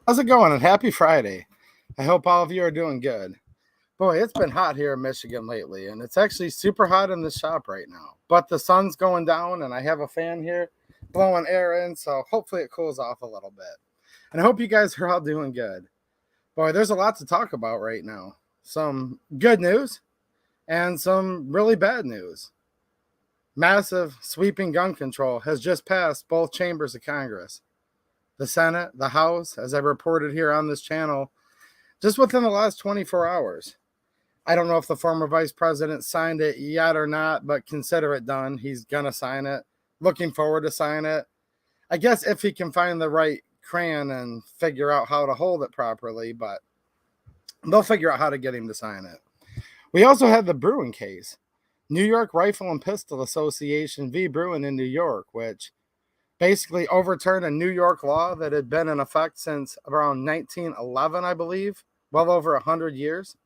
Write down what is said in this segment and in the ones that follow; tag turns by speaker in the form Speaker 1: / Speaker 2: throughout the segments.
Speaker 1: How's it going? And happy Friday. I hope all of you are doing good. Boy, it's been hot here in Michigan lately, and it's actually super hot in the shop right now. But the sun's going down, and I have a fan here blowing air in, so hopefully it cools off a little bit. And I hope you guys are all doing good. Boy, there's a lot to talk about right now. Some good news and some really bad news. Massive sweeping gun control has just passed both chambers of Congress. The Senate, the House, as I reported here on this channel, just within the last 24 hours. I don't know if the former vice president signed it yet or not, but consider it done. He's going to sign it. Looking forward to sign it. I guess if he can find the right crayon and figure out how to hold it properly, but they'll figure out how to get him to sign it. We also had the Bruen case. New York Rifle and Pistol Association v. Bruen in New York, which basically overturned a New York law that had been in effect since around 1911, I believe, well over 100 years.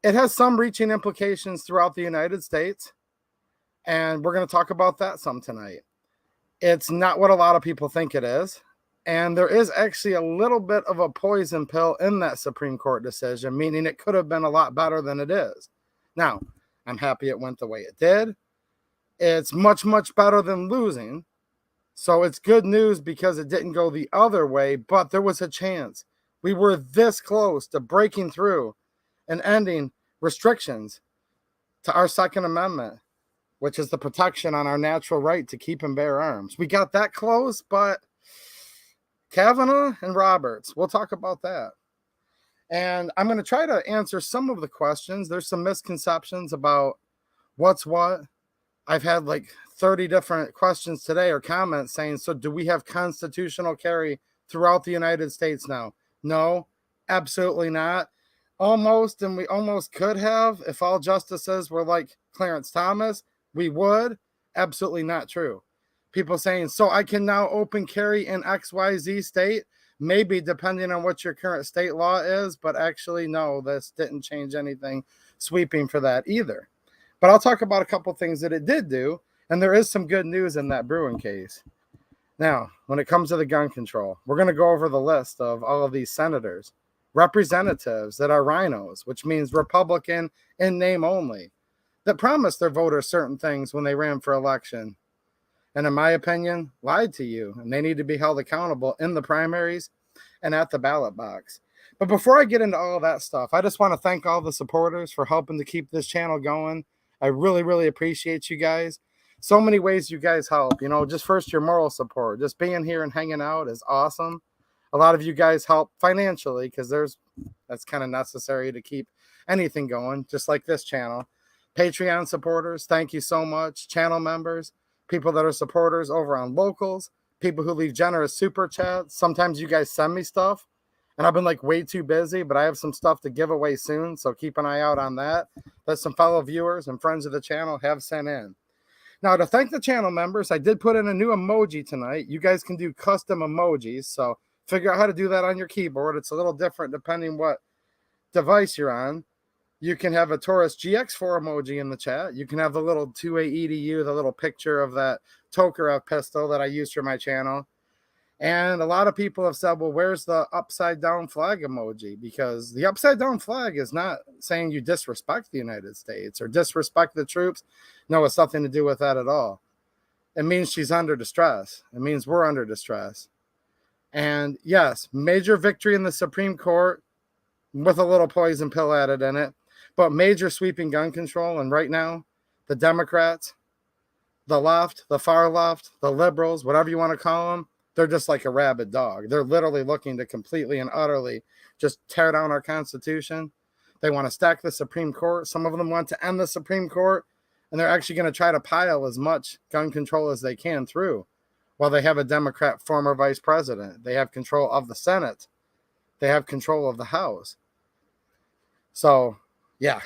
Speaker 1: It has some reaching implications throughout the United States, and we're going to talk about that some tonight. It's not what a lot of people think it is, and there is actually a little bit of a poison pill in that Supreme Court decision, meaning it could have been a lot better than it is. Now, I'm happy it went the way it did. It's much, much better than losing. So it's good news because it didn't go the other way, but there was a chance. We were this close to breaking through and ending restrictions to our Second Amendment, which is the protection on our natural right to keep and bear arms. We got that close, but Kavanaugh and Roberts, we'll talk about that. And I'm going to try to answer some of the questions. There's some misconceptions about what's what. I've had like 30 different questions today or comments saying, so do we have constitutional carry throughout the United States now? No, absolutely not. Almost, and we almost could have. If all justices were like Clarence Thomas, we would. Absolutely not true. People saying, so I can now open carry in XYZ state? Maybe depending on what your current state law is, but actually, no, this didn't change anything sweeping for that either. But I'll talk about a couple things that it did do, and there is some good news in that Bruen case. Now, when it comes to the gun control, we're going to go over the list of all of these senators, representatives that are rhinos, which means Republican in name only, that promised their voters certain things when they ran for election. And in my opinion, lied to you, and they need to be held accountable in the primaries and at the ballot box. But before I get into all of that stuff, I just want to thank all the supporters for helping to keep this channel going. I really, really appreciate you guys. So many ways you guys help. You know, just first your moral support. Just being here and hanging out is awesome. A lot of you guys help financially because that's kind of necessary to keep anything going, just like this channel. Patreon supporters, thank you so much. Channel members, people that are supporters over on Locals, people who leave generous super chats. Sometimes you guys send me stuff, and I've been like way too busy, but I have some stuff to give away soon, so keep an eye out on that. That some fellow viewers and friends of the channel have sent in. Now, to thank the channel members, I did put in a new emoji tonight. You guys can do custom emojis, so figure out how to do that on your keyboard. It's a little different depending what device you're on. You can have a Taurus GX4 emoji in the chat. You can have the little 2A EDU, the little picture of that Tokarev pistol that I use for my channel. And a lot of people have said, well, where's the upside down flag emoji? Because the upside down flag is not saying you disrespect the United States or disrespect the troops. No, it's nothing to do with that at all. It means she's under distress. It means we're under distress. And yes, major victory in the Supreme Court with a little poison pill added in it. But major sweeping gun control, and right now, the Democrats, the left, the far left, the liberals, whatever you want to call them, they're just like a rabid dog. They're literally looking to completely and utterly just tear down our Constitution. They want to stack the Supreme Court. Some of them want to end the Supreme Court, and they're actually going to try to pile as much gun control as they can through while they have a Democrat former vice president. They have control of the Senate. They have control of the House. So, yeah,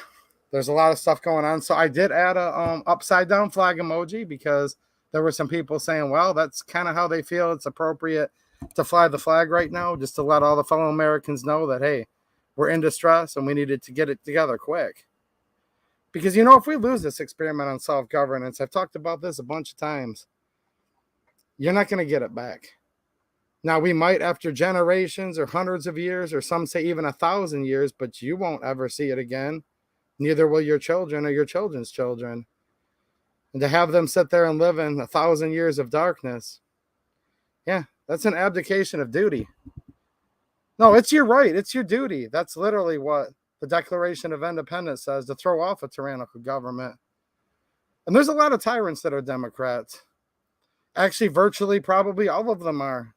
Speaker 1: there's a lot of stuff going on. So I did add a upside down flag emoji because there were some people saying, well, that's kind of how they feel it's appropriate to fly the flag right now, just to let all the fellow Americans know that, hey, we're in distress and we needed to get it together quick. Because, you know, if we lose this experiment on self-governance, I've talked about this a bunch of times, you're not going to get it back. Now, we might after generations or hundreds of years, or some say even 1,000 years, but you won't ever see it again. Neither will your children or your children's children. And to have them sit there and live in 1,000 years of darkness, yeah, that's an abdication of duty. No, it's your right. It's your duty. That's literally what the Declaration of Independence says, to throw off a tyrannical government. And there's a lot of tyrants that are Democrats. Actually, virtually probably all of them are,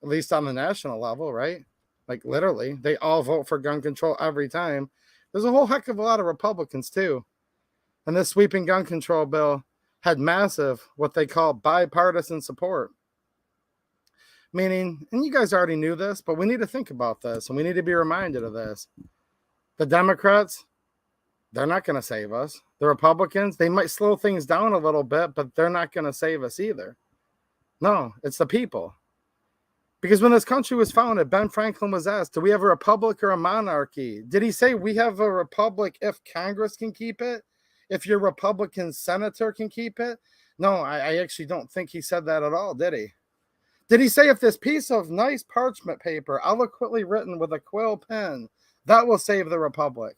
Speaker 1: at least on the national level, right? Like literally, they all vote for gun control every time. There's a whole heck of a lot of Republicans too. And this sweeping gun control bill had massive, what they call bipartisan support. Meaning, and you guys already knew this, but we need to think about this and we need to be reminded of this. The Democrats, they're not going to save us. The Republicans, they might slow things down a little bit, but they're not going to save us either. No, it's the people. Because when this country was founded, Ben Franklin was asked, do we have a republic or a monarchy? Did he say we have a republic if Congress can keep it? If your Republican senator can keep it? No, I actually don't think he said that at all, did he? Did he say if this piece of nice parchment paper, eloquently written with a quill pen, that will save the republic?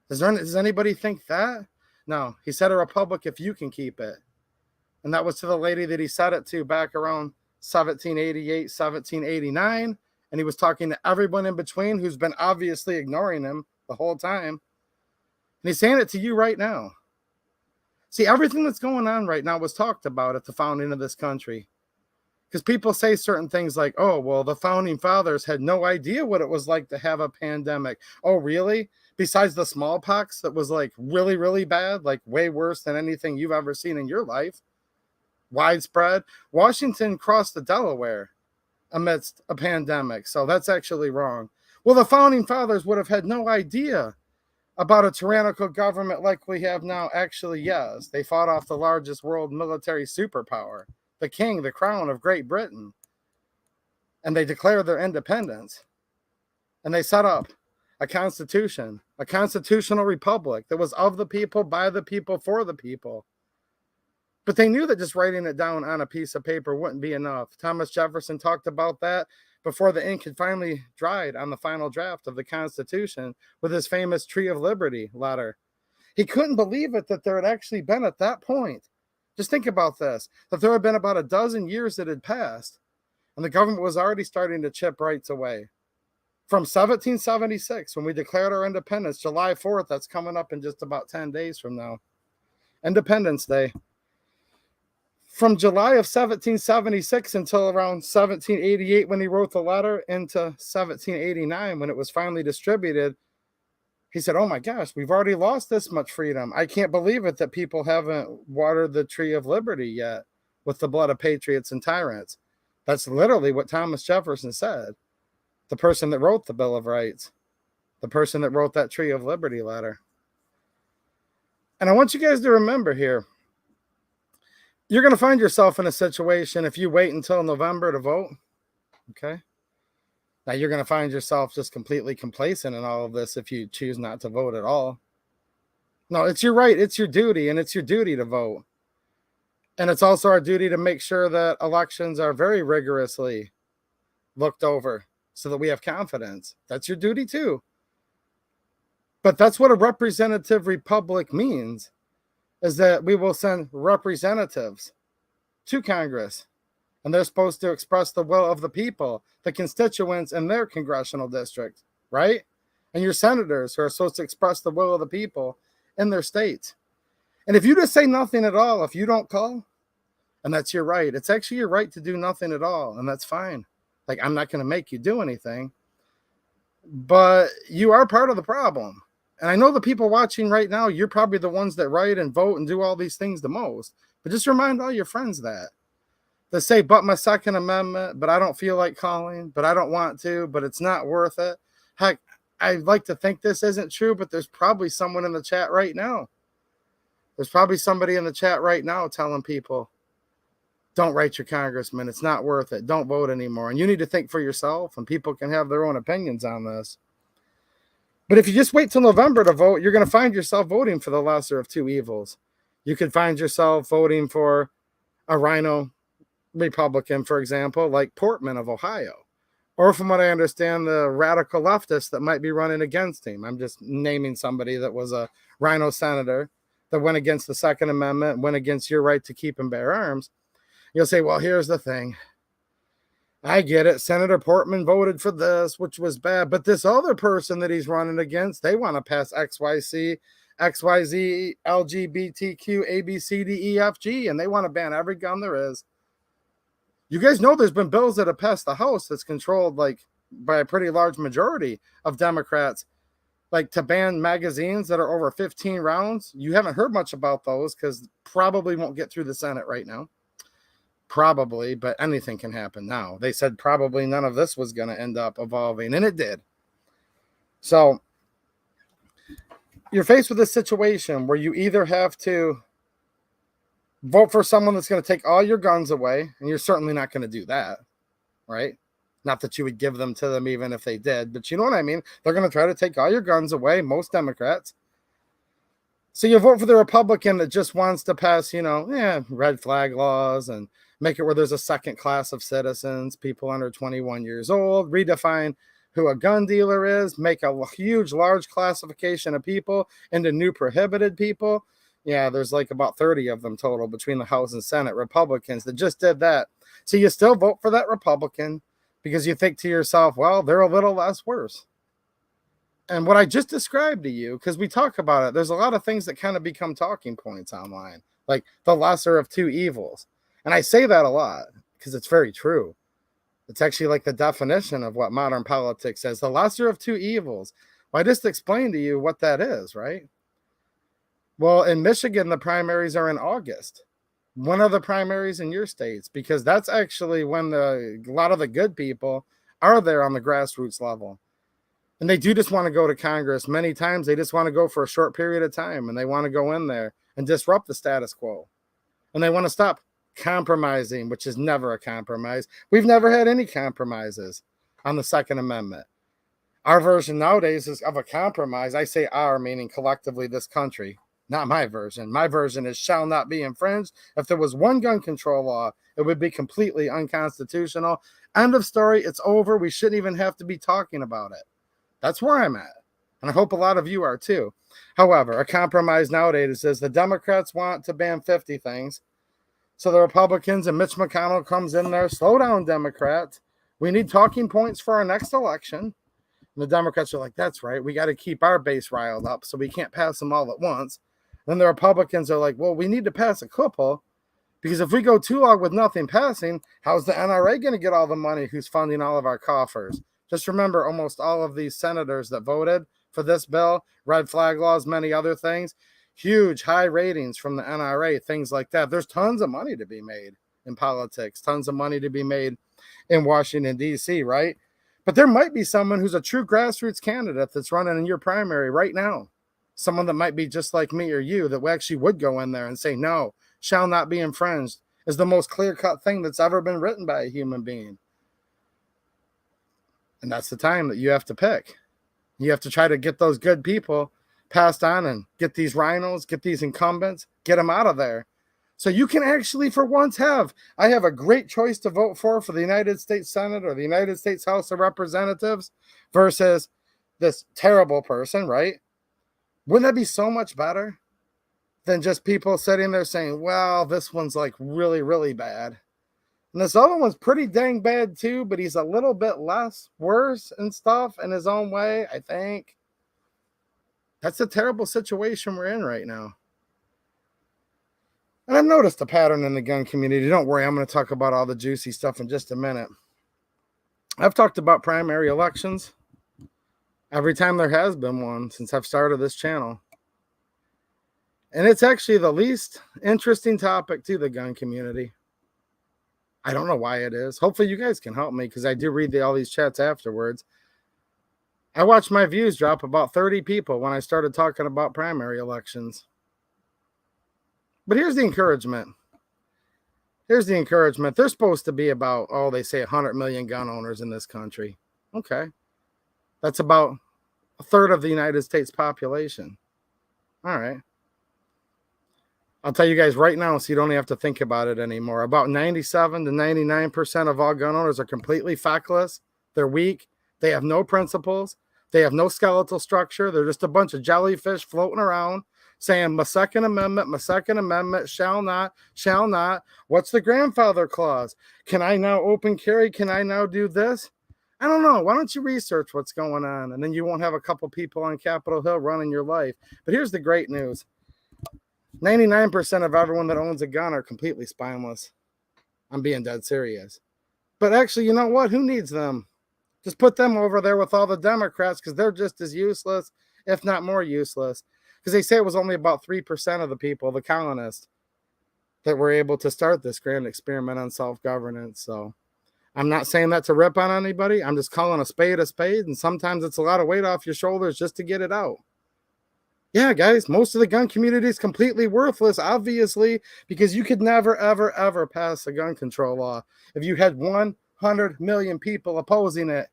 Speaker 1: Does anybody think that? No, he said a republic if you can keep it. And that was to the lady that he said it to back around 1788, 1789. And he was talking to everyone in between who's been obviously ignoring him the whole time. And he's saying it to you right now. See, everything that's going on right now was talked about at the founding of this country. Because people say certain things like, oh, well, the founding fathers had no idea what it was like to have a pandemic. Oh, really? Besides the smallpox that was like really, really bad, like way worse than anything you've ever seen in your life. Widespread. Washington crossed the Delaware amidst a pandemic. So that's actually wrong. Well, the founding fathers would have had no idea about a tyrannical government like we have now. Actually, yes. They fought off the largest world military superpower, the king, the crown of Great Britain. And they declared their independence. And they set up a constitution, a constitutional republic that was of the people, by the people, for the people. But they knew that just writing it down on a piece of paper wouldn't be enough. Thomas Jefferson talked about that before the ink had finally dried on the final draft of the Constitution with his famous Tree of Liberty letter. He couldn't believe it that there had actually been at that point. Just think about this, that there had been about a dozen years that had passed, and the government was already starting to chip rights away. From 1776, when we declared our independence, July 4th, that's coming up in just about 10 days from now. Independence Day. From July of 1776 until around 1788 when he wrote the letter into 1789 when it was finally distributed, he said, oh my gosh, we've already lost this much freedom. I can't believe it that people haven't watered the Tree of Liberty yet with the blood of patriots and tyrants. That's literally what Thomas Jefferson said. The person that wrote the Bill of Rights, the person that wrote that Tree of Liberty letter. And I want you guys to remember here, you're going to find yourself in a situation if you wait until November to vote. Okay. Now you're going to find yourself just completely complacent in all of this if you choose not to vote at all. No, it's your right. It's your duty, and it's your duty to vote. And it's also our duty to make sure that elections are very rigorously looked over so that we have confidence. That's your duty too. But that's what a representative republic means, is that we will send representatives to Congress, and they're supposed to express the will of the people, the constituents in their congressional district, right? And your senators who are supposed to express the will of the people in their states. And if you just say nothing at all, if you don't call, and that's your right, it's actually your right to do nothing at all, and that's fine. Like, I'm not going to make you do anything, but you are part of the problem. And I know the people watching right now, you're probably the ones that write and vote and do all these things the most. But just remind all your friends that. They say, but my Second Amendment, but I don't feel like calling, but I don't want to, but it's not worth it. Heck, I'd like to think this isn't true, but there's probably someone in the chat right now. There's probably somebody in the chat right now telling people, don't write your congressman. It's not worth it. Don't vote anymore. And you need to think for yourself, and people can have their own opinions on this. But if you just wait till November to vote, you're going to find yourself voting for the lesser of two evils. You could find yourself voting for a rhino Republican, for example, like Portman of Ohio. Or from what I understand, the radical leftists that might be running against him. I'm just naming somebody that was a rhino senator that went against the Second Amendment, went against your right to keep and bear arms. You'll say, well, here's the thing. I get it. Senator Portman voted for this, which was bad. But this other person that he's running against, they want to pass XYZ, LGBTQ, ABCDEFG, and they want to ban every gun there is. You guys know there's been bills that have passed the House that's controlled like by a pretty large majority of Democrats, like to ban magazines that are over 15 rounds. You haven't heard much about those because probably won't get through the Senate right now. Probably, but anything can happen now. They said probably none of this was going to end up evolving, and it did. So you're faced with a situation where you either have to vote for someone that's going to take all your guns away, and you're certainly not going to do that, right? Not that you would give them to them even if they did, but you know what I mean? They're going to try to take all your guns away, most Democrats. So you vote for the Republican that just wants to pass, red flag laws and make it where there's a second class of citizens, people under 21 years old, redefine who a gun dealer is, make a huge, large classification of people into new prohibited people. Yeah, there's like about 30 of them total between the House and Senate Republicans that just did that. So you still vote for that Republican because you think to yourself, well, they're a little less worse. And what I just described to you, because we talk about it, there's a lot of things that kind of become talking points online, like the lesser of two evils. And I say that a lot because it's very true. It's actually like the definition of what modern politics says, the lesser of two evils. Well, I just explained to you what that is, right? Well, in Michigan, the primaries are in August. When are the primaries in your states? Because that's actually when a lot of the good people are there on the grassroots level. And they do just want to go to Congress. Many times they just want to go for a short period of time, and they want to go in there and disrupt the status quo. And they want to stop compromising, which is never a compromise. We've never had any compromises on the Second Amendment. Our version nowadays is of a compromise. I say our, meaning collectively this country, not my version. My version is shall not be infringed. If there was one gun control law, it would be completely unconstitutional. End of story. It's over. We shouldn't even have to be talking about it. That's where I'm at. And I hope a lot of you are too. However, a compromise nowadays is the Democrats want to ban 50 things. So the Republicans and Mitch McConnell comes in there, slow down, Democrats. We need talking points for our next election. And the Democrats are like, that's right. We got to keep our base riled up so we can't pass them all at once. Then the Republicans are like, well, we need to pass a couple because if we go too long with nothing passing, how's the NRA going to get all the money who's funding all of our coffers? Just remember, almost all of these senators that voted for this bill, red flag laws, many other things, huge high ratings from the NRA, things like that. There's tons of money to be made in politics, tons of money to be made in Washington, D.C., right? But there might be someone who's a true grassroots candidate that's running in your primary right now. Someone that might be just like me or you that actually would go in there and say, no, shall not be infringed is the most clear-cut thing that's ever been written by a human being. And that's the time that you have to pick. You have to try to get those good people passed on and get these rhinos, get these incumbents, get them out of there. So you can actually, for once, I have a great choice to vote for the United States Senate or the United States House of Representatives versus this terrible person, right? Wouldn't that be so much better than just people sitting there saying, well, this one's like really, really bad. And this other one's pretty dang bad too, but he's a little bit less worse and stuff in his own way, I think. That's a terrible situation we're in right now. And I've noticed a pattern in the gun community. Don't worry, I'm going to talk about all the juicy stuff in just a minute. I've talked about primary elections every time there has been one since I've started this channel. And it's actually the least interesting topic to the gun community. I don't know why it is. Hopefully you guys can help me because I do read all these chats afterwards. I watched my views drop about 30 people when I started talking about primary elections. But here's the encouragement. There's supposed to be about, they say 100 million gun owners in this country. Okay. That's about a third of the United States population. All right. I'll tell you guys right now, so you don't have to think about it anymore. About 97 to 99% of all gun owners are completely feckless. They're weak. They have no principles. They have no skeletal structure. They're just a bunch of jellyfish floating around saying, my Second Amendment shall not. What's the grandfather clause? Can I now open carry? Can I now do this? I don't know. Why don't you research what's going on? And then you won't have a couple people on Capitol Hill running your life. But here's the great news. 99% of everyone that owns a gun are completely spineless. I'm being dead serious. But actually, you know what? Who needs them? Just put them over there with all the Democrats because they're just as useless, if not more useless. Because they say it was only about 3% of the people, the colonists, that were able to start this grand experiment on self-governance. So I'm not saying that to rip on anybody. I'm just calling a spade, and sometimes it's a lot of weight off your shoulders just to get it out. Yeah, guys, most of the gun community is completely worthless, obviously, because you could never, ever, ever pass a gun control law if you had 100 million people opposing it.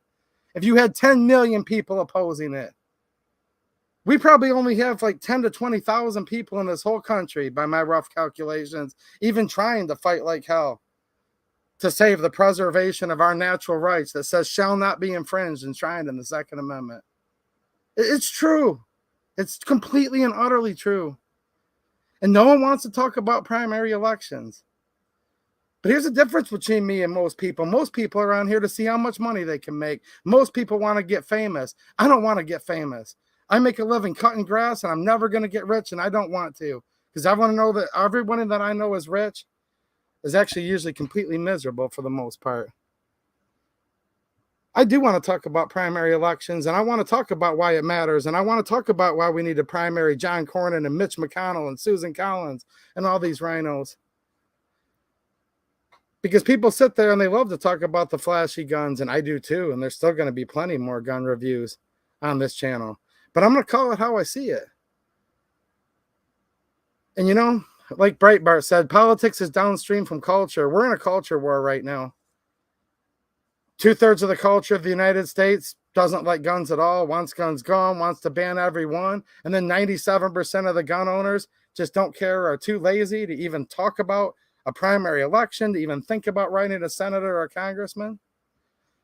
Speaker 1: If you had 10 million people opposing it. We probably only have like 10 to 20,000 people in this whole country, by my rough calculations, even trying to fight like hell to save the preservation of our natural rights that says shall not be infringed enshrined in the Second Amendment. It's true. It's completely and utterly true. And no one wants to talk about primary elections. But here's the difference between me and most people. Most people are on here to see how much money they can make. Most people want to get famous. I don't want to get famous. I make a living cutting grass, and I'm never going to get rich, and I don't want to. Because I want to know that everyone that I know is rich is actually usually completely miserable for the most part. I do want to talk about primary elections, and I want to talk about why it matters, and I want to talk about why we need to primary John Cornyn and Mitch McConnell and Susan Collins and all these rhinos. Because people sit there and they love to talk about the flashy guns, and I do too, and there's still going to be plenty more gun reviews on this channel. But I'm going to call it how I see it. And you know, like Breitbart said, politics is downstream from culture. We're in a culture war right now. 2/3 of the culture of the United States doesn't like guns at all, wants guns gone, wants to ban every one. And then 97% of the gun owners just don't care, or are too lazy to even talk about a primary election, to even think about writing a senator or a congressman.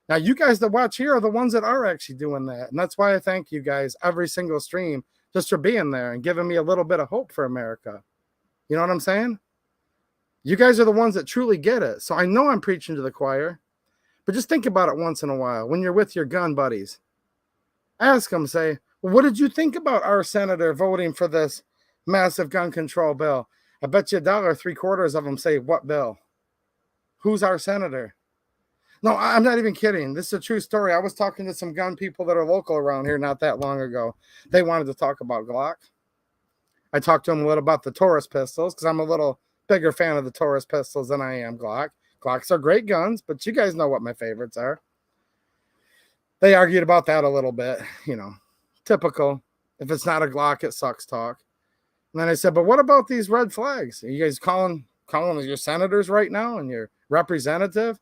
Speaker 1: Now, you guys that watch here are the ones that are actually doing that. And that's why I thank you guys every single stream just for being there and giving me a little bit of hope for America. You know what I'm saying? You guys are the ones that truly get it. So I know I'm preaching to the choir. But just think about it once in a while when you're with your gun buddies. Ask them, say, well, what did you think about our senator voting for this massive gun control bill? I bet you $1, 3/4 of them say, what bill? Who's our senator? No, I'm not even kidding. This is a true story. I was talking to some gun people that are local around here not that long ago. They wanted to talk about Glock. I talked to them a little about the Taurus pistols because I'm a little bigger fan of the Taurus pistols than I am Glock. Glocks are great guns, but you guys know what my favorites are. They argued about that a little bit, you know, typical. If it's not a Glock, it sucks talk. And then I said, but what about these red flags? Are you guys calling your senators right now and your representative?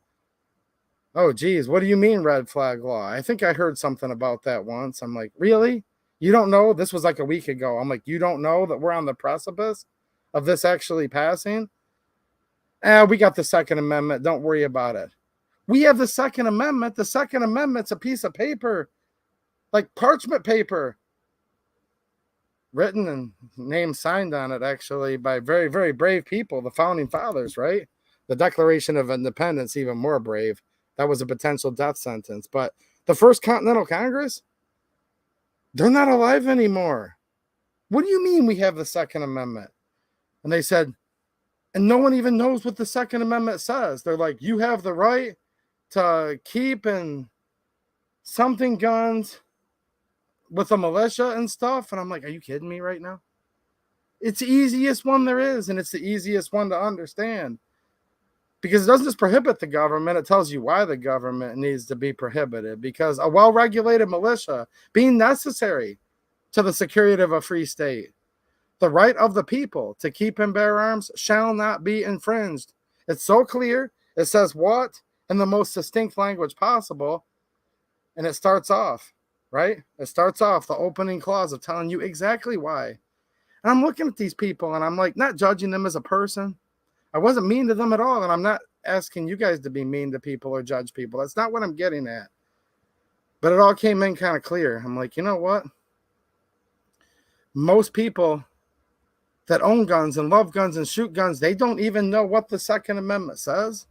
Speaker 1: Oh, geez, what do you mean red flag law? I think I heard something about that once. I'm like, really? You don't know? This was like a week ago. I'm like, you don't know that we're on the precipice of this actually passing? We got the Second Amendment. Don't worry about it. We have the Second Amendment. The Second Amendment's a piece of paper, like parchment paper, written and name signed on it, actually, by very, very brave people, the founding fathers, right? The Declaration of Independence, even more brave. That was a potential death sentence. But the First Continental Congress, they're not alive anymore. What do you mean we have the Second Amendment? And they said, and no one even knows what the Second Amendment says. They're like, you have the right to keep and something guns with a militia and stuff. And I'm like, are you kidding me right now? It's the easiest one there is, and it's the easiest one to understand. Because it doesn't just prohibit the government, it tells you why the government needs to be prohibited. Because a well-regulated militia being necessary to the security of a free state. The right of the people to keep and bear arms shall not be infringed. It's so clear. It says what in the most succinct language possible. And it starts off, right? It starts off the opening clause of telling you exactly why. And I'm looking at these people and I'm like, not judging them as a person. I wasn't mean to them at all. And I'm not asking you guys to be mean to people or judge people. That's not what I'm getting at. But it all came in kind of clear. I'm like, you know what? Most people that own guns and love guns and shoot guns, they don't even know what the Second Amendment says.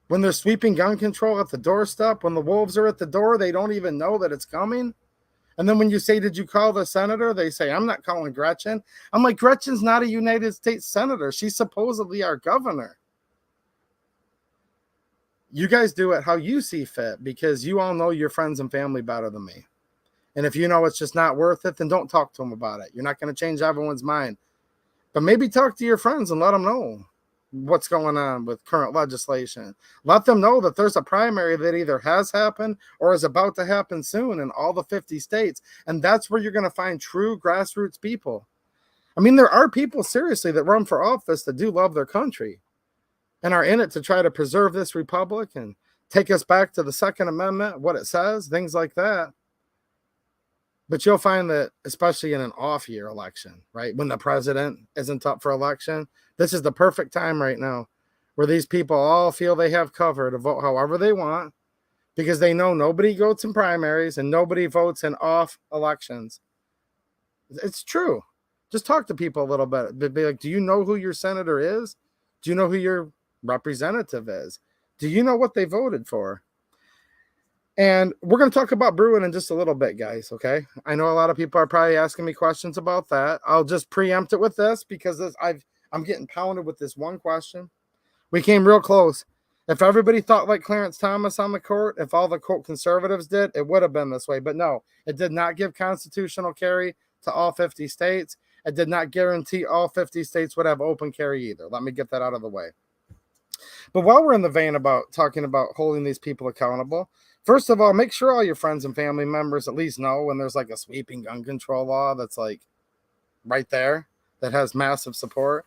Speaker 1: When they're sweeping gun control at the doorstep, when the wolves are at the door, they don't even know that it's coming. And then when you say, did you call the senator? They say, I'm not calling Gretchen. I'm like, Gretchen's not a United States senator. She's supposedly our governor. You guys do it how you see fit because you all know your friends and family better than me. And if you know it's just not worth it, then don't talk to them about it. You're not going to change everyone's mind. But maybe talk to your friends and let them know what's going on with current legislation. Let them know that there's a primary that either has happened or is about to happen soon in all the 50 states. And that's where you're going to find true grassroots people. I mean, there are people seriously that run for office that do love their country and are in it to try to preserve this republic and take us back to the Second Amendment, what it says, things like that. But you'll find that, especially in an off-year election, right, when the president isn't up for election, this is the perfect time right now where these people all feel they have cover to vote however they want because they know nobody votes in primaries and nobody votes in off elections. It's true. Just talk to people a little bit. Be like, do you know who your senator is? Do you know who your representative is? Do you know what they voted for? And we're going to talk about Bruen in just a little bit, guys, okay? I know a lot of people are probably asking me questions about that. I'll just preempt it with this because I'm getting pounded with this one question. We came real close. If everybody thought like Clarence Thomas on the court, if all the quote conservatives did, it would have been this way. But no, it did not give constitutional carry to all 50 states. It did not guarantee all 50 states would have open carry either. Let me get that out of the way. But while we're in the vein about talking about holding these people accountable, first of all, make sure all your friends and family members at least know when there's like a sweeping gun control law that's like right there that has massive support.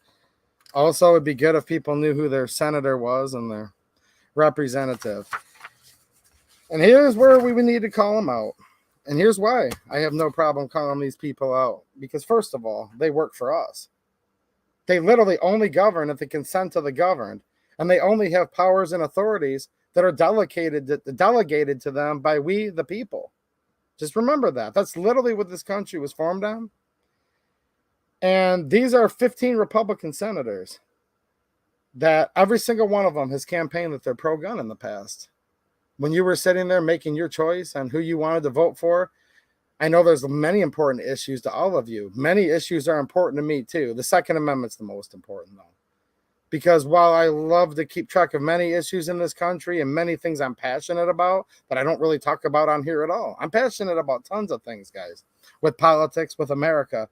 Speaker 1: Also, it'd be good if people knew who their senator was and their representative. And here's where we would need to call them out. And here's why I have no problem calling these people out. Because first of all, they work for us. They literally only govern at the consent of the governed. And they only have powers and authorities that are delegated to them by we, the people. Just remember that. That's literally what this country was formed on. And these are 15 Republican senators that every single one of them has campaigned that they're pro-gun in the past. When you were sitting there making your choice on who you wanted to vote for, I know there's many important issues to all of you. Many issues are important to me too. The Second Amendment's the most important though. Because while I love to keep track of many issues in this country and many things I'm passionate about that I don't really talk about on here at all. I'm passionate about tons of things, guys, with politics, with America.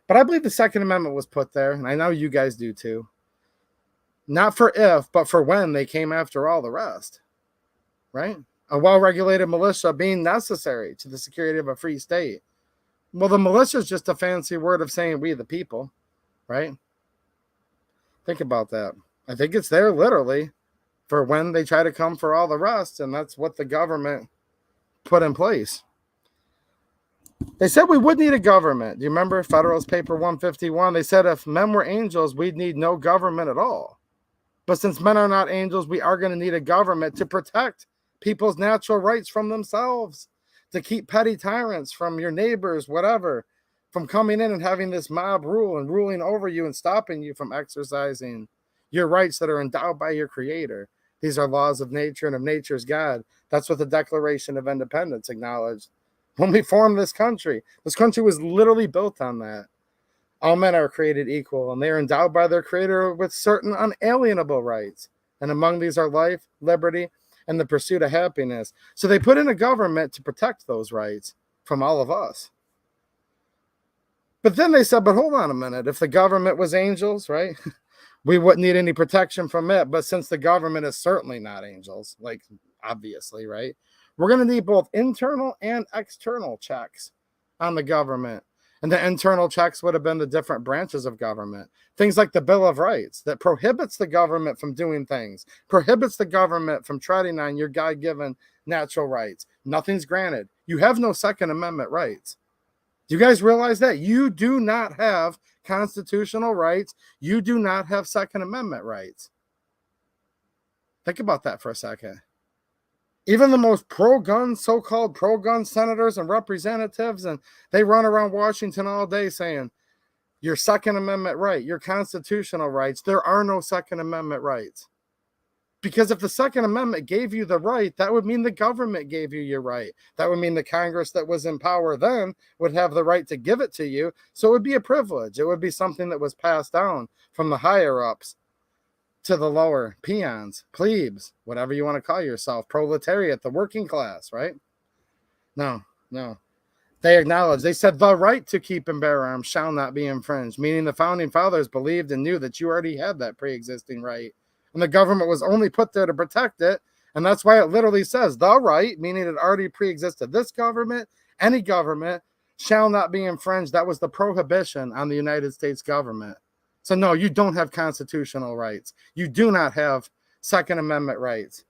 Speaker 1: But I believe the Second Amendment was put there, and I know you guys do too. Not for if, but for when they came after all the rest, right? A well-regulated militia being necessary to the security of a free state. Well, the militia is just a fancy word of saying we the people, right? Think about that. I think it's there literally for when they try to come for all the rest, and that's what the government put in place. They said we would need a government. Do you remember Federalist Paper 151? They said if men were angels, we'd need no government at all. But since men are not angels, we are going to need a government to protect people's natural rights from themselves, to keep petty tyrants from your neighbors, whatever, from coming in and having this mob rule and ruling over you and stopping you from exercising your rights that are endowed by your creator. These are laws of nature and of nature's God. That's what the Declaration of Independence acknowledged. When we formed this country was literally built on that. All men are created equal, and they are endowed by their creator with certain unalienable rights. And among these are life, liberty, and the pursuit of happiness. So they put in a government to protect those rights from all of us. But then they said, but hold on a minute. If the government was angels, right, we wouldn't need any protection from it. But since the government is certainly not angels, like obviously, right, we're going to need both internal and external checks on the government. And the internal checks would have been the different branches of government. Things like the Bill of Rights that prohibits the government from doing things, prohibits the government from treading on your God-given natural rights. Nothing's granted. You have no Second Amendment rights. Do you guys realize that? You do not have constitutional rights. You do not have Second Amendment rights. Think about that for a second. Even the most pro-gun, so-called pro-gun senators and representatives, and they run around Washington all day saying, your Second Amendment right, your constitutional rights, there are no Second Amendment rights. Because if the Second Amendment gave you the right, that would mean the government gave you your right. That would mean the Congress that was in power then would have the right to give it to you. So it would be a privilege. It would be something that was passed down from the higher ups to the lower peons, plebes, whatever you want to call yourself, proletariat, the working class, right? No. They acknowledged, they said the right to keep and bear arms shall not be infringed, meaning the founding fathers believed and knew that you already had that pre-existing right. And the government was only put there to protect it. And that's why it literally says the right, meaning it already pre-existed. This government, any government, shall not be infringed. That was the prohibition on the United States government. So no, you don't have constitutional rights. You do not have Second Amendment rights.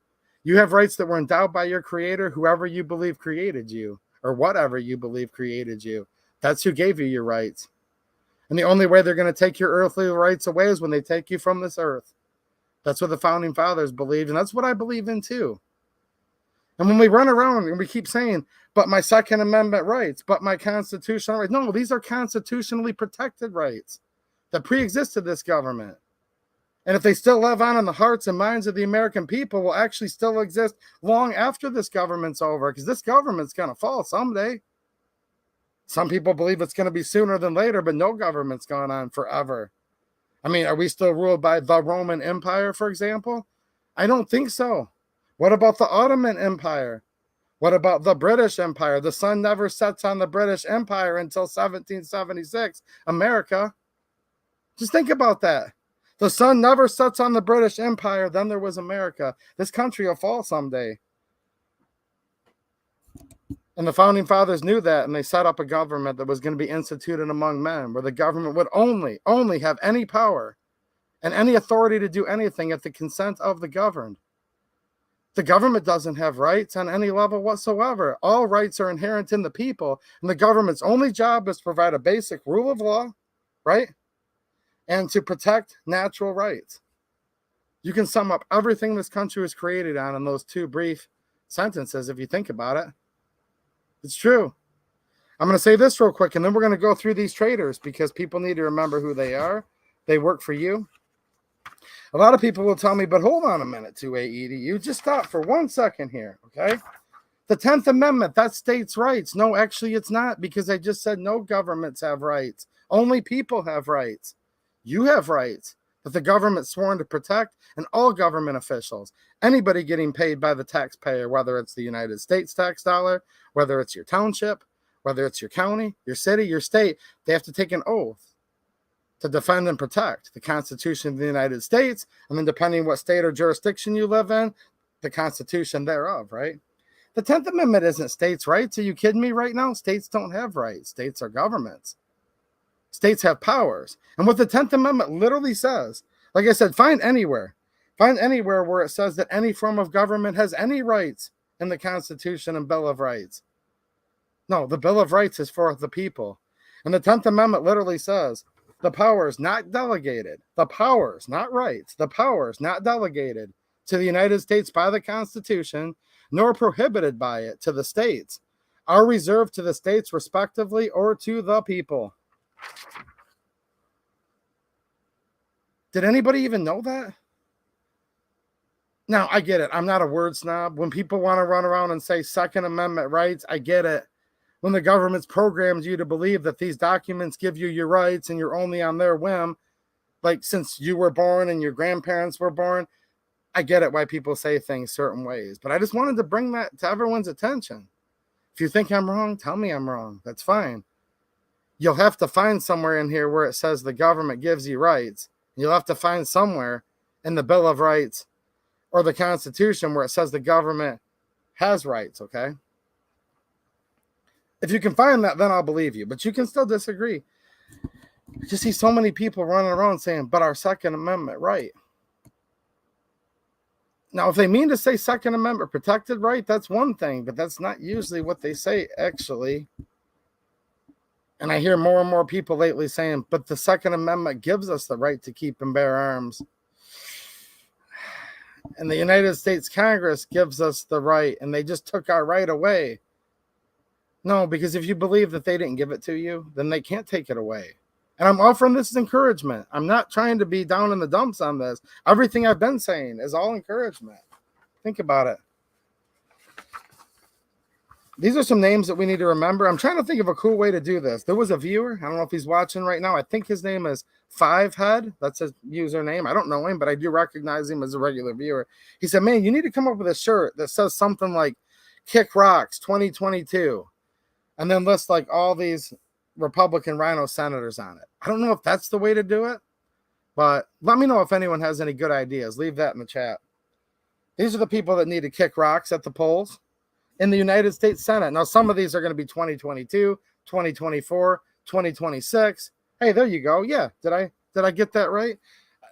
Speaker 1: You have rights that were endowed by your creator, whoever you believe created you, or whatever you believe created you. That's who gave you your rights. And the only way they're going to take your earthly rights away is when they take you from this earth. That's what the founding fathers believed, and that's what I believe in too. And when we run around and we keep saying, but my Second Amendment rights, but my constitutional rights. No, these are constitutionally protected rights that pre-existed this government. And if they still live on in the hearts and minds of the American people, will actually still exist long after this government's over, because this government's going to fall someday. Some people believe it's going to be sooner than later, but no government's gone on forever. I mean, are we still ruled by the Roman Empire, for example? I don't think so. What about the Ottoman Empire? What about the British Empire? The sun never sets on the British Empire until 1776. America. Just think about that. The sun never sets on the British Empire. Then there was America. This country will fall someday. And the founding fathers knew that, and they set up a government that was going to be instituted among men, where the government would only have any power and any authority to do anything at the consent of the governed. The government doesn't have rights on any level whatsoever. All rights are inherent in the people, and the government's only job is to provide a basic rule of law, right? And to protect natural rights. You can sum up everything this country was created on in those two brief sentences if you think about it. It's true. I'm going to say this real quick, and then we're going to go through these traitors, because people need to remember who they are. They work for you. A lot of people will tell me, but hold on a minute, 2AED. You just stop for 1 second here, okay? The 10th Amendment, that's states' rights. No, actually, it's not, because I just said no governments have rights. Only people have rights. You have rights that the government's sworn to protect, and all government officials, anybody getting paid by the taxpayer, whether it's the United States tax dollar, whether it's your township, whether it's your county, your city, your state, they have to take an oath to defend and protect the Constitution of the United States, and then depending on what state or jurisdiction you live in, the Constitution thereof, right? The 10th Amendment isn't states' rights. Are you kidding me right now? States don't have rights. States are governments. States have powers. And what the 10th Amendment literally says, like I said, find anywhere where it says that any form of government has any rights in the Constitution and Bill of Rights. No, the Bill of Rights is for the people. And the 10th Amendment literally says the powers not delegated, the powers, not rights, the powers not delegated to the United States by the Constitution, nor prohibited by it to the states, are reserved to the states respectively or to the people. Did anybody even know that? Now, I get it. I'm not a word snob. When people want to run around and say Second Amendment rights, I get it. When the government's programmed you to believe that these documents give you your rights and you're only on their whim, like since you were born and your grandparents were born, I get it why people say things certain ways. But I just wanted to bring that to everyone's attention. If you think I'm wrong, tell me I'm wrong. That's fine. You'll have to find somewhere in here where it says the government gives you rights. You'll have to find somewhere in the Bill of Rights or the Constitution where it says the government has rights, okay? If you can find that, then I'll believe you. But you can still disagree. I just see so many people running around saying, but our Second Amendment right. Now, if they mean to say Second Amendment protected right, that's one thing, but that's not usually what they say, actually. And I hear more and more people lately saying, but the Second Amendment gives us the right to keep and bear arms. And the United States Congress gives us the right, and they just took our right away. No, because if you believe that they didn't give it to you, then they can't take it away. And I'm offering this as encouragement. I'm not trying to be down in the dumps on this. Everything I've been saying is all encouragement. Think about it. These are some names that we need to remember. I'm trying to think of a cool way to do this. There was a viewer. I don't know if he's watching right now. I think his name is Fivehead. That's his username. I don't know him, but I do recognize him as a regular viewer. He said, man, you need to come up with a shirt that says something like Kick Rocks 2022. And then list like all these Republican rhino senators on it. I don't know if that's the way to do it, but let me know if anyone has any good ideas. Leave that in the chat. These are the people that need to kick rocks at the polls in the United States Senate. Now, some of these are going to be 2022, 2024, 2026. Hey, there you go. Yeah. Did I get that right?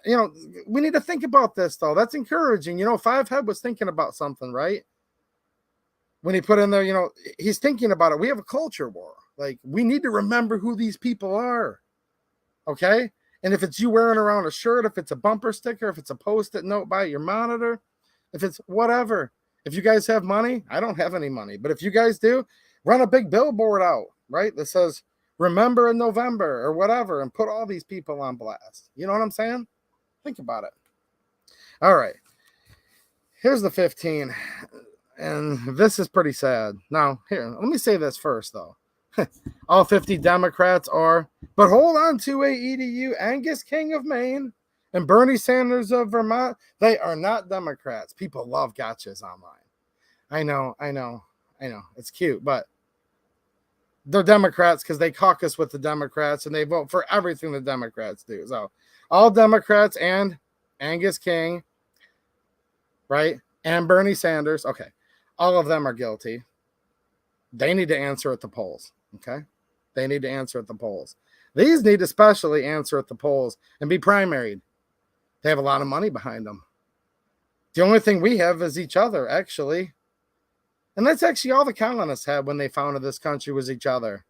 Speaker 1: You know, we need to think about this, though. That's encouraging. You know, Fivehead was thinking about something, right? When he put in there, you know, he's thinking about it. We have a culture war. Like, we need to remember who these people are. Okay? And if it's you wearing around a shirt, if it's a bumper sticker, if it's a post-it note by your monitor, if it's whatever. If you guys have money, I don't have any money. But if you guys do, run a big billboard out, right? That says, remember in November or whatever, and put all these people on blast. You know what I'm saying? Think about it. All right. Here's the 15. And this is pretty sad. Now, here, let me say this first, though. All 50 Democrats are, but hold on to a EDU, Angus King of Maine and Bernie Sanders of Vermont. They are not Democrats. People love gotchas online. I know. It's cute, but they're Democrats because they caucus with the Democrats and they vote for everything the Democrats do. So all Democrats and Angus King, right? And Bernie Sanders. Okay. All of them are guilty. They need to answer at the polls. Okay. They need to answer at the polls. These need to especially answer at the polls and be primaried. They have a lot of money behind them. The only thing we have is each other, actually. And that's actually all the colonists had when they founded this country was each other.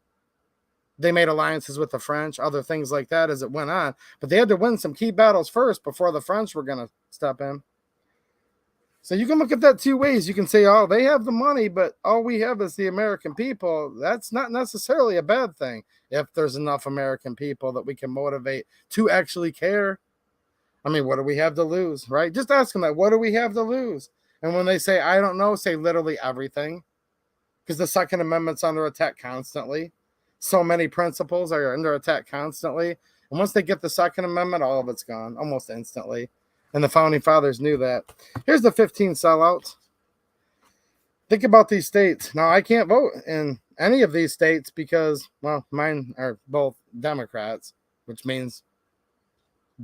Speaker 1: They made alliances with the French, other things like that as it went on. But they had to win some key battles first before the French were going to step in. So you can look at that two ways. You can say, oh, they have the money, but all we have is the American people. That's not necessarily a bad thing if there's enough American people that we can motivate to actually care. I mean, what do we have to lose, right? Just ask them that. What do we have to lose? And when they say, I don't know, say literally everything. Because the Second Amendment's under attack constantly. So many principles are under attack constantly. And once they get the Second Amendment, all of it's gone almost instantly. And the Founding Fathers knew that. Here's the 15 sellouts. Think about these states. Now, I can't vote in any of these states because, well, mine are both Democrats, which means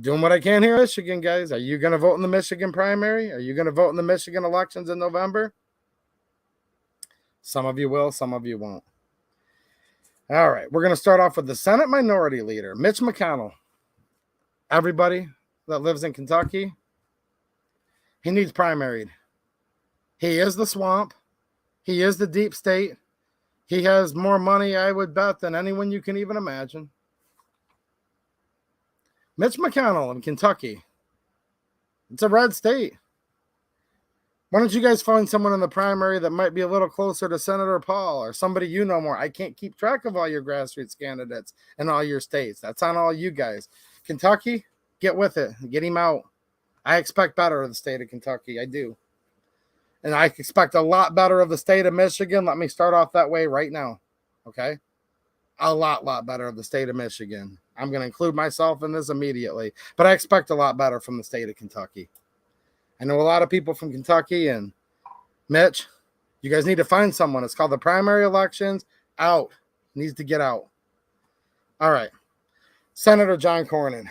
Speaker 1: doing what I can here in Michigan, guys. Are you going to vote in the Michigan primary? Are you going to vote in the Michigan elections in November? Some of you will, some of you won't. All right, we're going to start off with the Senate Minority Leader, Mitch McConnell. Everybody that lives in Kentucky, he needs primaried. He is the swamp. He is the deep state. He has more money, I would bet, than anyone you can even imagine. Mitch McConnell in Kentucky. It's a red state. Why don't you guys find someone in the primary that might be a little closer to Senator Paul or somebody you know more? I can't keep track of all your grassroots candidates in all your states. That's on all you guys. Kentucky, get with it. Get him out. I expect better of the state of Kentucky. I do. And I expect a lot better of the state of Michigan. Let me start off that way right now. Okay? A lot better of the state of Michigan. I'm going to include myself in this immediately. But I expect a lot better from the state of Kentucky. I know a lot of people from Kentucky, and Mitch, you guys need to find someone. It's called the primary elections. Out. Needs to get out. All right. Senator John Cornyn.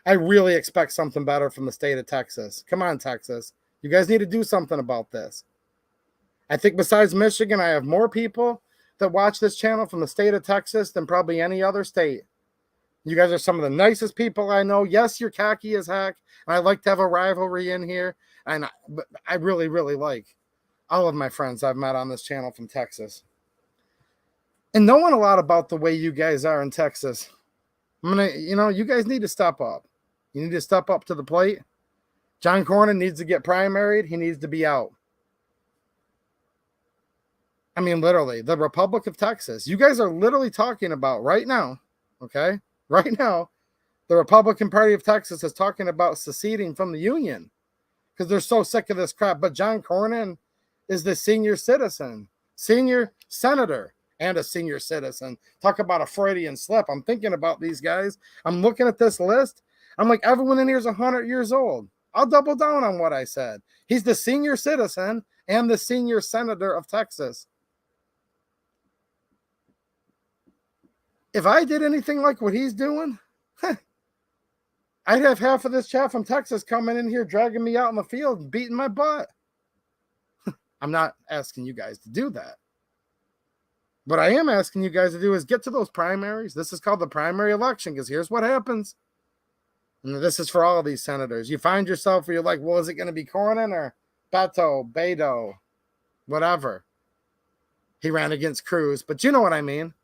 Speaker 1: I really expect something better from the state of Texas. Come on, Texas. You guys need to do something about this. I think besides Michigan, I have more people that watch this channel from the state of Texas than probably any other state. You guys are some of the nicest people I know. Yes, you're cocky as heck. And I like to have a rivalry in here. And I really like all of my friends I've met on this channel from Texas. And knowing a lot about the way you guys are in Texas, you guys need to step up. You need to step up to the plate. John Cornyn needs to get primaried. He needs to be out. I mean, literally, the Republic of Texas. You guys are literally talking about right now, okay? Right now, the Republican Party of Texas is talking about seceding from the Union because they're so sick of this crap. But John Cornyn is the senior citizen, senior senator, and a senior citizen. Talk about a Freudian slip. I'm thinking about these guys. I'm looking at this list. I'm like, everyone in here is 100 years old. I'll double down on what I said. He's the senior citizen and the senior senator of Texas. If I did anything like what he's doing, I'd have half of this chat from Texas coming in here, dragging me out in the field and beating my butt. I'm not asking you guys to do that. What I am asking you guys to do is get to those primaries. This is called the primary election because here's what happens. And this is for all of these senators. You find yourself where you're like, well, is it going to be Cornyn or Beto, whatever? He ran against Cruz, but you know what I mean.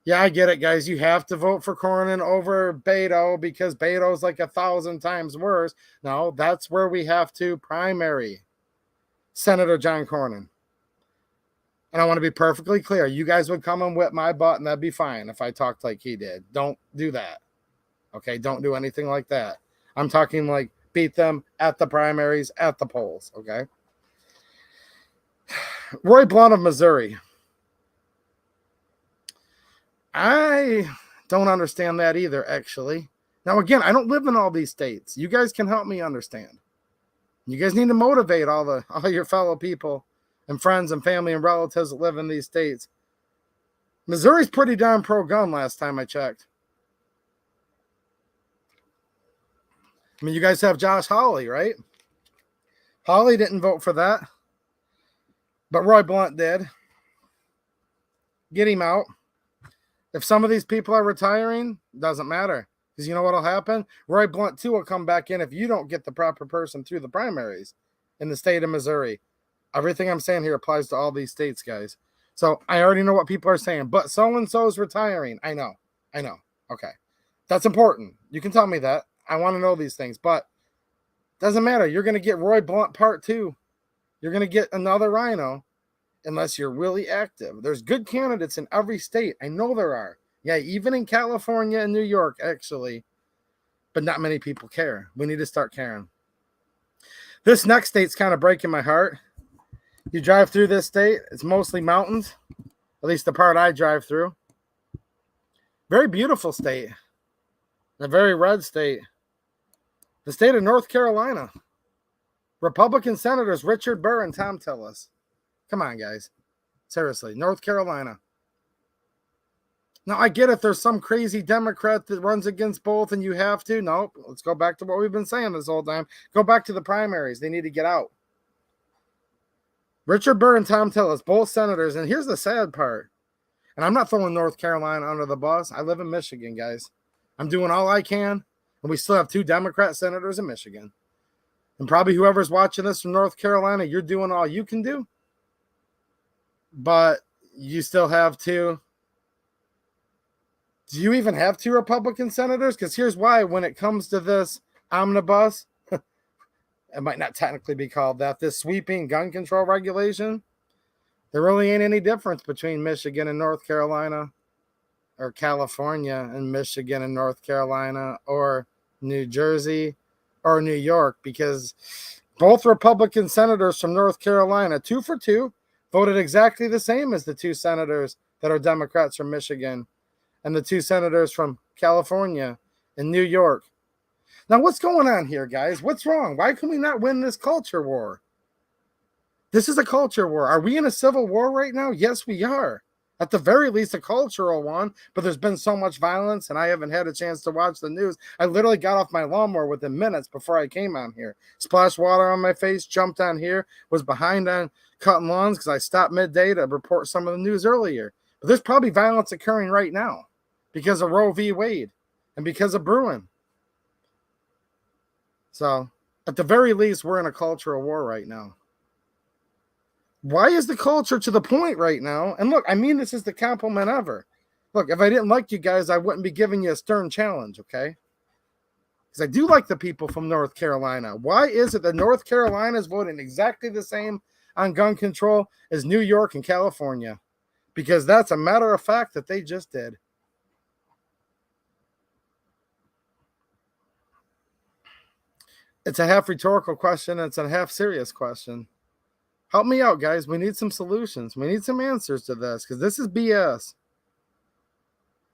Speaker 1: Yeah, I get it, guys. You have to vote for Cornyn over Beto because Beto's like 1,000 times worse. No, that's where we have to primary Senator John Cornyn. And I want to be perfectly clear. You guys would come and whip my butt, and that'd be fine if I talked like he did. Don't do that. Okay, don't do anything like that. I'm talking like beat them at the primaries, at the polls, okay? Roy Blunt of Missouri. I don't understand that either, actually. Now, again, I don't live in all these states. You guys can help me understand. You guys need to motivate all your fellow people and friends and family and relatives that live in these states. Missouri's pretty darn pro-gun last time I checked. I mean, you guys have Josh Hawley, right? Hawley didn't vote for that, but Roy Blunt did. Get him out. If some of these people are retiring, doesn't matter. Because you know what will happen? Roy Blunt, too, will come back in if you don't get the proper person through the primaries in the state of Missouri. Everything I'm saying here applies to all these states, guys. So I already know what people are saying. But so-and-so is retiring. I know. Okay. That's important. You can tell me that. I want to know these things. But doesn't matter. You're going to get Roy Blunt part 2. You're going to get another rhino. Unless you're really active. There's good candidates in every state. I know there are. Yeah, even in California and New York, actually. But not many people care. We need to start caring. This next state's kind of breaking my heart. You drive through this state, it's mostly mountains. At least the part I drive through. Very beautiful state. A very red state. The state of North Carolina. Republican Senators Richard Burr and Tom Tillis. Come on, guys. Seriously, North Carolina. Now, I get it. There's some crazy Democrat that runs against both, and you have to. Nope. Let's go back to what we've been saying this whole time. Go back to the primaries. They need to get out. Richard Burr and Tom Tillis, both senators. And here's the sad part. And I'm not throwing North Carolina under the bus. I live in Michigan, guys. I'm doing all I can, and we still have 2 Democrat senators in Michigan. And probably whoever's watching this from North Carolina, you're doing all you can do. But you still have 2. Do you even have 2 Republican senators? Because here's why. When it comes to this omnibus, it might not technically be called that, this sweeping gun control regulation, there really ain't any difference between Michigan and North Carolina, or California and Michigan and North Carolina, or New Jersey or New York, because both Republican senators from North Carolina, 2 for 2, voted exactly the same as the 2 senators that are Democrats from Michigan and the 2 senators from California and New York. Now, what's going on here, guys? What's wrong? Why can we not win this culture war? This is a culture war. Are we in a civil war right now? Yes, we are. At the very least, a cultural one, but there's been so much violence, and I haven't had a chance to watch the news. I literally got off my lawnmower within minutes before I came on here. Splashed water on my face, jumped on here, was behind on cutting lawns because I stopped midday to report some of the news earlier. But there's probably violence occurring right now because of Roe v. Wade and because of Bruen. So, at the very least, we're in a cultural war right now. Why is the culture to the point right now? And look, I mean, this is the compliment ever. Look, if I didn't like you guys, I wouldn't be giving you a stern challenge, okay? Because I do like the people from North Carolina. Why is it that North Carolina is voting exactly the same on gun control as New York and California? Because that's a matter of fact that they just did. It's a half rhetorical question. It's a half serious question. Help me out, guys. We need some solutions. We need some answers to this because this is BS.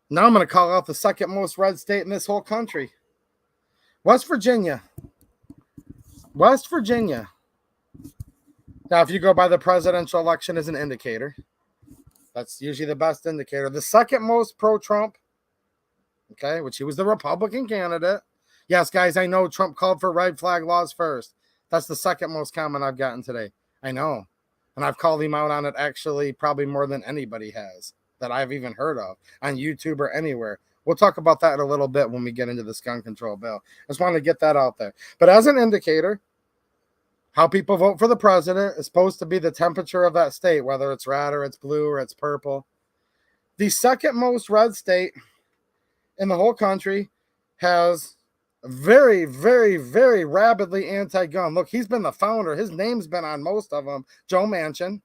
Speaker 1: Now I'm going to call out the second most red state in this whole country. West Virginia. West Virginia. Now, if you go by the presidential election as an indicator, that's usually the best indicator. The second most pro-Trump, okay, which he was the Republican candidate. Yes, guys, I know Trump called for red flag laws first. That's the second most comment I've gotten today. I know. And I've called him out on it actually probably more than anybody has that I've even heard of on YouTube or anywhere. We'll talk about that in a little bit when we get into this gun control bill. I just wanted to get that out there. But as an indicator, how people vote for the president is supposed to be the temperature of that state, whether it's red or it's blue or it's purple. The second most red state in the whole country has very, very, very rabidly anti-gun. Look, he's been the founder. His name's been on most of them. Joe Manchin.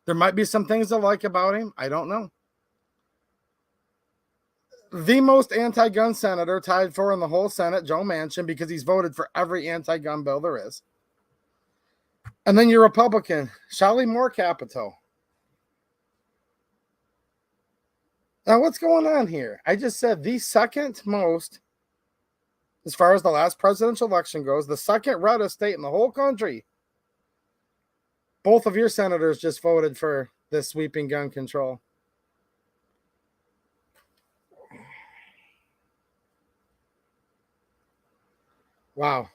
Speaker 1: There might be some things to like about him. I don't know. The most anti-gun senator tied for in the whole Senate, Joe Manchin, because he's voted for every anti-gun bill there is. And then your Republican, Shelley Moore Capito. Now, what's going on here? I just said the second most, as far as the last presidential election goes, the second reddest state in the whole country. Both of your senators just voted for this sweeping gun control. Wow.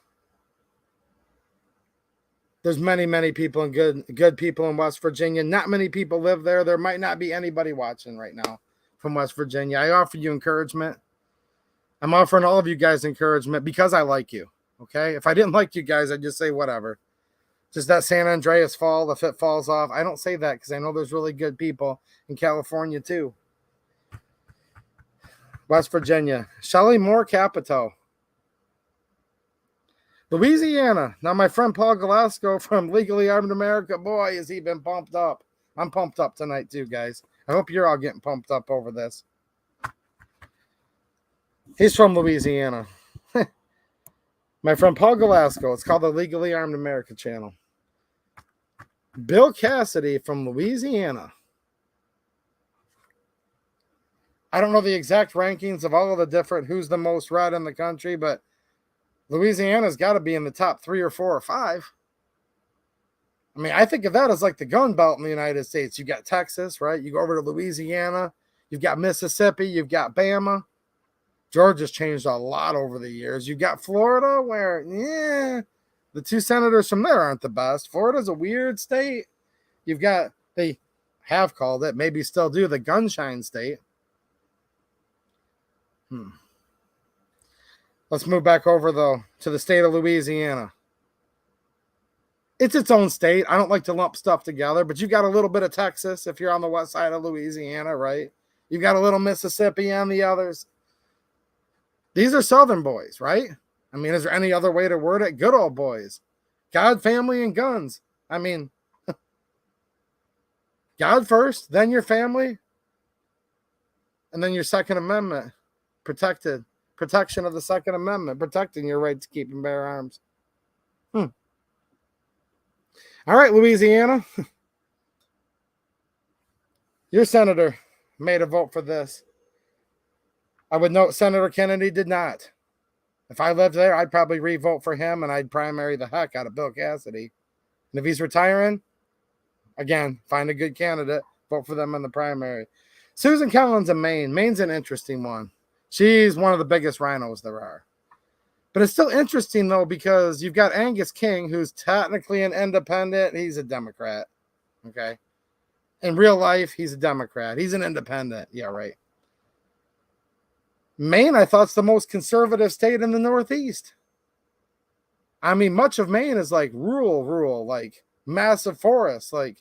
Speaker 1: There's many, many people and good people in West Virginia. Not many people live there. There might not be anybody watching right now from West Virginia. I offer you encouragement. I'm offering all of you guys encouragement because I like you, okay? If I didn't like you guys, I'd just say whatever. Just that San Andreas fall, if it falls off. I don't say that because I know there's really good people in California too. West Virginia. Shelley Moore Capito. Louisiana. Now, my friend Paul Galasco from Legally Armed America, boy, has he been pumped up. I'm pumped up tonight too, guys. I hope you're all getting pumped up over this. He's from Louisiana. My friend Paul Galasco. It's called the Legally Armed America channel. Bill Cassidy from Louisiana. I don't know the exact rankings of all of the different who's the most red in the country, but Louisiana's got to be in the top 3 or 4 or 5. I mean, I think of that as like the gun belt in the United States. You got Texas, right? You go over to Louisiana. You've got Mississippi. You've got Bama. Georgia's changed a lot over the years. You've got Florida where, the 2 senators from there aren't the best. Florida's a weird state. You've got, they have called it, maybe still do, the gunshine state. Let's move back over, though, to the state of Louisiana. It's its own state. I don't like to lump stuff together, but you got a little bit of Texas if you're on the west side of Louisiana, right? You got a little Mississippi on the others. These are Southern boys, right? I mean, is there any other way to word it? Good old boys. God, family, and guns. I mean, God first, then your family, and then your Second Amendment. Protection of the Second Amendment, protecting your right to keep and bear arms. All right, Louisiana. Your senator made a vote for this. I would note Senator Kennedy did not. If I lived there, I'd probably re-vote for him, and I'd primary the heck out of Bill Cassidy. And if he's retiring, again, find a good candidate, vote for them in the primary. Susan Collins in Maine. Maine's an interesting one. She's one of the biggest rhinos there are. But it's still interesting, though, because you've got Angus King, who's technically an independent. He's a Democrat, okay? In real life, he's a Democrat. He's an independent. Yeah, right. Maine, I thought, is the most conservative state in the Northeast. I mean, much of Maine is like rural, like massive forests. Like,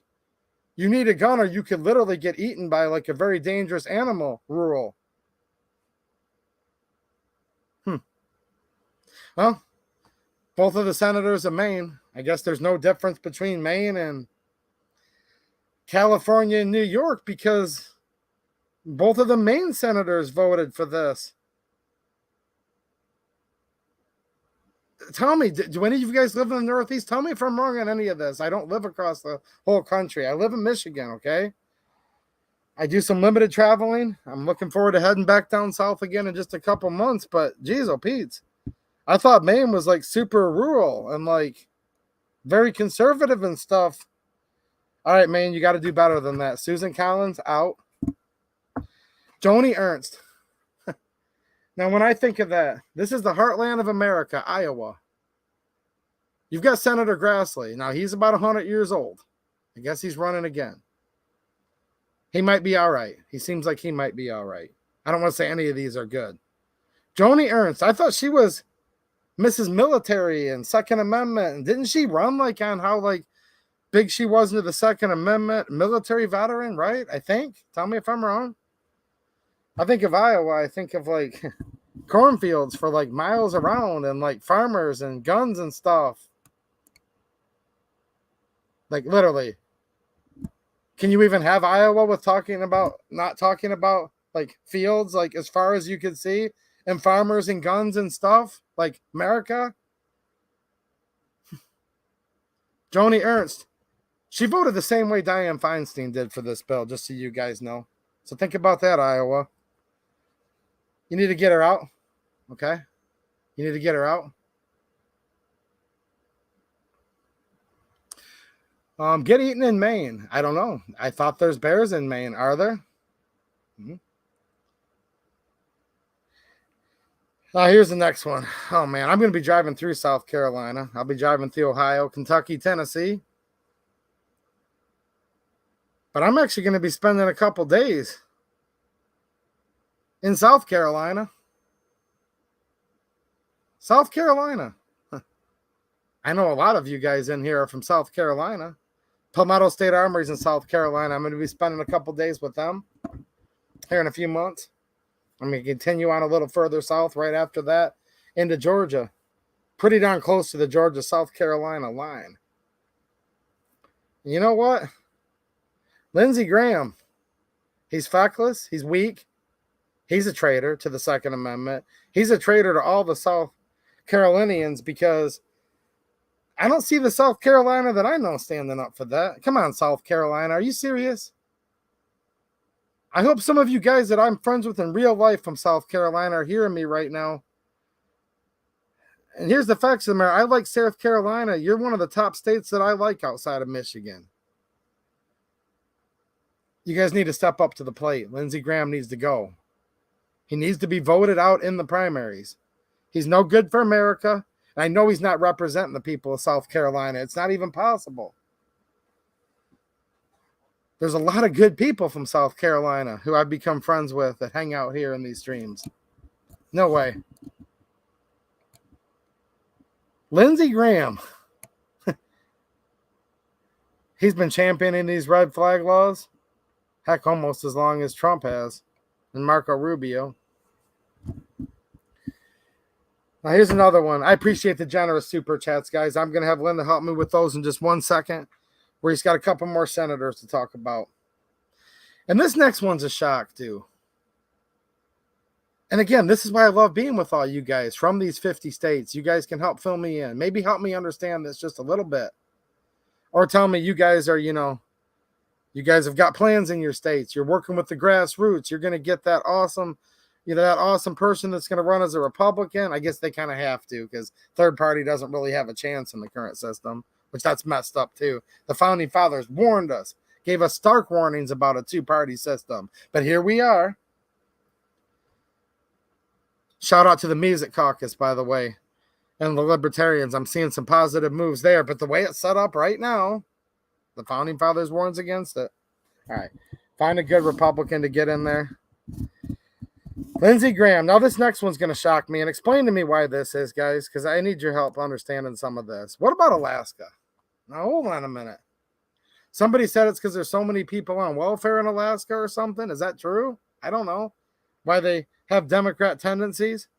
Speaker 1: you need a gun or you could literally get eaten by like a very dangerous animal. Rural. Well, both of the senators of Maine, I guess there's no difference between Maine and California and New York because both of the Maine senators voted for this. Tell me, do any of you guys live in the Northeast? Tell me if I'm wrong on any of this. I don't live across the whole country. I live in Michigan, okay? I do some limited traveling. I'm looking forward to heading back down south again in just a couple months, but geez, oh Pete. I thought Maine was like super rural and like very conservative and stuff. All right, Maine, you got to do better than that. Susan Collins, out. Joni Ernst. Now, when I think of that, this is the heartland of America, Iowa. You've got Senator Grassley. Now, he's about 100 years old. I guess he's running again. He might be all right. He seems like he might be all right. I don't want to say any of these are good. Joni Ernst, I thought she was Mrs. Military and Second Amendment. And didn't she run like on how like big she was into the Second Amendment, military veteran, right? I think. Tell me if I'm wrong. I think of Iowa, I think of like cornfields for like miles around and like farmers and guns and stuff. Like literally. Can you even have Iowa with not talking about like fields like as far as you could see and farmers and guns and stuff like America? Joni Ernst, she voted the same way Dianne Feinstein did for this bill, just so you guys know. So think about that, Iowa. You need to get her out, okay? You need to get her out. Get eaten in Maine. I don't know. I thought there's bears in Maine. Are there? Mm-hmm. Here's the next one. Oh, man. I'm going to be driving through South Carolina. I'll be driving through Ohio, Kentucky, Tennessee. But I'm actually going to be spending a couple days in South Carolina. South Carolina. I know a lot of you guys in here are from South Carolina. Palmetto State Armories in South Carolina. I'm going to be spending a couple days with them here in a few months. I'm going to continue on a little further south right after that into Georgia. Pretty darn close to the Georgia-South Carolina line. You know what? Lindsey Graham. He's feckless. He's weak. He's a traitor to the Second Amendment. He's a traitor to all the South Carolinians because I don't see the South Carolina that I know standing up for that. Come on, South Carolina. Are you serious? I hope some of you guys that I'm friends with in real life from South Carolina are hearing me right now. And here's the facts of the matter. I like South Carolina. You're one of the top states that I like outside of Michigan. You guys need to step up to the plate. Lindsey Graham needs to go. He needs to be voted out in the primaries. He's no good for America. And I know he's not representing the people of South Carolina. It's not even possible. There's a lot of good people from South Carolina who I've become friends with that hang out here in these streams. No way. Lindsey Graham. He's been championing these red flag laws. Heck, almost as long as Trump has. And Marco Rubio. Now, here's another one. I appreciate the generous super chats, guys. I'm going to have Linda help me with those in just 1 second, where he's got a couple more senators to talk about. And this next one's a shock, too. And again, this is why I love being with all you guys from these 50 states. You guys can help fill me in. Maybe help me understand this just a little bit. Or tell me you guys are, you guys have got plans in your states. You're working with the grassroots. You're going to get that awesome that awesome person that's going to run as a Republican. I guess they kind of have to because third party doesn't really have a chance in the current system, which that's messed up too. The founding fathers warned us, gave us stark warnings about a two-party system. But here we are. Shout out to the Music Caucus, by the way, and the Libertarians. I'm seeing some positive moves there, but the way it's set up right now, the founding fathers warns against it. All right. Find a good Republican to get in there. Lindsey Graham. Now, this next one's going to shock me, and explain to me why this is, guys, because I need your help understanding some of this. What about Alaska? Now, hold on a minute. Somebody said it's because there's so many people on welfare in Alaska or something. Is that true? I don't know why they have Democrat tendencies.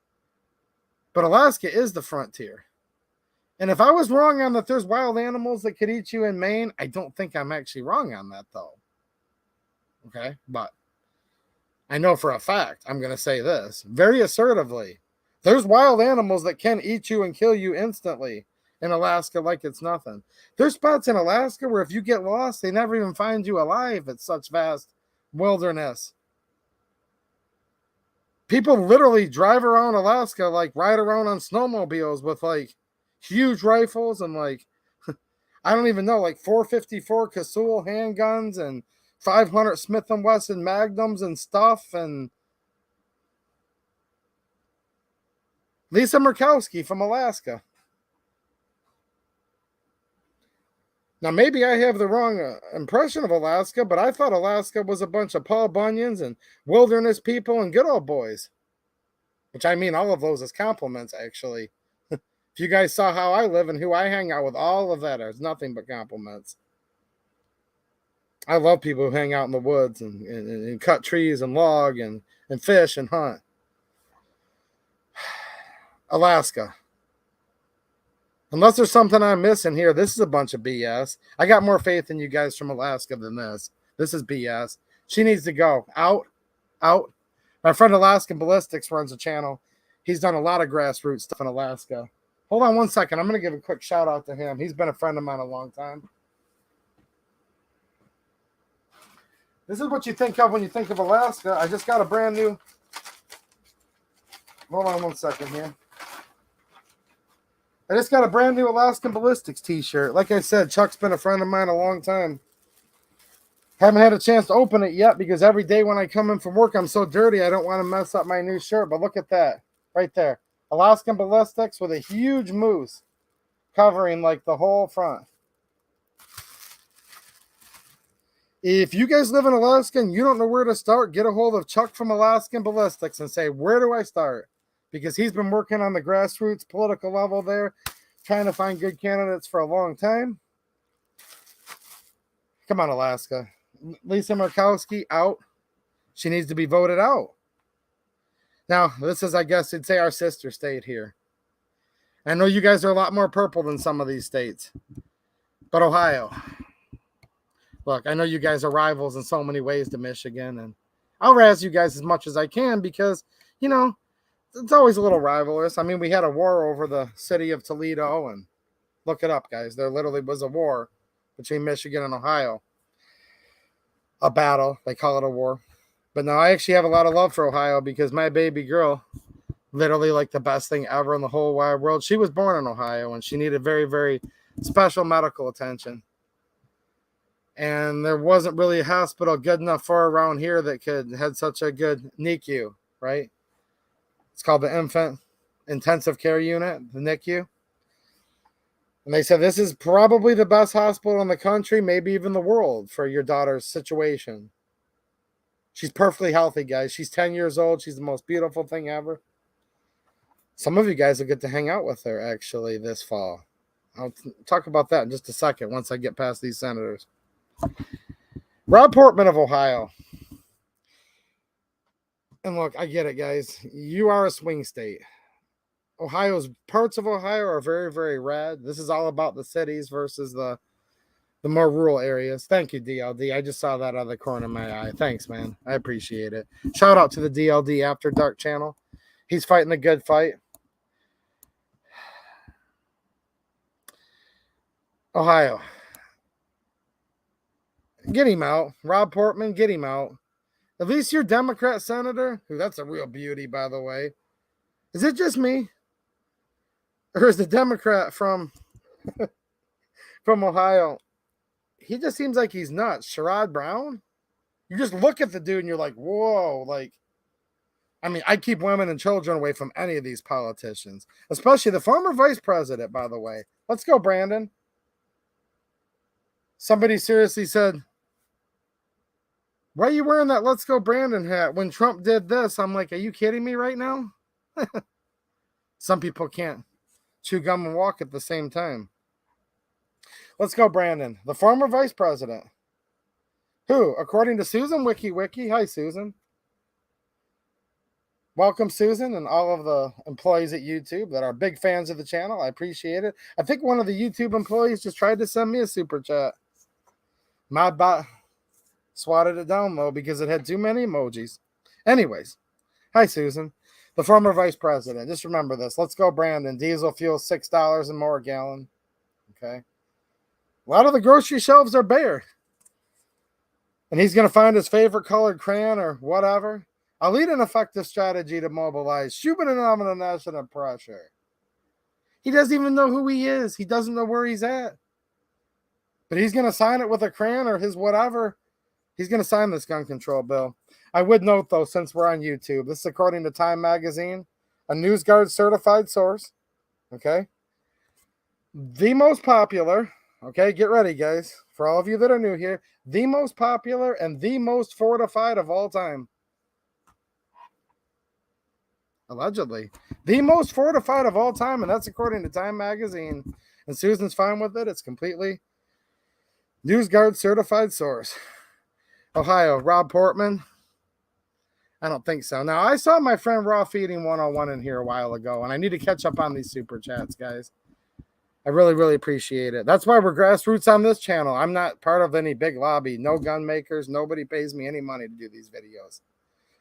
Speaker 1: But Alaska is the frontier. And if I was wrong on that there's wild animals that could eat you in Maine, I don't think I'm actually wrong on that, though. Okay? But I know for a fact, I'm going to say this very assertively. There's wild animals that can eat you and kill you instantly in Alaska like it's nothing. There's spots in Alaska where if you get lost, they never even find you alive. It's such vast wilderness. People literally drive around Alaska, like ride around on snowmobiles with like huge rifles and like, I don't even know, like 454 Casull handguns and 500 Smith & Wesson Magnums and stuff. And Lisa Murkowski from Alaska. Now, maybe I have the wrong impression of Alaska, but I thought Alaska was a bunch of Paul Bunyans and wilderness people and good old boys. Which I mean all of those as compliments, actually. If you guys saw how I live and who I hang out with, all of that is nothing but compliments. I love people who hang out in the woods and cut trees and log and fish and hunt. Alaska. Unless there's something I'm missing here, this is a bunch of BS. I got more faith in you guys from Alaska than this. This is BS. She needs to go. Out. My friend Alaskan Ballistics runs a channel. He's done a lot of grassroots stuff in Alaska. Hold on one second. I'm going to give a quick shout out to him. He's been a friend of mine a long time. This is what you think of when you think of Alaska. I just got a brand new... Hold on one second here. I just got a brand new Alaskan Ballistics t-shirt. Like I said, Chuck's been a friend of mine a long time. Haven't had a chance to open it yet because every day when I come in from work, I'm so dirty, I don't want to mess up my new shirt. But look at that right there. Alaskan Ballistics with a huge moose covering like the whole front. If you guys live in Alaska and you don't know where to start, get a hold of Chuck from Alaskan Ballistics and say, where do I start? Because he's been working on the grassroots political level there, trying to find good candidates for a long time. Come on, Alaska. Lisa Murkowski, out. She needs to be voted out. Now, this is, I guess, you'd say our sister state here. I know you guys are a lot more purple than some of these states. But Ohio. Look, I know you guys are rivals in so many ways to Michigan. And I'll razz you guys as much as I can because, you know, it's always a little rivalrous. I mean, we had a war over the city of Toledo, and look it up, guys. There literally was a war between Michigan and Ohio. A battle. They call it a war. But no, I actually have a lot of love for Ohio because my baby girl, literally like the best thing ever in the whole wide world, she was born in Ohio, and she needed very, very special medical attention. And there wasn't really a hospital good enough for her around here that had such a good NICU, right? It's called the Infant Intensive Care Unit, the NICU. And they said this is probably the best hospital in the country, maybe even the world, for your daughter's situation. She's perfectly healthy, guys. She's 10 years old. She's the most beautiful thing ever. Some of you guys will get to hang out with her, actually, this fall. I'll talk about that in just a second once I get past these senators. Rob Portman of Ohio. And look, I get it, guys. You are a swing state. Parts of Ohio are very, very red. This is all about the cities versus the more rural areas. Thank you, DLD. I just saw that out of the corner of my eye. Thanks, man. I appreciate it. Shout out to the DLD After Dark channel. He's fighting a good fight. Ohio. Get him out. Rob Portman, get him out. At least your Democrat senator, who that's a real beauty, by the way. Is it just me? Or is the Democrat from Ohio? He just seems like he's nuts. Sherrod Brown? You just look at the dude and you're like, whoa. Like, I mean, I keep women and children away from any of these politicians, especially the former vice president, by the way. Let's go, Brandon. Somebody seriously said, why are you wearing that Let's Go Brandon hat? When Trump did this, I'm like, are you kidding me right now? Some people can't chew gum and walk at the same time. Let's go, Brandon. The former vice president. Who, according to Susan Wiki. Hi, Susan. Welcome, Susan, and all of the employees at YouTube that are big fans of the channel. I appreciate it. I think one of the YouTube employees just tried to send me a super chat. My bot swatted it down, though, because it had too many emojis. Anyways, hi, Susan. The former vice president. Just remember this. Let's go, Brandon. Diesel fuel, $6 and more a gallon. Okay. A lot of the grocery shelves are bare. And he's going to find his favorite colored crayon or whatever. I'll lead an effective strategy to mobilize Cuban and national pressure. He doesn't even know who he is. He doesn't know where he's at. But he's going to sign it with a crayon or his whatever. He's going to sign this gun control bill. I would note, though, since we're on YouTube, this is according to Time Magazine, a NewsGuard certified source. Okay. The most popular, okay, get ready, guys. For all of you that are new here, the most popular and the most fortified of all time. Allegedly. The most fortified of all time, and that's according to Time Magazine. And Susan's fine with it. It's completely NewsGuard certified source. Ohio, Rob Portman. I don't think so. Now, I saw my friend Raw Feeding 101 in here a while ago, and I need to catch up on these super chats, guys. I really, really appreciate it. That's why we're grassroots on this channel. I'm not part of any big lobby. No gun makers. Nobody pays me any money to do these videos.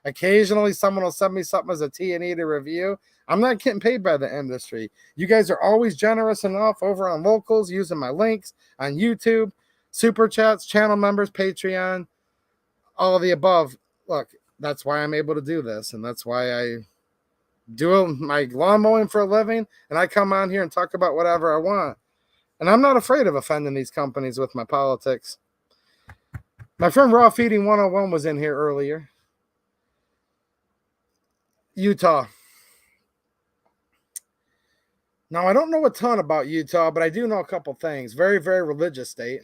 Speaker 1: Occasionally, someone will send me something as a T&E to review. I'm not getting paid by the industry. You guys are always generous enough over on Locals, using my links on YouTube, Super Chats, channel members, Patreon, all of the above. Look, that's why I'm able to do this, and that's why I do my lawn mowing for a living, and I come on here and talk about whatever I want. And I'm not afraid of offending these companies with my politics. My friend Raw Feeding 101 was in here earlier. Utah. Now, I don't know a ton about Utah, but I do know a couple things. Very, very religious state.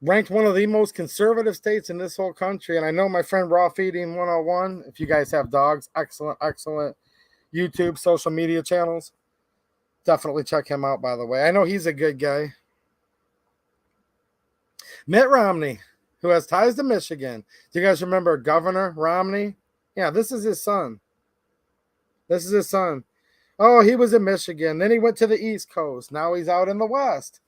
Speaker 1: Ranked one of the most conservative states in this whole country. And I know my friend Raw Feeding 101, if you guys have dogs, excellent, excellent YouTube, social media channels. Definitely check him out, by the way. I know he's a good guy. Mitt Romney, who has ties to Michigan. Do you guys remember Governor Romney? Yeah, this is his son. This is his son. Oh, he was in Michigan. Then he went to the East Coast. Now he's out in the West.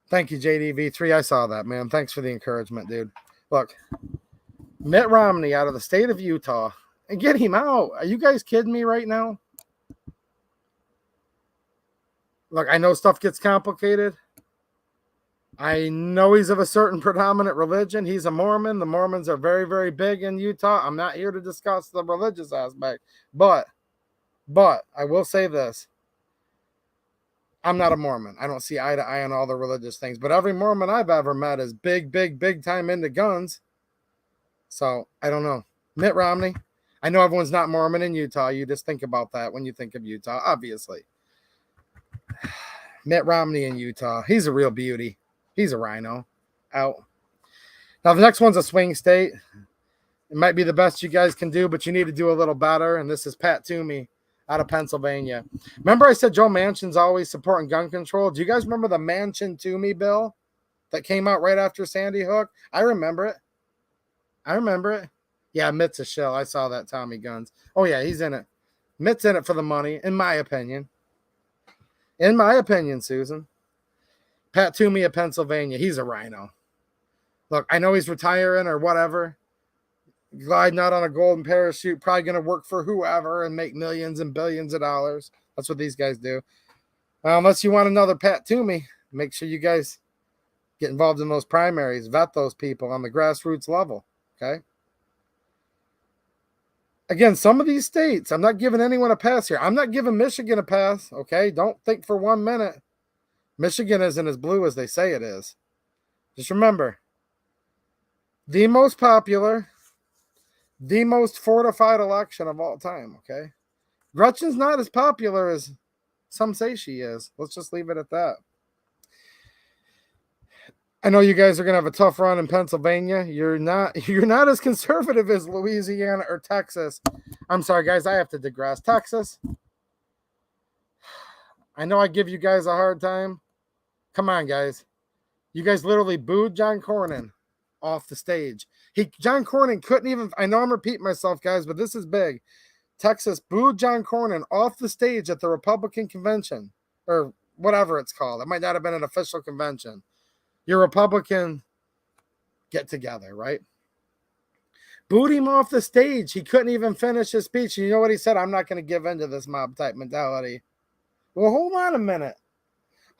Speaker 1: Thank you, JDV3. I saw that, man. Thanks for the encouragement, dude. Look, Mitt Romney out of the state of Utah. And get him out. Are you guys kidding me right now? Look, I know stuff gets complicated. I know he's of a certain predominant religion. He's a Mormon. The Mormons are very, very big in Utah. I'm not here to discuss the religious aspect. But I will say this. I'm not a Mormon. I don't see eye to eye on all the religious things. But every Mormon I've ever met is big, big, big time into guns. So, I don't know. Mitt Romney. I know everyone's not Mormon in Utah. You just think about that when you think of Utah, obviously. Mitt Romney in Utah. He's a real beauty. He's a rhino. Out. Now, the next one's a swing state. It might be the best you guys can do, but you need to do a little better. And this is Pat Toomey out of Pennsylvania. Remember I said Joe Manchin's always supporting gun control? Do you guys remember the Manchin-Toomey bill that came out right after Sandy Hook? I remember it. I remember it. Yeah, Mitt's a shell. I saw that, Tommy Guns. Oh, yeah, he's in it. Mitt's in it for the money, in my opinion. In my opinion, Susan. Pat Toomey of Pennsylvania. He's a rhino. Look, I know he's retiring or whatever. Gliding out on a golden parachute. Probably going to work for whoever and make millions and billions of dollars. That's what these guys do. Unless you want another Pat Toomey, make sure you guys get involved in those primaries. Vet those people on the grassroots level. Okay? Again, some of these states, I'm not giving anyone a pass here. I'm not giving Michigan a pass. Okay? Don't think for 1 minute. Michigan isn't as blue as they say it is. Just remember, the most popular, the most fortified election of all time, okay? Gretchen's not as popular as some say she is. Let's just leave it at that. I know you guys are going to have a tough run in Pennsylvania. You're not as conservative as Louisiana or Texas. I'm sorry, guys. I have to digress. Texas. I know I give you guys a hard time. Come on, guys. You guys literally booed John Cornyn off the stage. John Cornyn couldn't even, I know I'm repeating myself, guys, but this is big. Texas booed John Cornyn off the stage at the Republican convention, or whatever it's called. It might not have been an official convention. Your Republican get together, right? Booed him off the stage. He couldn't even finish his speech. And you know what he said? I'm not going to give in to this mob type mentality. Well, hold on a minute.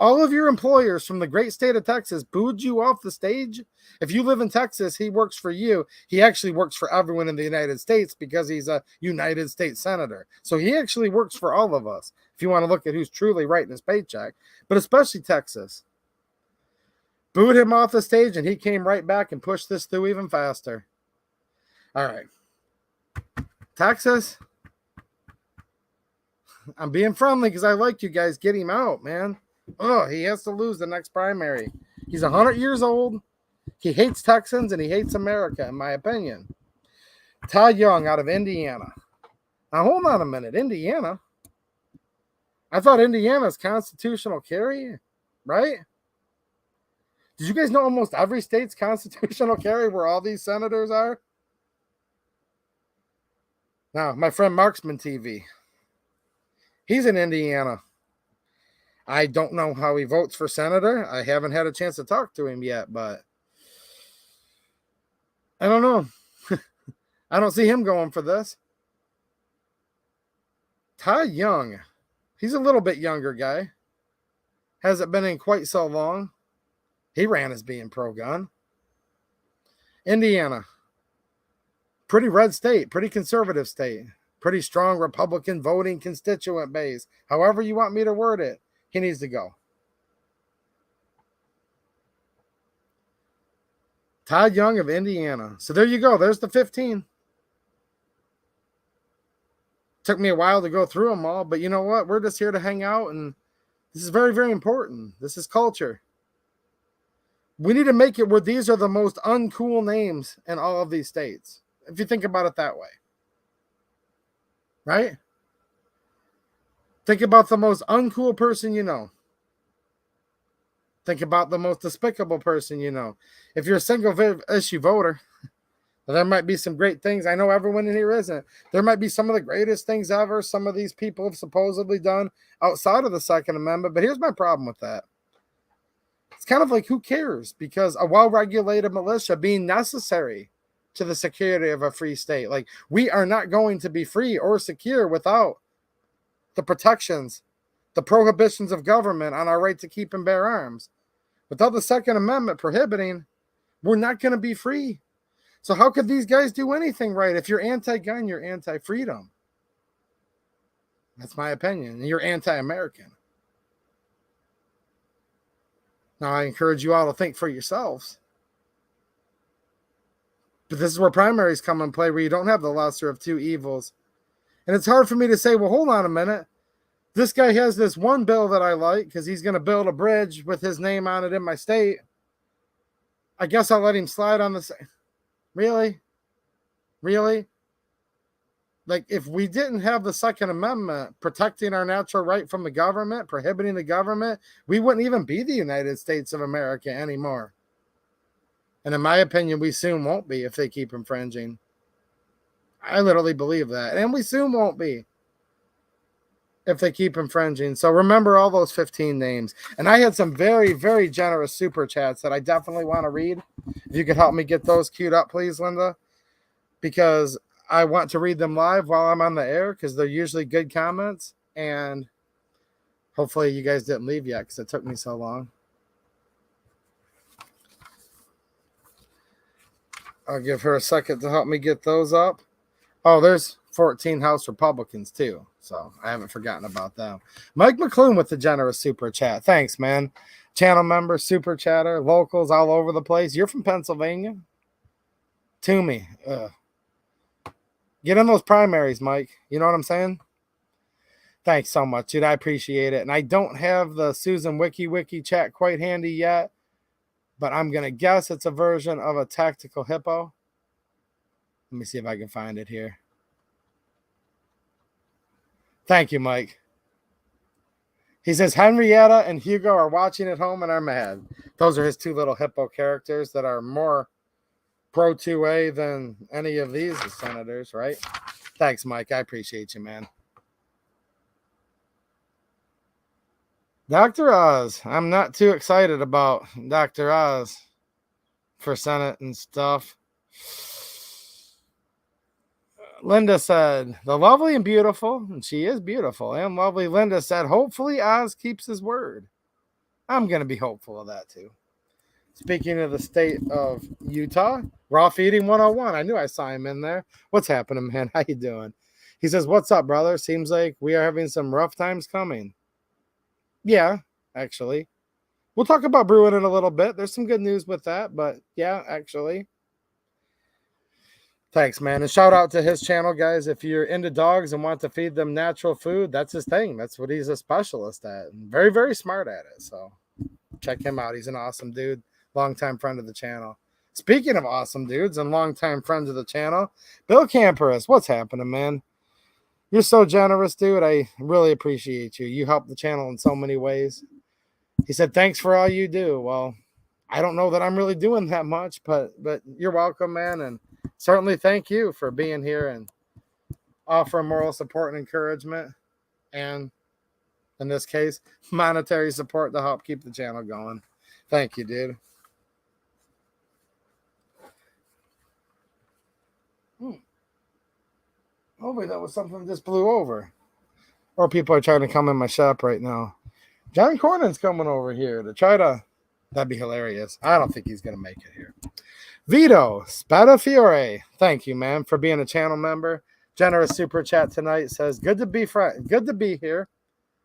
Speaker 1: All of your employers from the great state of Texas booed you off the stage. If you live in Texas, he works for you. He actually works for everyone in the United States because he's a United States senator. So he actually works for all of us, if you want to look at who's truly writing his paycheck, but especially Texas. Booed him off the stage, and he came right back and pushed this through even faster. All right. Texas, I'm being friendly because I like you guys. Get him out, man. Oh, he has to lose the next primary. He's 100 years old. He hates Texans and he hates America, in my opinion. Todd Young out of Indiana. Now, hold on a minute. Indiana? I thought Indiana's constitutional carry, right? Did you guys know almost every state's constitutional carry where all these senators are? Now, my friend Marksman TV. He's in Indiana. I don't know how he votes for senator. I haven't had a chance to talk to him yet, but I don't know. I don't see him going for this. Todd Young. He's a little bit younger guy. Hasn't been in quite so long. He ran as being pro-gun. Indiana. Pretty red state. Pretty conservative state. Pretty strong Republican voting constituent base. However you want me to word it. He needs to go. Todd Young of Indiana. So there you go. There's the 15. Took me a while to go through them all, but you know what? We're just here to hang out, and this is very, very important. This is culture. We need to make it where these are the most uncool names in all of these states, if you think about it that way. Right? Think about the most uncool person you know. Think about the most despicable person you know. If you're a single issue voter, there might be some great things. I know everyone in here isn't. There might be some of the greatest things ever some of these people have supposedly done outside of the Second Amendment. But here's my problem with that. It's kind of like, who cares? Because a well-regulated militia being necessary to the security of a free state. Like, we are not going to be free or secure without the protections, the prohibitions of government on our right to keep and bear arms. Without the Second Amendment prohibiting, we're not going to be free. So how could these guys do anything right? If you're anti-gun, you're anti-freedom. That's my opinion. And you're anti-American. Now, I encourage you all to think for yourselves. But this is where primaries come in play, where you don't have the lesser of two evils. And it's hard for me to say, well, hold on a minute. This guy has this one bill that I like because he's going to build a bridge with his name on it in my state. I guess I'll let him slide on the same. Really? Really? Like, if we didn't have the Second Amendment protecting our natural right from the government, prohibiting the government, we wouldn't even be the United States of America anymore. And in my opinion, we soon won't be if they keep infringing. I literally believe that. And we soon won't be if they keep infringing. So remember all those 15 names. And I had some very, very generous super chats that I definitely want to read. If you could help me get those queued up, please, Linda. Because I want to read them live while I'm on the air, because they're usually good comments. And hopefully you guys didn't leave yet because it took me so long. I'll give her a second to help me get those up. Oh, there's 14 House Republicans, too. So I haven't forgotten about them. Mike McClune with the generous super chat. Thanks, man. Channel member, super chatter, locals all over the place. You're from Pennsylvania? Toomey. Get in those primaries, Mike. You know what I'm saying? Thanks so much, dude. I appreciate it. And I don't have the Susan Wiki chat quite handy yet, but I'm going to guess it's a version of a tactical hippo. Let me see if I can find it here. Thank you, Mike. He says Henrietta and Hugo are watching at home and are mad. Those are his two little hippo characters that are more pro 2A than any of these senators, right? Thanks, Mike. I appreciate you, man. Dr. Oz. I'm not too excited about Dr. Oz for Senate and stuff. Linda said, the lovely and beautiful, and she is beautiful and lovely. Linda said, hopefully Oz keeps his word. I'm going to be hopeful of that too. Speaking of the state of Utah, Raw Feeding 101. I knew I saw him in there. What's happening, man? How you doing? He says, what's up, brother? Seems like we are having some rough times coming. Yeah, actually. We'll talk about Bruen in a little bit. There's some good news with that, but yeah, actually. Thanks, man. And shout out to his channel, guys. If you're into dogs and want to feed them natural food, that's his thing. That's what he's a specialist at. And very, very smart at it. So check him out. He's an awesome dude. Longtime friend of the channel. Speaking of awesome dudes and longtime friends of the channel, Bill Camperus, what's happening, man? You're so generous, dude. I really appreciate you. You help the channel in so many ways. He said, thanks for all you do. Well, I don't know that I'm really doing that much, but you're welcome, man. And certainly thank you for being here and offering moral support and encouragement. And in this case, monetary support to help keep the channel going. Thank you, dude. Hopefully that was something that just blew over. Or people are trying to come in my shop right now. John Cornyn's coming over here to try to... That'd be hilarious. I don't think he's going to make it here. Vito Spadafiore, thank you, man, for being a channel member. Generous super chat tonight says, good to be here.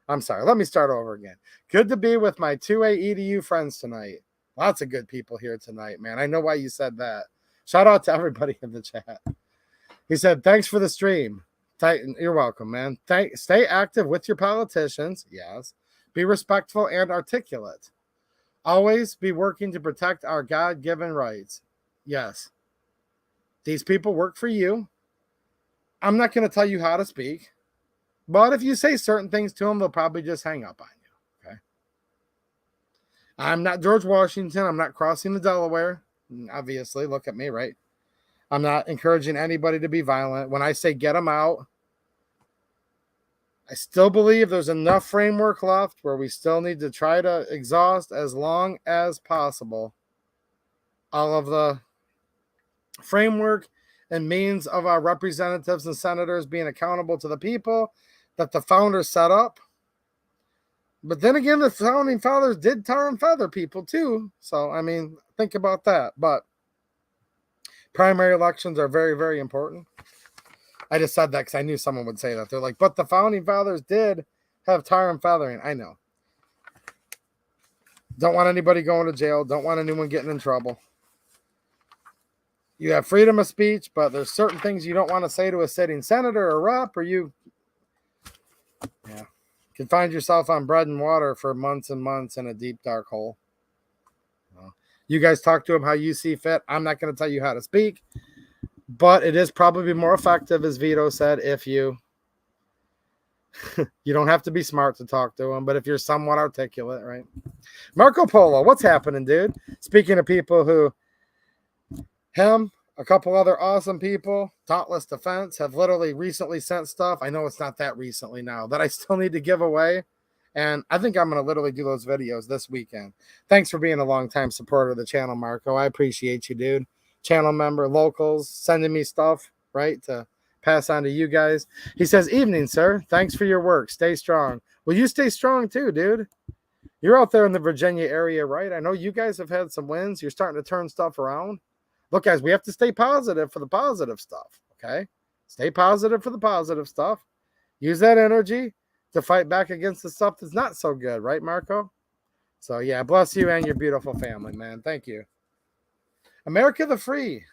Speaker 1: I'm sorry, let me start over again. Good to be with my 2A EDU friends tonight. Lots of good people here tonight, man. I know why you said that. Shout out to everybody in the chat. He said, thanks for the stream. You're welcome, man. Stay active with your politicians. Yes. Be respectful and articulate. Always be working to protect our God-given rights. Yes. These people work for you. I'm not going to tell you how to speak. But if you say certain things to them, they'll probably just hang up on you. Okay. I'm not George Washington. I'm not crossing the Delaware. Obviously, look at me, right? I'm not encouraging anybody to be violent. When I say get them out, I still believe there's enough framework left where we still need to try to exhaust as long as possible all of the framework and means of our representatives and senators being accountable to the people that the founders set up. But then again, the founding fathers did tar and feather people too. So, I mean, think about that. But primary elections are very, very important. I just said that because I knew someone would say that. They're like, but the founding fathers did have tar and feathering. I know. Don't want anybody going to jail. Don't want anyone getting in trouble. You have freedom of speech, but there's certain things you don't want to say to a sitting senator or rep, or you can find yourself on bread and water for months and months in a deep, dark hole. You guys talk to him how you see fit. I'm not going to tell you how to speak. But it is probably more effective, as Vito said, if you don't have to be smart to talk to him, but if you're somewhat articulate, right? Marco Polo, what's happening, dude? Speaking of people who, him, a couple other awesome people, Dauntless Defense, have literally recently sent stuff. I know it's not that recently now that I still need to give away. And I think I'm going to literally do those videos this weekend. Thanks for being a longtime supporter of the channel, Marco. I appreciate you, dude. Channel member, locals, sending me stuff, right, to pass on to you guys. He says, evening, sir. Thanks for your work. Stay strong. Well, you stay strong too, dude. You're out there in the Virginia area, right? I know you guys have had some wins. You're starting to turn stuff around. Look, guys, we have to stay positive for the positive stuff, okay? Stay positive for the positive stuff. Use that energy to fight back against the stuff that's not so good, right, Marco? So, yeah, bless you and your beautiful family, man. Thank you. America the Free.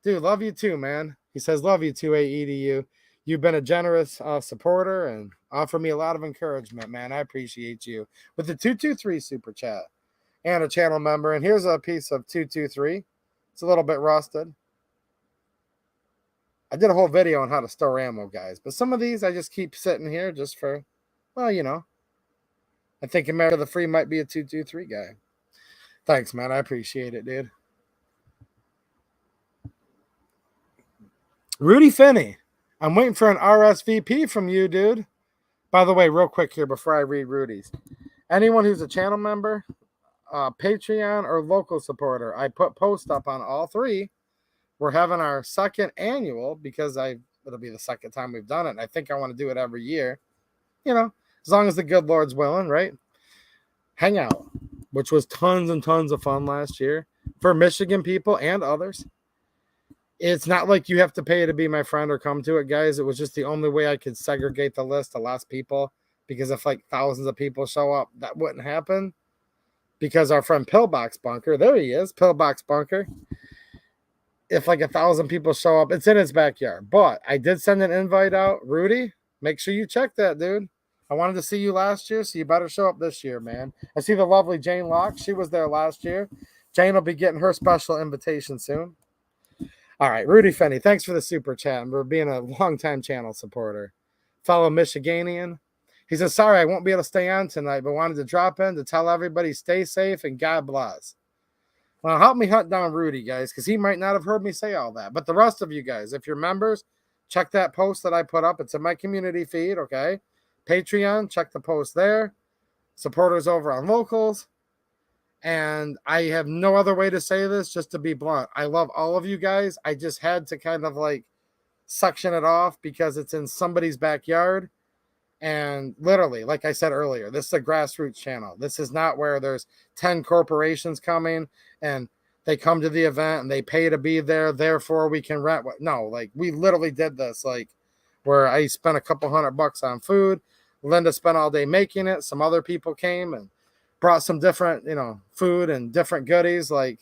Speaker 1: Dude, love you too, man. He says, love you too, AEDU. You've been a generous supporter and offer me a lot of encouragement, man. I appreciate you. With the 223 super chat and a channel member. And here's a piece of 223. It's a little bit rusted. I did a whole video on how to store ammo, guys. But some of these I just keep sitting here just for, well, you know. I think America the Free might be a 223 guy. Thanks, man. I appreciate it, dude. Rudy Finney. I'm waiting for an RSVP from you, dude. By the way, real quick here before I read Rudy's. Anyone who's a channel member, Patreon, or local supporter, I put posts up on all three. We're having our second annual because it'll be the second time we've done it. And I think I want to do it every year. You know, as long as the good Lord's willing, right? Hangout, which was tons and tons of fun last year for Michigan people and others. It's not like you have to pay to be my friend or come to it, guys. It was just the only way I could segregate the list to less people, because if like thousands of people show up, that wouldn't happen. Because our friend Pillbox Bunker, there he is, Pillbox Bunker. If like 1,000 people show up, it's in his backyard. But I did send an invite out. Rudy, make sure you check that, dude. I wanted to see you last year, so you better show up this year, man. I see the lovely Jane Locke. She was there last year. Jane will be getting her special invitation soon. All right, Rudy Finney, thanks for the super chat and for being a longtime channel supporter. Fellow Michiganian. He says, sorry, I won't be able to stay on tonight, but wanted to drop in to tell everybody stay safe and God bless. Well, help me hunt down Rudy, guys, because he might not have heard me say all that. But the rest of you guys, if you're members, check that post that I put up. It's in my community feed, okay? Patreon, check the post there. Supporters over on Locals. And I have no other way to say this, just to be blunt. I love all of you guys. I just had to kind of like section it off because it's in somebody's backyard. And literally, like I said earlier, this is a grassroots channel. This is not where there's 10 corporations coming and they come to the event and they pay to be there. Therefore, we can rent. No, like we literally did this, like where I spent a couple $100 on food. Linda spent all day making it. Some other people came and brought some different, food and different goodies. Like,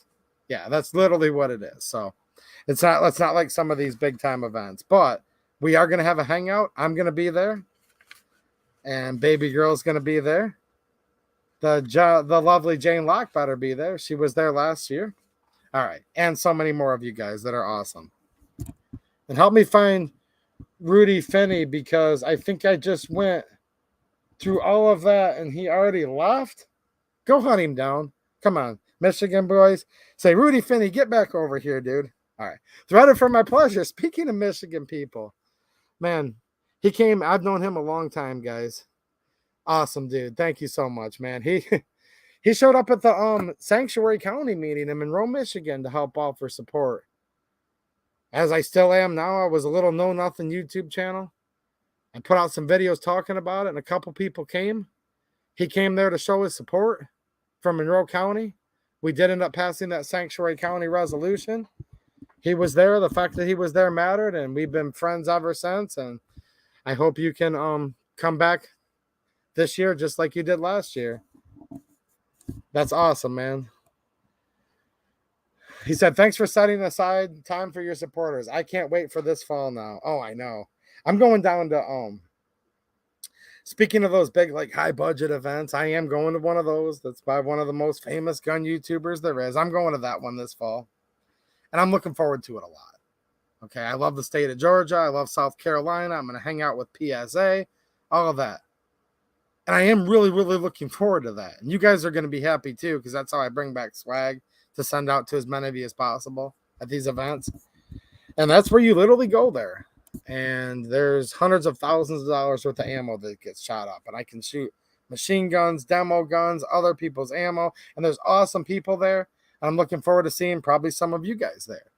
Speaker 1: yeah, that's literally what it is. So it's not like some of these big time events, but we are going to have a hangout. I'm going to be there and baby girl's going to be there. The lovely Jane Locke better be there. She was there last year. All right. And so many more of you guys that are awesome. And help me find Rudy Finney, because I think I just went through all of that and he already left. Go hunt him down. Come on, Michigan boys. Say, Rudy Finney, get back over here, dude. All right. Threaded for my pleasure. Speaking of Michigan people, man, he came. I've known him a long time, guys. Awesome, dude. Thank you so much, man. He showed up at the Sanctuary County meeting in Monroe, Michigan to help out for support. As I still am now, I was a little know-nothing YouTube channel. I put out some videos talking about it, and a couple people came. He came there to show his support from Monroe County. We did end up passing that Sanctuary County resolution. He was there. The fact that he was there mattered, and we've been friends ever since. And I hope you can come back this year just like you did last year. That's awesome, man. He said, thanks for setting aside time for your supporters. I can't wait for this fall now. Oh, I know. I'm going down to speaking of those big, like, high-budget events, I am going to one of those. That's by one of the most famous gun YouTubers there is. I'm going to that one this fall. And I'm looking forward to it a lot. Okay, I love the state of Georgia. I love South Carolina. I'm going to hang out with PSA, all of that. And I am really, really looking forward to that. And you guys are going to be happy, too, because that's how I bring back swag to send out to as many of you as possible at these events. And that's where you literally go there. And there's hundreds of thousands of dollars worth of ammo that gets shot up. And I can shoot machine guns, demo guns, other people's ammo. And there's awesome people there. And I'm looking forward to seeing probably some of you guys there.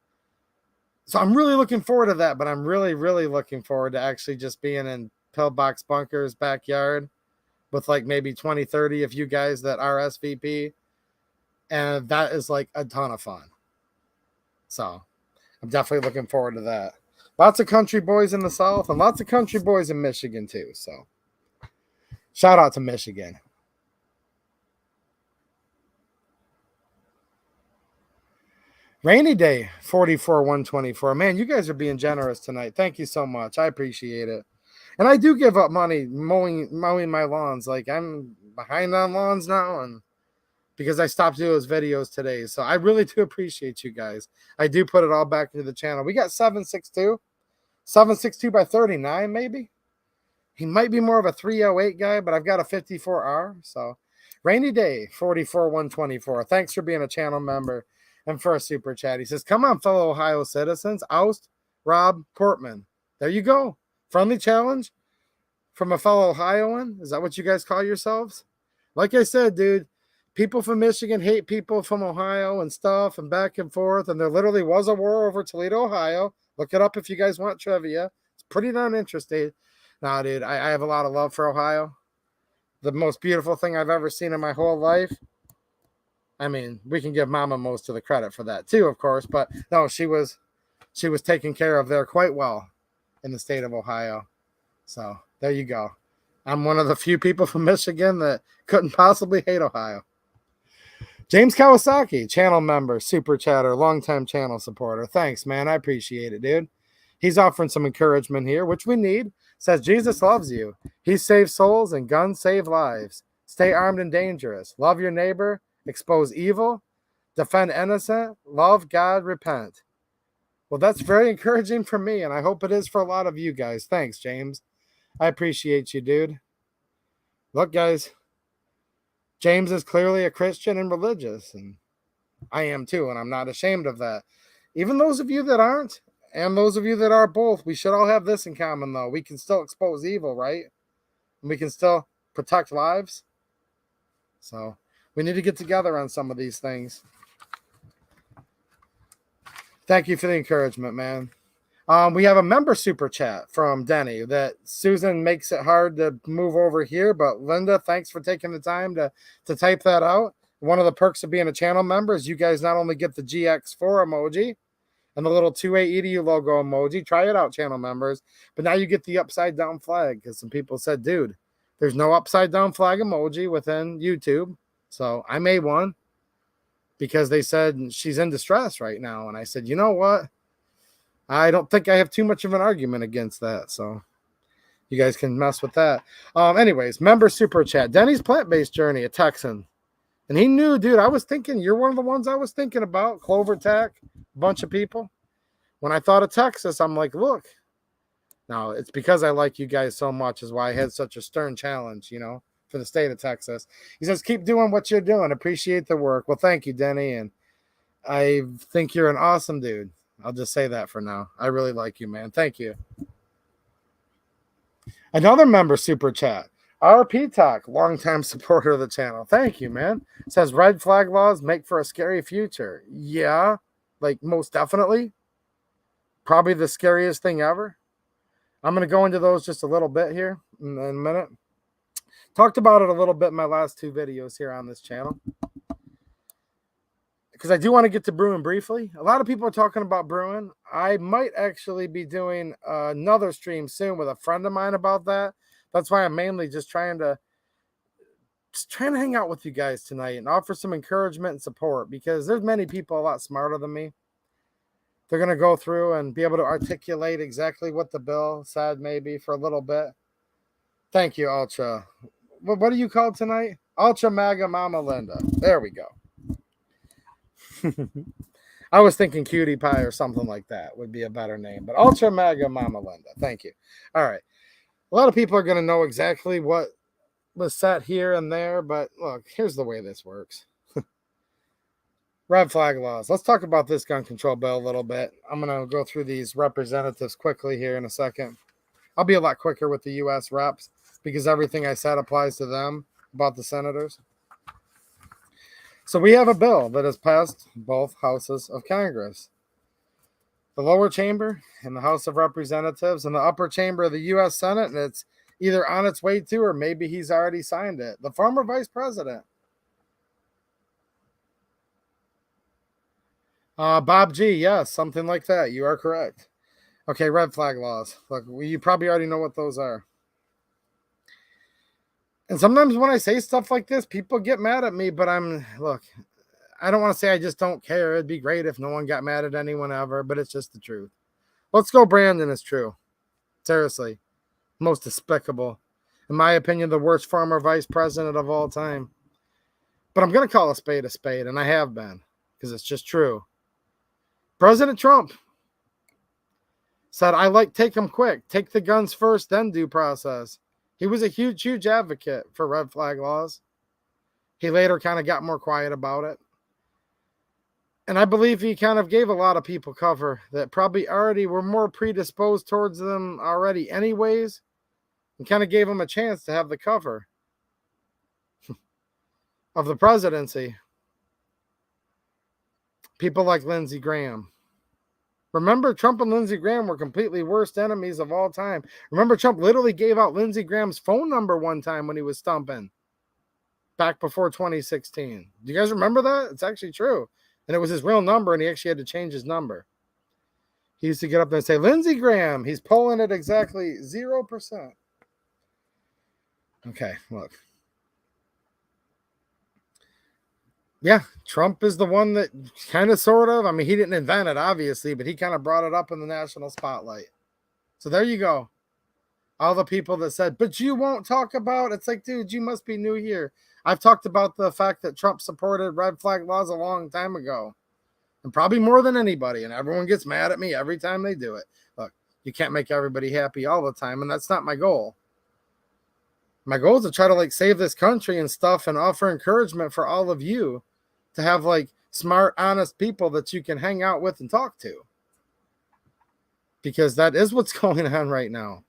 Speaker 1: So I'm really looking forward to that. But I'm really, really looking forward to actually just being in Pillbox Bunker's backyard with like maybe 20, 30 of you guys that RSVP. And that is like a ton of fun. So I'm definitely looking forward to that. Lots of country boys in the South and lots of country boys in Michigan too. So shout out to Michigan. Rainy day, 44,124. Man, you guys are being generous tonight. Thank you so much. I appreciate it. And I do give up money mowing my lawns. Like, I'm behind on lawns now, and because I stopped doing those videos today. So I really do appreciate you guys. I do put it all back into the channel. We got 762 by 39, maybe. He might be more of a 308 guy, but I've got a 54R. So, Rainy Day, 44-124. Thanks for being a channel member and for a super chat. He says, come on, fellow Ohio citizens. Oust Rob Portman. There you go. Friendly challenge from a fellow Ohioan. Is that what you guys call yourselves? Like I said, dude, people from Michigan hate people from Ohio and stuff and back and forth. And there literally was a war over Toledo, Ohio. Look it up if you guys want trivia. It's pretty darn interesting. Nah, dude, I have a lot of love for Ohio. The most beautiful thing I've ever seen in my whole life. I mean, we can give Mama most of the credit for that too, of course. But no, she was taken care of there quite well in the state of Ohio. So there you go. I'm one of the few people from Michigan that couldn't possibly hate Ohio. James Kawasaki, channel member, super chatter, longtime channel supporter. Thanks, man. I appreciate it, dude. He's offering some encouragement here, which we need. Says, Jesus loves you. He saves souls and guns save lives. Stay armed and dangerous. Love your neighbor. Expose evil. Defend innocent. Love God. Repent. Well, that's very encouraging for me, and I hope it is for a lot of you guys. Thanks, James. I appreciate you, dude. Look, guys, James is clearly a Christian and religious, and I am too, and I'm not ashamed of that. Even those of you that aren't, and those of you that are both, we should all have this in common, though. We can still expose evil, right? And we can still protect lives. So we need to get together on some of these things. Thank you for the encouragement, man. We have a member super chat from Denny that Susan makes it hard to move over here, but Linda, thanks for taking the time to type that out. One of the perks of being a channel member is you guys not only get the GX4 emoji and the little 2A EDU logo emoji. Try it out, channel members. But now you get the upside down flag because some people said, dude, there's no upside down flag emoji within YouTube. So I made one because they said she's in distress right now. And I said, you know what? I don't think I have too much of an argument against that. So you guys can mess with that. Anyways, member super chat. Denny's plant-based journey, a Texan. And he knew, dude, I was thinking, you're one of the ones I was thinking about. Clover Tech, a bunch of people. When I thought of Texas, I'm like, look. Now, it's because I like you guys so much is why I had such a stern challenge, you know, for the state of Texas. He says, keep doing what you're doing. Appreciate the work. Well, thank you, Denny. And I think you're an awesome dude. I'll just say that for now. I really like you, man. Thank you. Another member super chat. RP Talk, longtime supporter of the channel. Thank you, man. It says red flag laws make for a scary future. Yeah, like most definitely. Probably the scariest thing ever. I'm going to go into those just a little bit here in a minute. Talked about it a little bit in my last two videos here on this channel. Because I do want to get to Bruen briefly. A lot of people are talking about Bruen. I might actually be doing another stream soon with a friend of mine about that. That's why I'm mainly just trying to hang out with you guys tonight and offer some encouragement and support because there's many people a lot smarter than me. They're going to go through and be able to articulate exactly what the bill said maybe for a little bit. Thank you, Ultra. What are you called tonight? Ultra Maga Mama Linda. There we go. I was thinking Cutie Pie or something like that would be a better name. But Ultra Maga Mama Linda. Thank you. All right. A lot of people are going to know exactly what was set here and there, but look, here's the way this works. Red flag laws. Let's talk about this gun control bill a little bit. I'm going to go through these representatives quickly here in a second. I'll be a lot quicker with the U.S. reps because everything I said applies to them about the senators. So we have a bill that has passed both houses of Congress. The lower chamber in the House of Representatives and the upper chamber of the U.S. Senate, and it's either on its way to or maybe he's already signed it. The former vice president, Bob G. Yes, something like that. You are correct. Okay, red flag laws. Look, you probably already know what those are. And sometimes when I say stuff like this, people get mad at me, but look, I don't want to say I just don't care. It'd be great if no one got mad at anyone ever, but it's just the truth. Let's go, Brandon is true. Seriously. Most despicable. In my opinion, the worst former vice president of all time. But I'm going to call a spade, and I have been, because it's just true. President Trump said, take them quick. Take the guns first, then due process. He was a huge, huge advocate for red flag laws. He later kind of got more quiet about it. And I believe he kind of gave a lot of people cover that probably already were more predisposed towards them already anyways, and kind of gave them a chance to have the cover of the presidency. People like Lindsey Graham. Remember, Trump and Lindsey Graham were completely worst enemies of all time. Remember, Trump literally gave out Lindsey Graham's phone number one time when he was stumping back before 2016. Do you guys remember that? It's actually true. And it was his real number, and he actually had to change his number. He used to get up there and say, Lindsey Graham, he's pulling at exactly 0%. Okay, look. Yeah, Trump is the one that kind of, sort of, I mean, he didn't invent it, obviously, but he kind of brought it up in the national spotlight. So there you go. All the people that said, but you won't talk about, it's like, dude, you must be new here. I've talked about the fact that Trump supported red flag laws a long time ago, and probably more than anybody, and everyone gets mad at me every time they do it. Look, you can't make everybody happy all the time, and that's not my goal. My goal is to try to, like, save this country and stuff and offer encouragement for all of you to have, like, smart, honest people that you can hang out with and talk to. Because that is what's going on right now.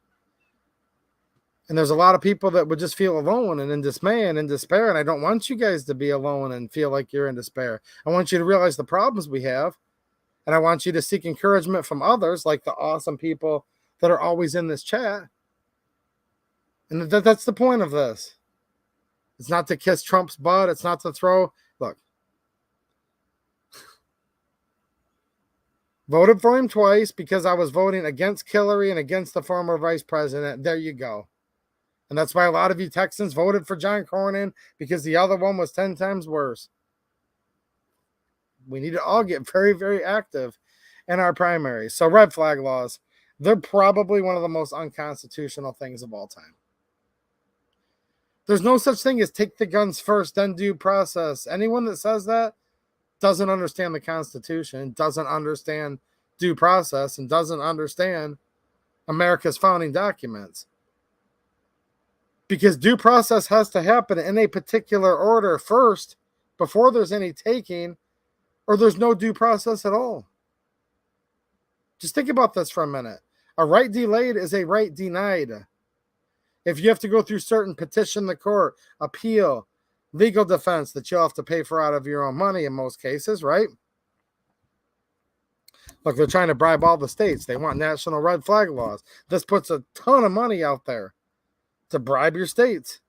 Speaker 1: And there's a lot of people that would just feel alone and in dismay and in despair. And I don't want you guys to be alone and feel like you're in despair. I want you to realize the problems we have. And I want you to seek encouragement from others, like the awesome people that are always in this chat. And that's the point of this. It's not to kiss Trump's butt. It's not to throw. Look. Voted for him twice because I was voting against Hillary and against the former vice president. There you go. And that's why a lot of you Texans voted for John Cornyn, because the other one was 10 times worse. We need to all get very, very active in our primaries. So red flag laws, they're probably one of the most unconstitutional things of all time. There's no such thing as take the guns first, then due process. Anyone that says that doesn't understand the Constitution, doesn't understand due process, and doesn't understand America's founding documents. Because due process has to happen in a particular order first before there's any taking, or there's no due process at all. Just think about this for a minute. A right delayed is a right denied. If you have to go through certain petition the court, appeal, legal defense that you'll have to pay for out of your own money in most cases, right? Look, they're trying to bribe all the states. They want national red flag laws. This puts a ton of money out there to bribe your states.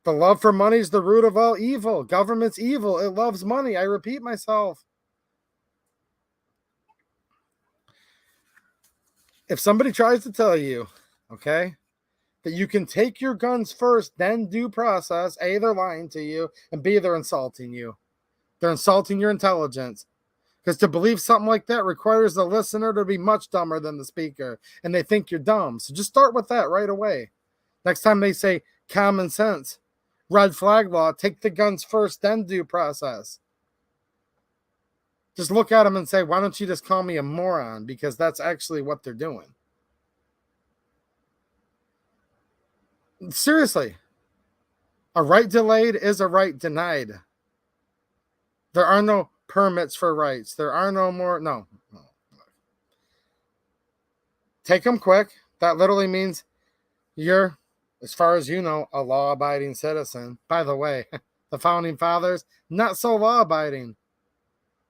Speaker 1: The love for money is the root of all evil. Government's evil. It loves money. I repeat myself. If somebody tries to tell you, okay, that you can take your guns first, then due process, A, they're lying to you, and B, they're insulting you. They're insulting your intelligence. Because to believe something like that requires the listener to be much dumber than the speaker, and they think you're dumb. So just start with that right away. Next time they say common sense, red flag law, take the guns first, then due process. Just look at them and say, why don't you just call me a moron? Because that's actually what they're doing. Seriously. A right delayed is a right denied. There are no permits for rights. There are no more. No. Take them quick. That literally means you're, as far as you know, a law-abiding citizen. By the way, the founding fathers, not so law-abiding.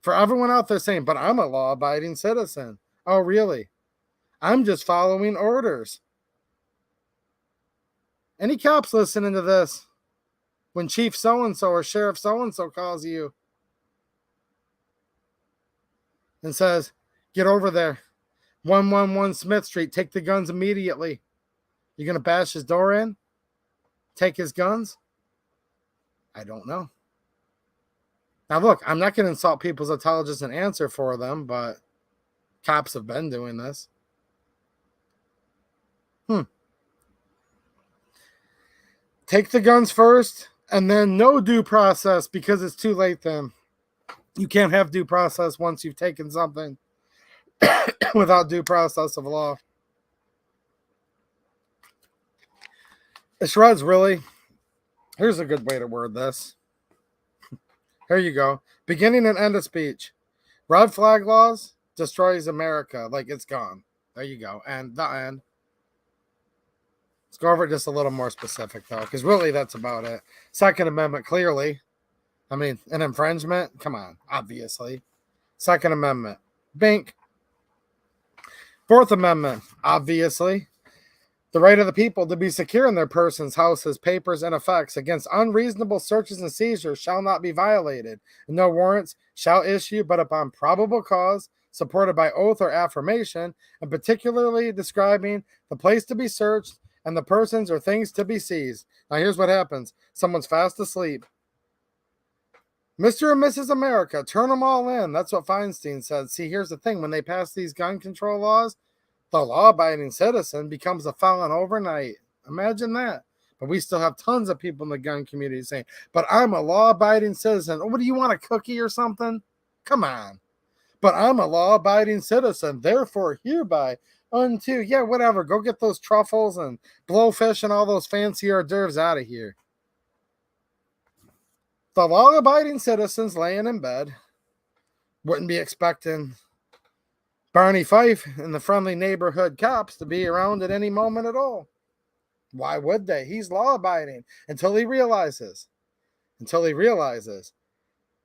Speaker 1: For everyone out there saying, but I'm a law-abiding citizen. Oh, really? I'm just following orders. Any cops listening to this, when Chief so-and-so or Sheriff so-and-so calls you and says, get over there, 111 Smith Street, take the guns immediately. You're going to bash his door in? Take his guns? I don't know. Now, look, I'm not going to insult people's intelligence and answer for them, but cops have been doing this. Take the guns first, and then no due process because it's too late then. You can't have due process once you've taken something without due process of law. Shreds, really? Here's a good way to word this. Here you go. Beginning and end of speech. Red flag laws destroys America. Like, it's gone. There you go. And the end. Let's go over it just a little more specific, though, because really that's about it. Second Amendment, clearly. I mean, an infringement? Come on, obviously. Second Amendment. Bink. Fourth Amendment, obviously. The right of the people to be secure in their persons, houses, papers, and effects against unreasonable searches and seizures shall not be violated. No warrants shall issue but upon probable cause, supported by oath or affirmation, and particularly describing the place to be searched and the persons or things to be seized. Now here's what happens. Someone's fast asleep. Mr. and Mrs. America, turn them all in. That's what Feinstein said. See, here's the thing. When they pass these gun control laws, the law-abiding citizen becomes a felon overnight. Imagine that. But we still have tons of people in the gun community saying, but I'm a law-abiding citizen. Oh, what do you want, a cookie or something? Come on. But I'm a law-abiding citizen. Therefore, hereby, unto, yeah, whatever. Go get those truffles and blowfish and all those fancy hors d'oeuvres out of here. The law-abiding citizens laying in bed wouldn't be expecting Barney Fife and the friendly neighborhood cops to be around at any moment at all. Why would they? He's law-abiding until he realizes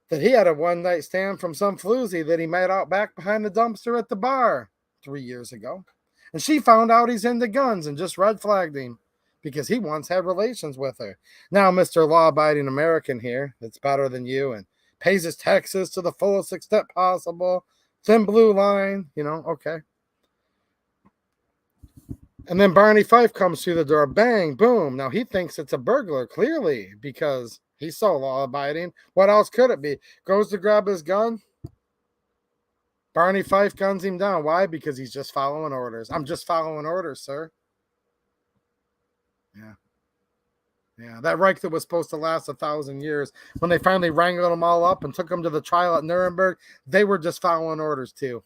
Speaker 1: that he had a one-night stand from some floozy that he met out back behind the dumpster at the bar 3 years ago. And she found out he's into guns and just red flagged him because he once had relations with her. Now, Mr. Law-abiding American here, that's better than you and pays his taxes to the fullest extent possible, thin blue line, okay. And then Barney Fife comes through the door, bang, boom. Now he thinks it's a burglar, clearly, because he's so law-abiding. What else could it be? Goes to grab his gun. Barney Fife guns him down. Why? Because he's just following orders. I'm just following orders, sir. Yeah, that Reich that was supposed to last 1,000 years, when they finally wrangled them all up and took them to the trial at Nuremberg, they were just following orders too.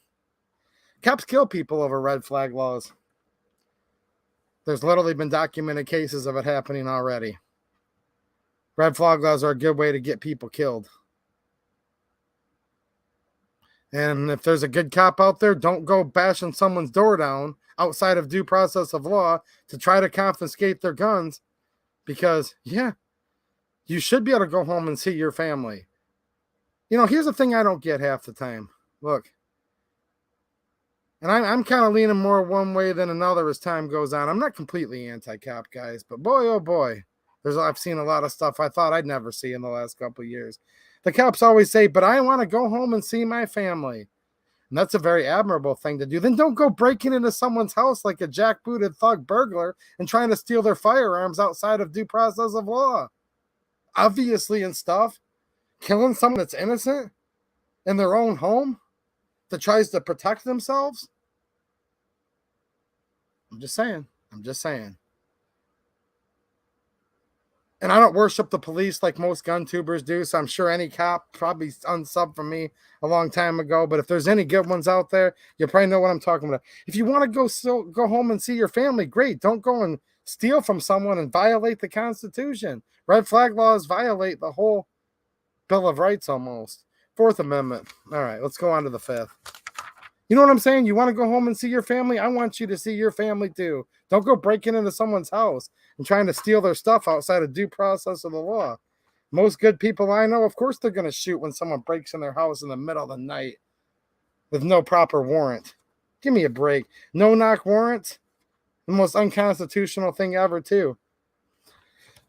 Speaker 1: Cops kill people over red flag laws. There's literally been documented cases of it happening already. Red flag laws are a good way to get people killed. And if there's a good cop out there, don't go bashing someone's door down outside of due process of law to try to confiscate their guns. Because, yeah, you should be able to go home and see your family. Here's the thing I don't get half the time. Look, and I'm kind of leaning more one way than another as time goes on. I'm not completely anti-cop, guys, but boy, oh boy, I've seen a lot of stuff I thought I'd never see in the last couple of years. The cops always say, but I want to go home and see my family. And that's a very admirable thing to do. Then don't go breaking into someone's house like a jackbooted thug burglar and trying to steal their firearms outside of due process of law. Obviously and stuff. Killing someone that's innocent in their own home that tries to protect themselves. I'm just saying. And I don't worship the police like most gun tubers do, so I'm sure any cop probably unsubbed from me a long time ago. But if there's any good ones out there, you probably know what I'm talking about. If you want to go home and see your family, great. Don't go and steal from someone and violate the Constitution. Red flag laws violate the whole Bill of Rights almost. Fourth Amendment. All right, let's go on to the fifth. You know what I'm saying? You want to go home and see your family? I want you to see your family too. Don't go breaking into someone's house and trying to steal their stuff outside of due process of the law. Most good people I know, of course, they're going to shoot when someone breaks in their house in the middle of the night with no proper warrant. Give me a break. No knock warrants? The most unconstitutional thing ever, too.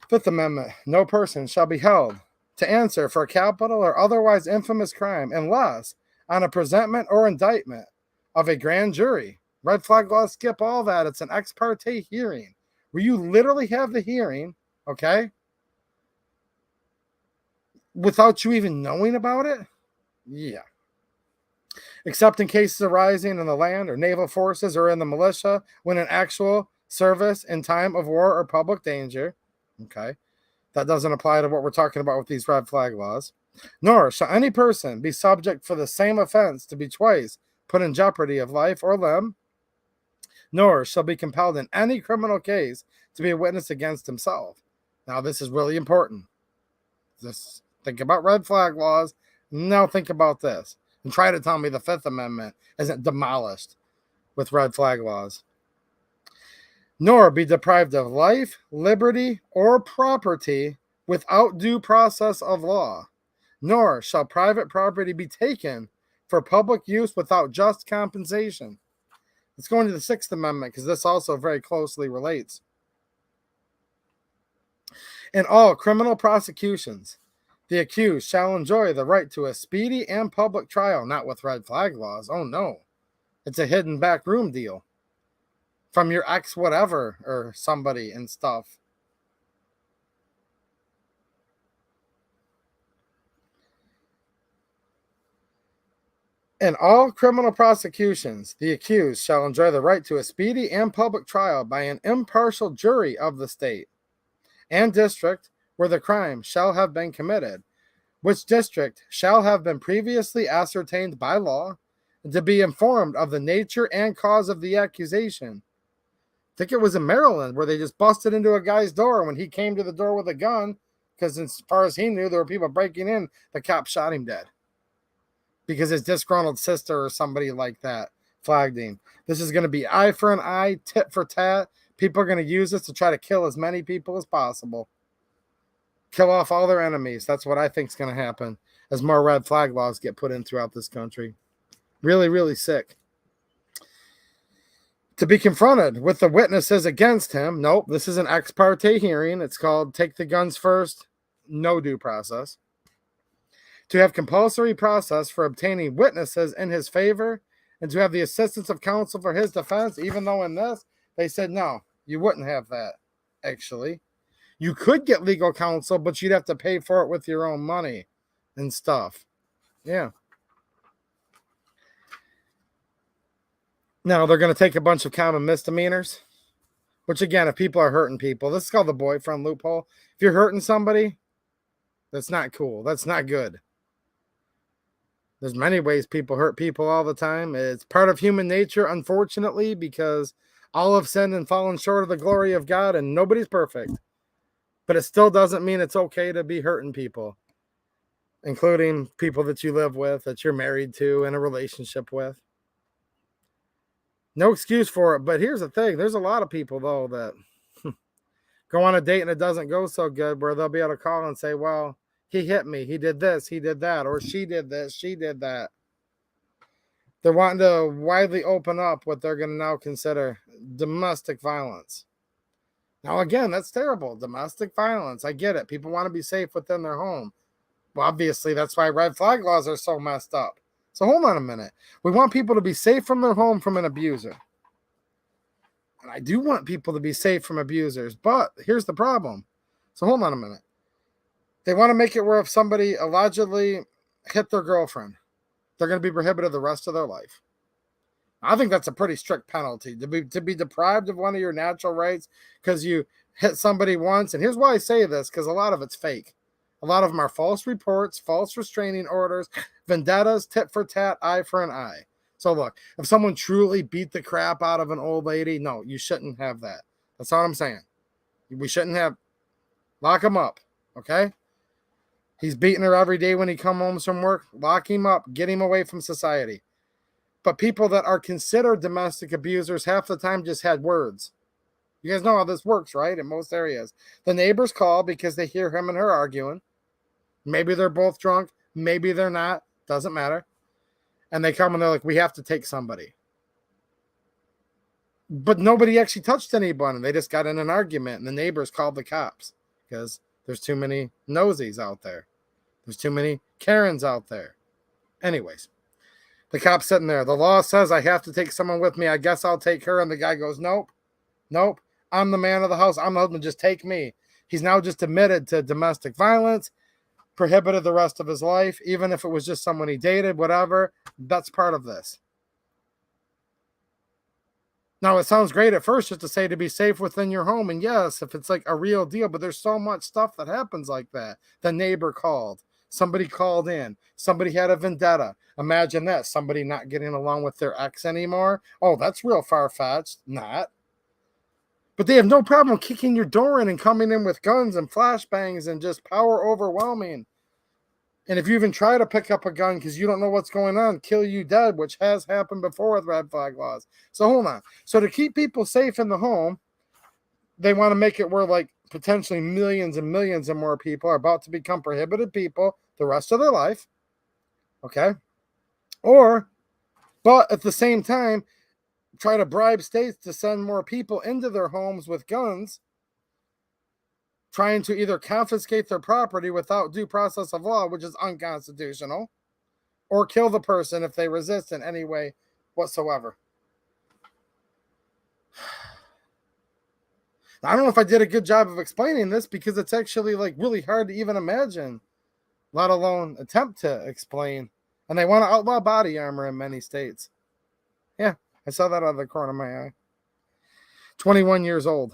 Speaker 1: Fifth Amendment. No person shall be held to answer for a capital or otherwise infamous crime unless on a presentment or indictment of a grand jury. Red flag laws skip all that. It's an ex parte hearing where you literally have the hearing, okay, without you even knowing about it. Yeah. Except in cases arising in the land or naval forces or in the militia when in actual service in time of war or public danger. Okay. That doesn't apply to what we're talking about with these red flag laws. Nor shall any person be subject for the same offense to be twice put in jeopardy of life or limb, nor shall be compelled in any criminal case to be a witness against himself. Now, this is really important. Just think about red flag laws. Now think about this. And try to tell me the Fifth Amendment isn't demolished with red flag laws. Nor be deprived of life, liberty, or property without due process of law. Nor shall private property be taken for public use without just compensation. Let's go into the Sixth Amendment because this also very closely relates. In all criminal prosecutions, the accused shall enjoy the right to a speedy and public trial, not with red flag laws. Oh no, it's a hidden back room deal from your ex whatever or somebody and stuff. In all criminal prosecutions, the accused shall enjoy the right to a speedy and public trial by an impartial jury of the state and district where the crime shall have been committed, which district shall have been previously ascertained by law, and to be informed of the nature and cause of the accusation. I think it was in Maryland where they just busted into a guy's door when he came to the door with a gun, because as far as he knew, there were people breaking in. The cop shot him dead because his disgruntled sister or somebody like that flagged him. This is going to be eye for an eye, tit for tat. People are going to use this to try to kill as many people as possible. Kill off all their enemies. That's what I think is going to happen as more red flag laws get put in throughout this country. Really, really sick. To be confronted with the witnesses against him. Nope, this is an ex parte hearing. It's called Take the Guns First, no due process. To have compulsory process for obtaining witnesses in his favor and to have the assistance of counsel for his defense, even though in this, they said, no, you wouldn't have that, actually. You could get legal counsel, but you'd have to pay for it with your own money and stuff. Yeah. Now, they're going to take a bunch of common misdemeanors, which, again, if people are hurting people, this is called the boyfriend loophole. If you're hurting somebody, that's not cool. That's not good. There's many ways people hurt people all the time. It's part of human nature, unfortunately, because all have sinned and fallen short of the glory of God, and nobody's perfect. But it still doesn't mean it's okay to be hurting people, including people that you live with, that you're married to, in a relationship with. No excuse for it. But here's the thing. There's a lot of people, though, that go on a date and it doesn't go so good, where they'll be able to call and say, well, he hit me, he did this, he did that, or she did this, she did that. They're wanting to widely open up what they're going to now consider domestic violence. Now, again, that's terrible. Domestic violence. I get it. People want to be safe within their home. Well, obviously, that's why red flag laws are so messed up. So hold on a minute. We want people to be safe from their home from an abuser. And I do want people to be safe from abusers. But here's the problem. So hold on a minute. They want to make it where if somebody allegedly hit their girlfriend, they're going to be prohibited the rest of their life. I think that's a pretty strict penalty to be deprived of one of your natural rights because you hit somebody once. And here's why I say this, because a lot of it's fake. A lot of them are false reports, false restraining orders, vendettas, tit for tat, eye for an eye. So look, if someone truly beat the crap out of an old lady, no, you shouldn't have that. That's all I'm saying. We shouldn't have. Lock him up, okay? He's beating her every day when he comes home from work. Lock him up. Get him away from society. But people that are considered domestic abusers half the time just had words. You guys know how this works, right? In most areas. The neighbors call because they hear him and her arguing. Maybe they're both drunk. Maybe they're not. Doesn't matter. And they come and they're like, we have to take somebody. But nobody actually touched anyone. They just got in an argument and the neighbors called the cops because there's too many nosies out there. There's too many Karens out there. Anyways, the cop's sitting there. The law says I have to take someone with me. I guess I'll take her. And the guy goes, nope. I'm the man of the house. I'm the husband. Just take me. He's now just admitted to domestic violence, prohibited the rest of his life, even if it was just someone he dated, whatever. That's part of this. Now, it sounds great at first just to say to be safe within your home. And yes, if it's like a real deal, but there's so much stuff that happens like that. The neighbor called. Somebody called in. Somebody had a vendetta. Imagine that. Somebody not getting along with their ex anymore. Oh, that's real far-fetched. Not. But they have no problem kicking your door in and coming in with guns and flashbangs and just power overwhelming. And if you even try to pick up a gun because you don't know what's going on, kill you dead, which has happened before with red flag laws. So hold on. So to keep people safe in the home, they want to make it where like potentially millions and millions and more people are about to become prohibited people the rest of their life. Okay. But at the same time, try to bribe states to send more people into their homes with guns, trying to either confiscate their property without due process of law, which is unconstitutional, or kill the person if they resist in any way whatsoever. I don't know if I did a good job of explaining this because it's actually like really hard to even imagine, let alone attempt to explain. And they want to outlaw body armor in many states. Yeah, I saw that out of the corner of my eye. 21 years old.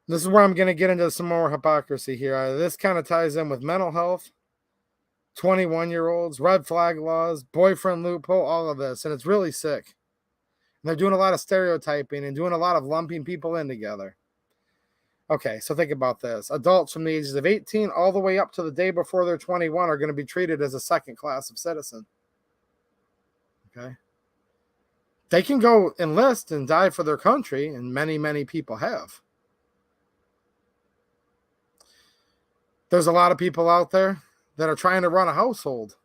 Speaker 1: This is where I'm going to get into some more hypocrisy here. This kind of ties in with mental health, 21-year-olds, red flag laws, boyfriend loophole, all of this. And it's really sick. And they're doing a lot of stereotyping and doing a lot of lumping people in together. Okay, so think about this. Adults from the ages of 18 all the way up to the day before they're 21 are going to be treated as a second class of citizen. Okay? They can go enlist and die for their country, and many, many people have. There's a lot of people out there that are trying to run a household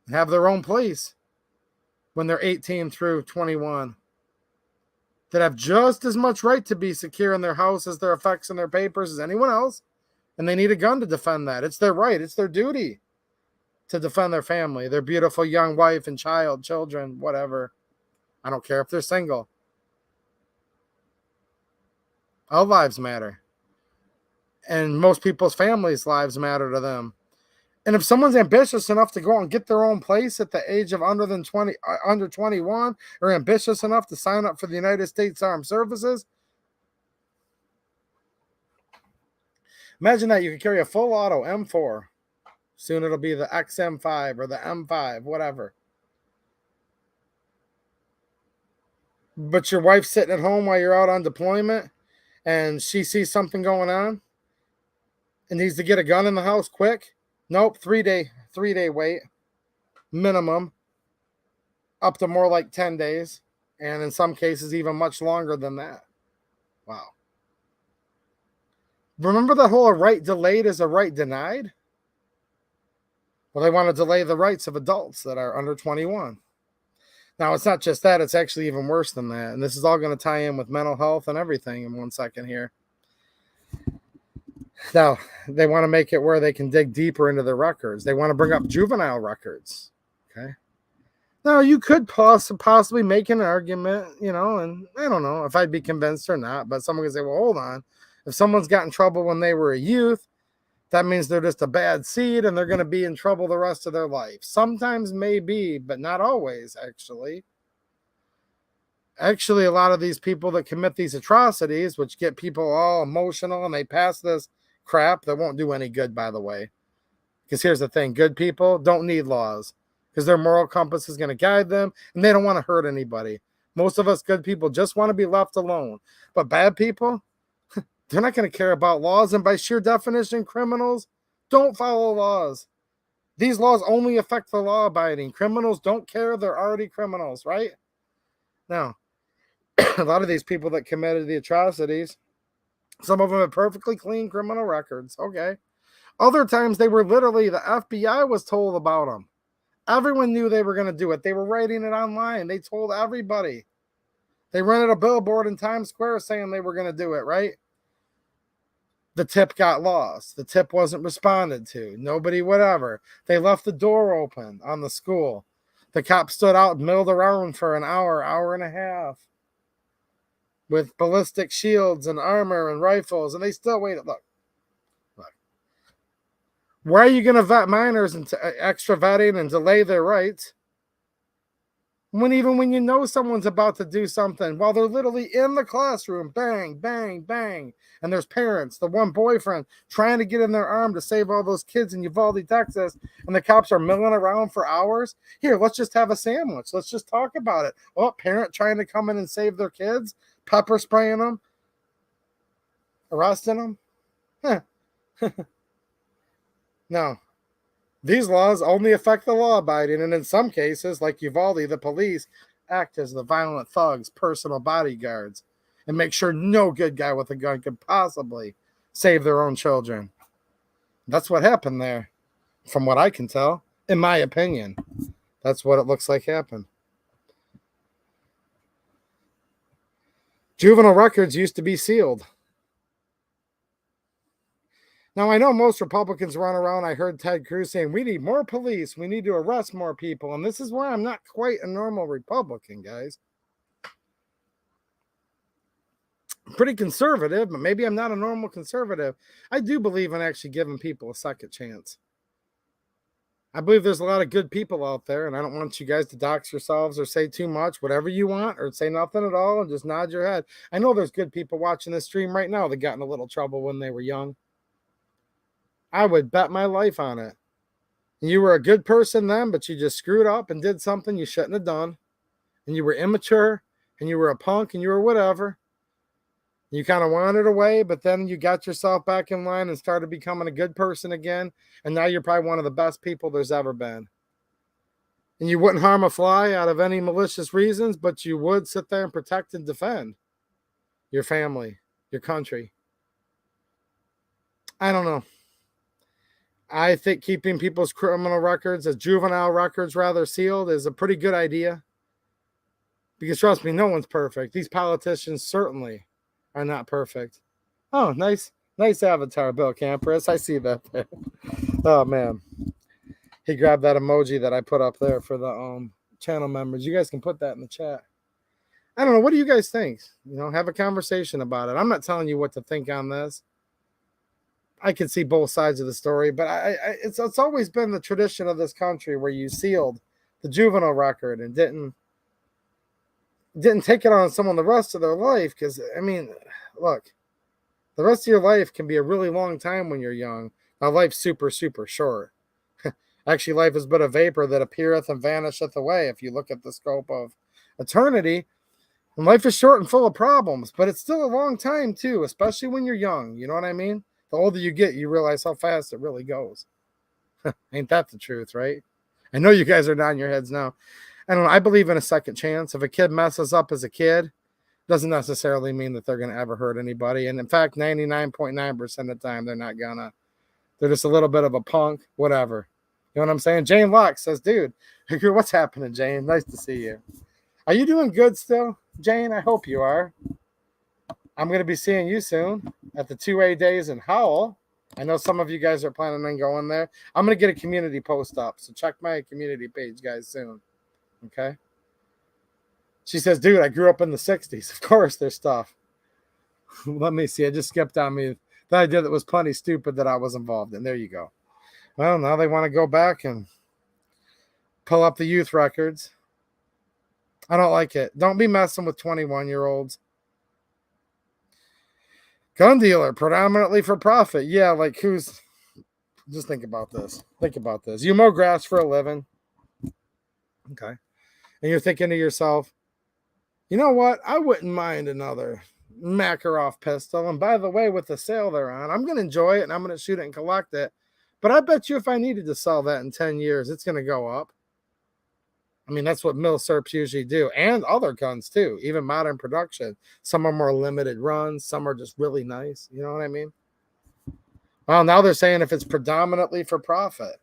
Speaker 1: and have their own place when they're 18 through 21, that have just as much right to be secure in their house as their effects and their papers as anyone else, and they need a gun to defend that. It's their right. It's their duty to defend their family, their beautiful young wife and child, children, whatever. I don't care if they're single. All lives matter. And most people's families' lives matter to them. And if someone's ambitious enough to go out and get their own place at the age of under 21, or ambitious enough to sign up for the United States Armed Services, imagine that you could carry a full auto M4. Soon it'll be the XM5 or the M5, whatever. But your wife's sitting at home while you're out on deployment, and she sees something going on and needs to get a gun in the house quick. Nope, 3-day wait, minimum, up to more like 10 days, and in some cases even much longer than that. Wow. Remember the whole right delayed is a right denied? Well, they want to delay the rights of adults that are under 21. Now, it's not just that, it's actually even worse than that, and this is all going to tie in with mental health and everything in 1 second here. Now, they want to make it where they can dig deeper into their records. They want to bring up juvenile records. Okay. Now, you could possibly make an argument, and I don't know if I'd be convinced or not, but someone could say, well, hold on. If someone's got in trouble when they were a youth, that means they're just a bad seed and they're going to be in trouble the rest of their life. Sometimes maybe, but not always, actually. Actually, a lot of these people that commit these atrocities, which get people all emotional and they pass this crap that won't do any good, by the way. Because here's the thing, good people don't need laws because their moral compass is going to guide them and they don't want to hurt anybody. Most of us good people just want to be left alone. But bad people, they're not going to care about laws, and by sheer definition, criminals don't follow laws. These laws only affect the law-abiding. Criminals don't care, they're already criminals, right? Now, a lot of these people that committed the atrocities, some of them have perfectly clean criminal records. Okay. Other times they were literally, the FBI was told about them. Everyone knew they were going to do it. They were writing it online. They told everybody. They rented a billboard in Times Square saying they were going to do it, right? The tip got lost. The tip wasn't responded to. Nobody, whatever. They left the door open on the school. The cops stood out and milled around for an hour, hour and a half, with ballistic shields and armor and rifles, and they still waited. Look. Why are you going to vet minors into extra vetting and delay their rights Even when you know someone's about to do something while they're literally in the classroom, bang, bang, bang, and there's parents, the one boyfriend trying to get in their arm to save all those kids in Uvalde, Texas, and the cops are milling around for hours. Here, let's just have a sandwich. Let's just talk about it. Oh, parent trying to come in and save their kids, pepper spraying them, arresting them. No. These laws only affect the law-abiding, and in some cases, like Uvalde, the police act as the violent thugs' personal bodyguards and make sure no good guy with a gun could possibly save their own children. That's what happened there, from what I can tell, in my opinion. That's what it looks like happened. Juvenile records used to be sealed. Now, I know most Republicans run around. I heard Ted Cruz saying, we need more police. We need to arrest more people. And this is why I'm not quite a normal Republican, guys. I'm pretty conservative, but maybe I'm not a normal conservative. I do believe in actually giving people a second chance. I believe there's a lot of good people out there, and I don't want you guys to dox yourselves or say too much, whatever you want, or say nothing at all and just nod your head. I know there's good people watching this stream right now that got in a little trouble when they were young. I would bet my life on it. You were a good person then, but you just screwed up and did something you shouldn't have done. And you were immature, and you were a punk, and you were whatever. You kind of wandered away, but then you got yourself back in line and started becoming a good person again. And now you're probably one of the best people there's ever been. And you wouldn't harm a fly out of any malicious reasons, but you would sit there and protect and defend your family, your country. I don't know. I think keeping people's criminal records, as juvenile records rather, sealed is a pretty good idea. Because trust me, no one's perfect. These politicians certainly are not perfect. Oh, nice avatar, Bill Campers. I see that there. Oh, man. He grabbed that emoji that I put up there for the channel members. You guys can put that in the chat. I don't know. What do you guys think? Have a conversation about it. I'm not telling you what to think on this. I can see both sides of the story, but it's always been the tradition of this country where you sealed the juvenile record and didn't take it on someone the rest of their life. Because, I mean, look, the rest of your life can be a really long time when you're young. Now, life's super, super short. Actually, life is but a vapor that appeareth and vanisheth away if you look at the scope of eternity. And life is short and full of problems, but it's still a long time, too, especially when you're young. You know what I mean? The older you get, you realize how fast it really goes. Ain't that the truth, right? I know you guys are nodding your heads now. I don't know. I believe in a second chance. If a kid messes up as a kid, doesn't necessarily mean that they're going to ever hurt anybody. And in fact, 99.9% of the time, they're not gonna. They're just a little bit of a punk, whatever. You know what I'm saying? Jane Locke says, dude, what's happening, Jane? Nice to see you. Are you doing good still, Jane? I hope you are. I'm going to be seeing you soon at the 2A days in Howell. I know some of you guys are planning on going there. I'm going to get a community post up, so check my community page, guys, soon. Okay? She says, dude, I grew up in the 60s. Of course, there's stuff. Let me see. I just skipped on me the idea that was plenty stupid that I was involved in. There you go. Well, now they want to go back and pull up the youth records. I don't like it. Don't be messing with 21-year-olds. Gun dealer, predominantly for profit. Yeah, like who's... Just think about this. Think about this. You mow grass for a living. Okay. And you're thinking to yourself, you know what? I wouldn't mind another Makarov pistol. And by the way, with the sale they're on, I'm going to enjoy it and I'm going to shoot it and collect it. But I bet you if I needed to sell that in 10 years, it's going to go up. I mean, that's what milsurps usually do. And other guns, too. Even modern production. Some are more limited runs. Some are just really nice. You know what I mean? Well, now they're saying if it's predominantly for profit.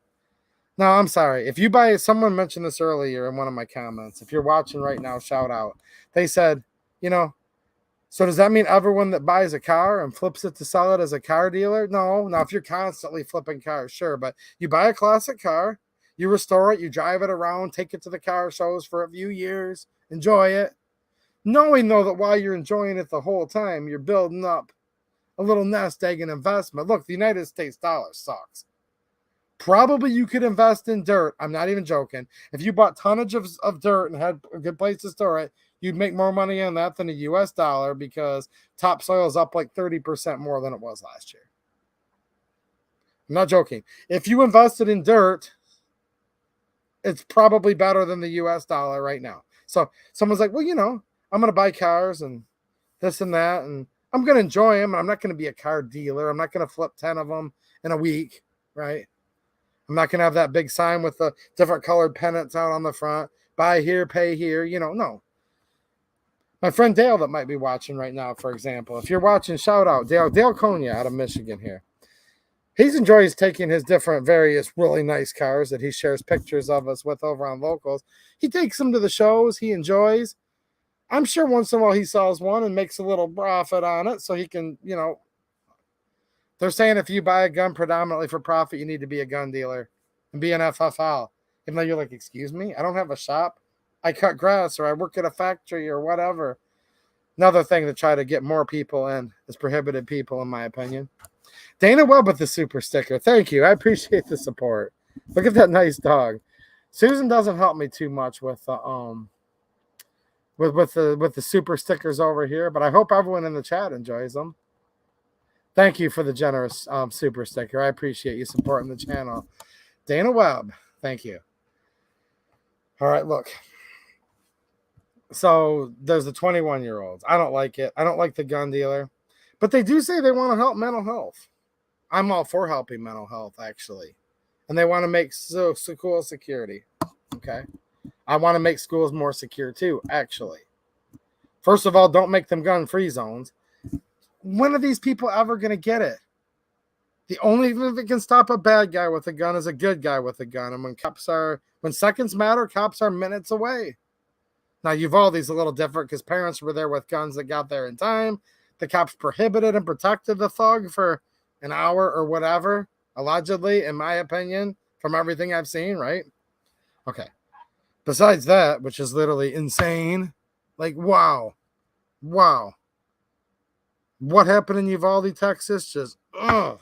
Speaker 1: No, I'm sorry. If you buy... Someone mentioned this earlier in one of my comments. If you're watching right now, shout out. They said, so does that mean everyone that buys a car and flips it to sell it as a car dealer? No. Now, if you're constantly flipping cars, sure. But you buy a classic car. You restore it, you drive it around, take it to the car shows for a few years, enjoy it. Knowing, though, that while you're enjoying it the whole time, you're building up a little nest egg and investment. Look, the United States dollar sucks. Probably you could invest in dirt. I'm not even joking. If you bought tonnage of dirt and had a good place to store it, you'd make more money on that than a US dollar, because topsoil is up like 30% more than it was last year. I'm not joking. If you invested in dirt, it's probably better than the US dollar right now. So someone's like, well, I'm going to buy cars and this and that, and I'm going to enjoy them. I'm not going to be a car dealer. I'm not going to flip 10 of them in a week, right? I'm not going to have that big sign with the different colored pennants out on the front. Buy here, pay here. No. My friend Dale that might be watching right now, for example. If you're watching, shout out. Dale Konya out of Michigan here. He enjoys taking his different various really nice cars that he shares pictures of us with over on Locals. He takes them to the shows. He enjoys. I'm sure once in a while he sells one and makes a little profit on it so he can, they're saying if you buy a gun predominantly for profit, you need to be a gun dealer and be an FFL. Even though you're like, excuse me, I don't have a shop. I cut grass or I work at a factory or whatever. Another thing to try to get more people in is prohibited people, in my opinion. Dana Webb with the super sticker. Thank you. I appreciate the support. Look at that nice dog. Susan doesn't help me too much with the super stickers over here, but I hope everyone in the chat enjoys them. Thank you for the generous super sticker. I appreciate you supporting the channel. Dana Webb, thank you. All right, look. So there's the 21-year-olds. I don't like it. I don't like the gun dealer. But they do say they want to help mental health. I'm all for helping mental health, actually. And they want to make school security. Okay? I want to make schools more secure, too, actually. First of all, don't make them gun-free zones. When are these people ever going to get it? The only thing that can stop a bad guy with a gun is a good guy with a gun. And when seconds matter, cops are minutes away. Now, Uvalde's a little different because parents were there with guns that got there in time. The cops prohibited and protected the thug for an hour or whatever, allegedly, in my opinion, from everything I've seen, right? Okay. Besides that, which is literally insane, like, wow. What happened in Uvalde, Texas? Just, ugh.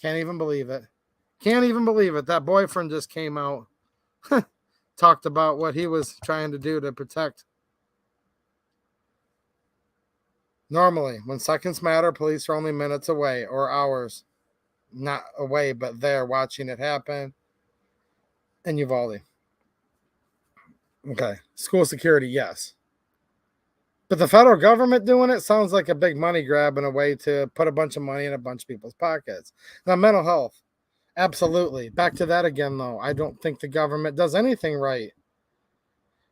Speaker 1: Can't even believe it. Can't even believe it. That boyfriend just came out, talked about what he was trying to do to protect. Normally, when seconds matter, police are only minutes away or hours. Not away, but there watching it happen in Uvalde. Okay. School security, yes. But the federal government doing it sounds like a big money grab and a way to put a bunch of money in a bunch of people's pockets. Now, mental health. Absolutely. Back to that again, though. I don't think the government does anything right.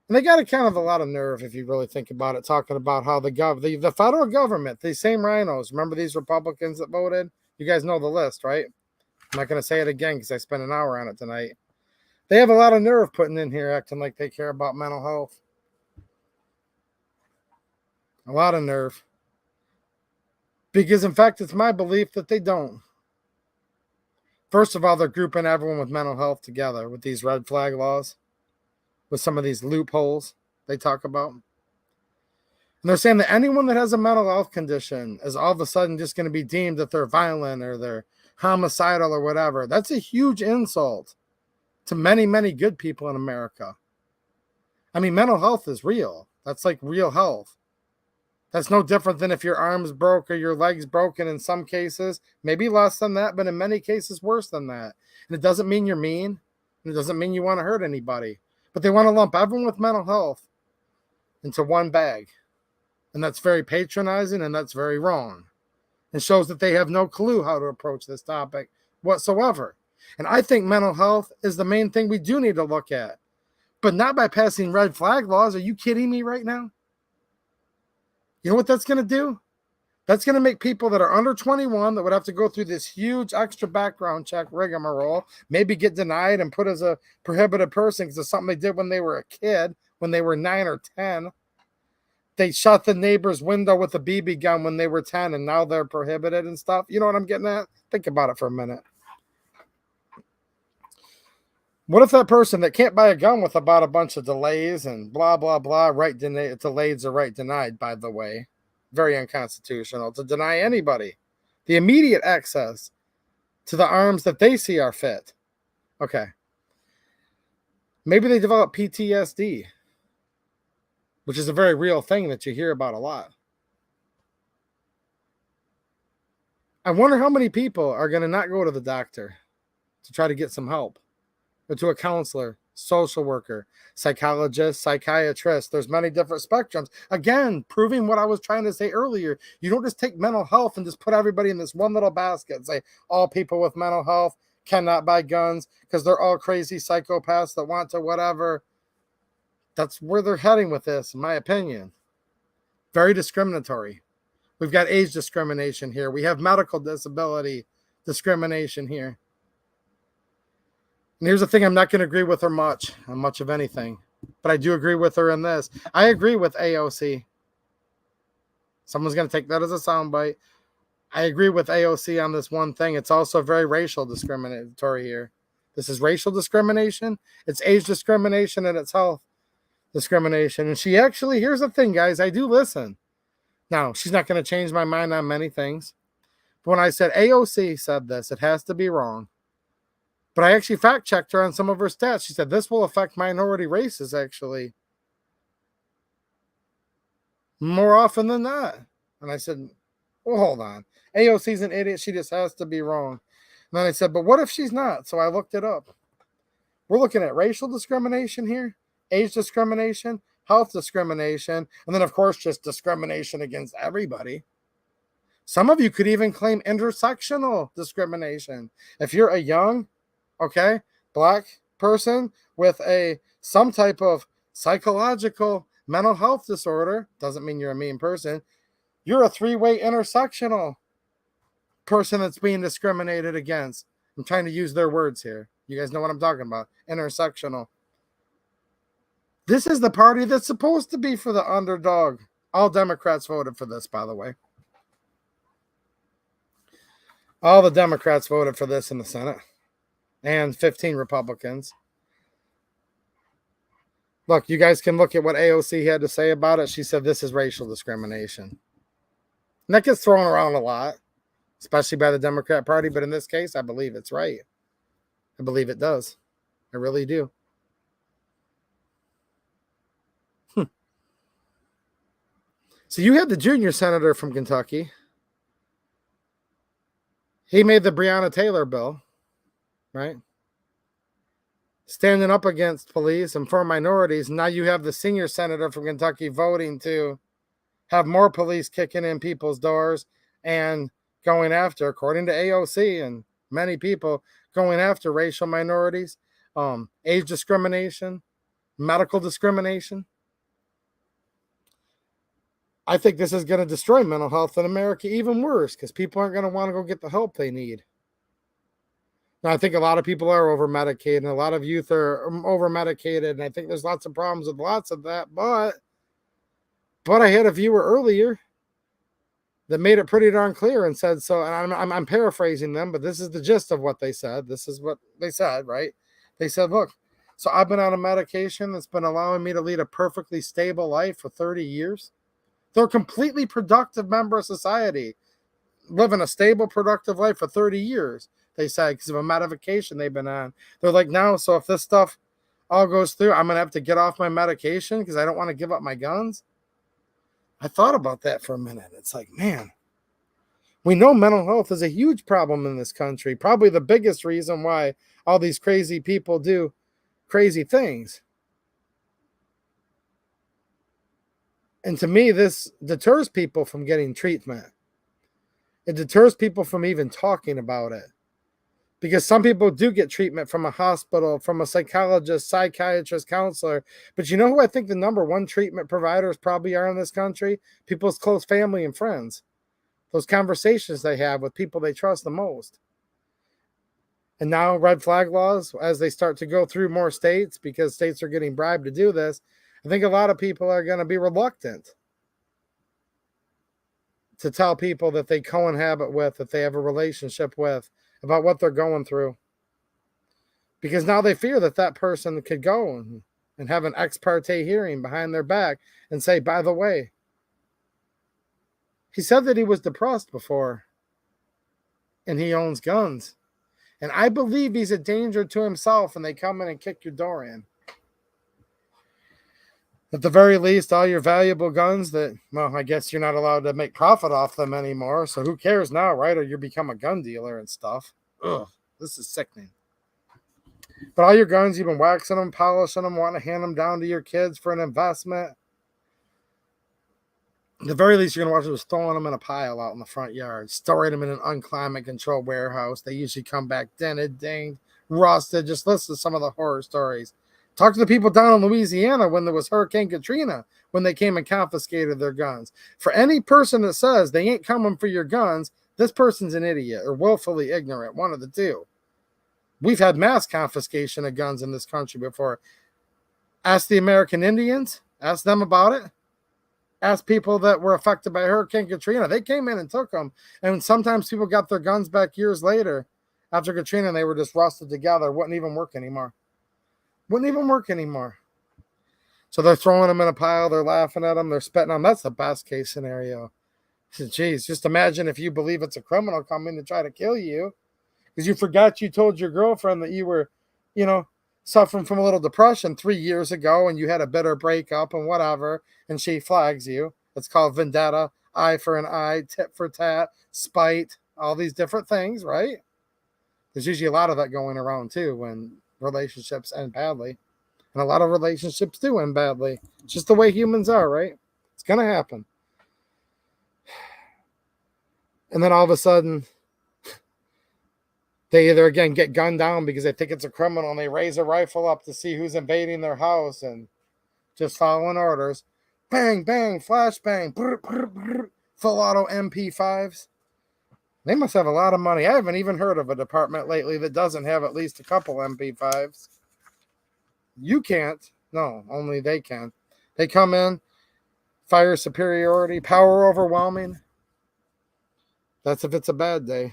Speaker 1: And they got a kind of a lot of nerve, if you really think about it, talking about how the federal government, these same rhinos, remember these Republicans that voted? You guys know the list, right? I'm not going to say it again because I spent an hour on it tonight. They have a lot of nerve putting in here acting like they care about mental health. A lot of nerve. Because, in fact, it's my belief that they don't. First of all, they're grouping everyone with mental health together with these red flag laws, with some of these loopholes they talk about. And they're saying that anyone that has a mental health condition is all of a sudden just going to be deemed that they're violent or they're homicidal or whatever. That's a huge insult to many, many good people in America. I mean, mental health is real. That's like real health. That's no different than if your arm's broke or your leg's broken in some cases. Maybe less than that, but in many cases worse than that. And it doesn't mean you're mean. And it doesn't mean you want to hurt anybody. But they want to lump everyone with mental health into one bag. And that's very patronizing and that's very wrong. It shows that they have no clue how to approach this topic whatsoever. And I think mental health is the main thing we do need to look at. But not by passing red flag laws. Are you kidding me right now? You know what that's going to do? That's going to make people that are under 21 that would have to go through this huge extra background check rigmarole, maybe get denied and put as a prohibited person because it's something they did when they were a kid, when they were 9 or 10. They shot the neighbor's window with a BB gun when they were 10 and now they're prohibited and stuff. You know what I'm getting at? Think about it for a minute. What if that person that can't buy a gun with about a bunch of delays and blah, blah, blah, right delays are right denied, by the way. Very unconstitutional to deny anybody the immediate access to the arms that they see are fit. Okay. Maybe they develop PTSD, which is a very real thing that you hear about a lot. I wonder how many people are going to not go to the doctor to try to get some help, or to a counselor, social worker, psychologist, psychiatrist. There's many different spectrums. Again, proving what I was trying to say earlier. You don't just take mental health and just put everybody in this one little basket and say all people with mental health cannot buy guns because they're all crazy psychopaths that want to whatever. That's where they're heading with this, in my opinion. Very discriminatory. We've got age discrimination here. We have medical disability discrimination here. And here's the thing, I'm not going to agree with her much on much of anything, but I do agree with her in this. I agree with AOC. Someone's going to take that as a soundbite. I agree with AOC on this one thing. It's also very racial discriminatory here. This is racial discrimination. It's age discrimination, and it's health discrimination. And she actually, here's the thing, guys, I do listen. Now, she's not going to change my mind on many things. But when I said AOC said this, it has to be wrong. But I actually fact-checked her on some of her stats. She said this will affect minority races, actually, more often than not. And I said, well, hold on. AOC's an idiot. She just has to be wrong. And then I said, but what if she's not? So I looked it up. We're looking at racial discrimination here, age discrimination, health discrimination, and then, of course, just discrimination against everybody. Some of you could even claim intersectional discrimination. If you're a young, black person with some type of psychological mental health disorder, doesn't mean you're a mean person. You're a three-way intersectional person that's being discriminated against. I'm trying to use their words here. You guys know what I'm talking about. Intersectional. This is the party that's supposed to be for the underdog. All Democrats voted for this, by the way. All the Democrats voted for this in the Senate. And 15 Republicans. Look, you guys can look at what AOC had to say about it. She said this is racial discrimination. And that gets thrown around a lot, especially by the Democrat Party. But in this case, I believe it's right. I believe it does. I really do. So you had the junior senator from Kentucky. He made the Breonna Taylor bill, right? Standing up against police and for minorities. Now you have the senior senator from Kentucky voting to have more police kicking in people's doors and going after, according to AOC and many people, going after racial minorities, age discrimination, medical discrimination. I think this is going to destroy mental health in America even worse because people aren't going to want to go get the help they need. Now, I think a lot of people are over-medicated and a lot of youth are over-medicated, and I think there's lots of problems with lots of that, but I had a viewer earlier that made it pretty darn clear and said so, and I'm paraphrasing them, but this is the gist of what they said. This is what they said, right? They said, look, so I've been on a medication that's been allowing me to lead a perfectly stable life for 30 years. They're a completely productive member of society, living a stable, productive life for 30 years, they said, because of a medication they've been on. They're like, now, so if this stuff all goes through, I'm going to have to get off my medication because I don't want to give up my guns. I thought about that for a minute. It's like, man, we know mental health is a huge problem in this country. Probably the biggest reason why all these crazy people do crazy things. And to me, this deters people from getting treatment. It deters people from even talking about it. Because some people do get treatment from a hospital, from a psychologist, psychiatrist, counselor. But you know who I think the number one treatment providers probably are in this country? People's close family and friends. Those conversations they have with people they trust the most. And now red flag laws, as they start to go through more states, because states are getting bribed to do this, I think a lot of people are going to be reluctant to tell people that they co-inhabit with, that they have a relationship with, about what they're going through. Because now they fear that that person could go and have an ex parte hearing behind their back and say, by the way, he said that he was depressed before and he owns guns. And I believe he's a danger to himself, and they come in and kick your door in. At the very least, all your valuable guns that, well, I guess you're not allowed to make profit off them anymore. So who cares now, right? Or you become a gun dealer and stuff. Ugh, this is sickening. But all your guns, you've been waxing them, polishing them, wanting to hand them down to your kids for an investment. At the very least, you're going to watch them throwing them in a pile out in the front yard, storing them in an unclimate-controlled warehouse. They usually come back dented, dinged, rusted. Just listen to some of the horror stories. Talk to the people down in Louisiana when there was Hurricane Katrina, when they came and confiscated their guns. For any person that says they ain't coming for your guns, this person's an idiot or willfully ignorant, one of the two. We've had mass confiscation of guns in this country before. Ask the American Indians. Ask them about it. Ask people that were affected by Hurricane Katrina. They came in and took them. And sometimes people got their guns back years later after Katrina, and they were just rusted together. Wouldn't even work anymore. Wouldn't even work anymore. So they're throwing them in a pile. They're laughing at them. They're spitting on them. That's the best case scenario. Jeez, just imagine if you believe it's a criminal coming to try to kill you because you forgot you told your girlfriend that you were, suffering from a little depression 3 years ago and you had a bitter breakup and whatever, and she flags you. It's called vendetta, eye for an eye, tit for tat, spite, all these different things, right? There's usually a lot of that going around too when relationships end badly. And a lot of relationships do end badly. It's just the way humans are, right? It's going to happen. And then all of a sudden, they either, again, get gunned down because they think it's a criminal and they raise a rifle up to see who's invading their house and just following orders. Bang, bang, flashbang, brr, brr, brr, full auto MP5s. They must have a lot of money. I haven't even heard of a department lately that doesn't have at least a couple MP5s. You can't. No, only they can. They come in, fire superiority, power overwhelming. That's if it's a bad day.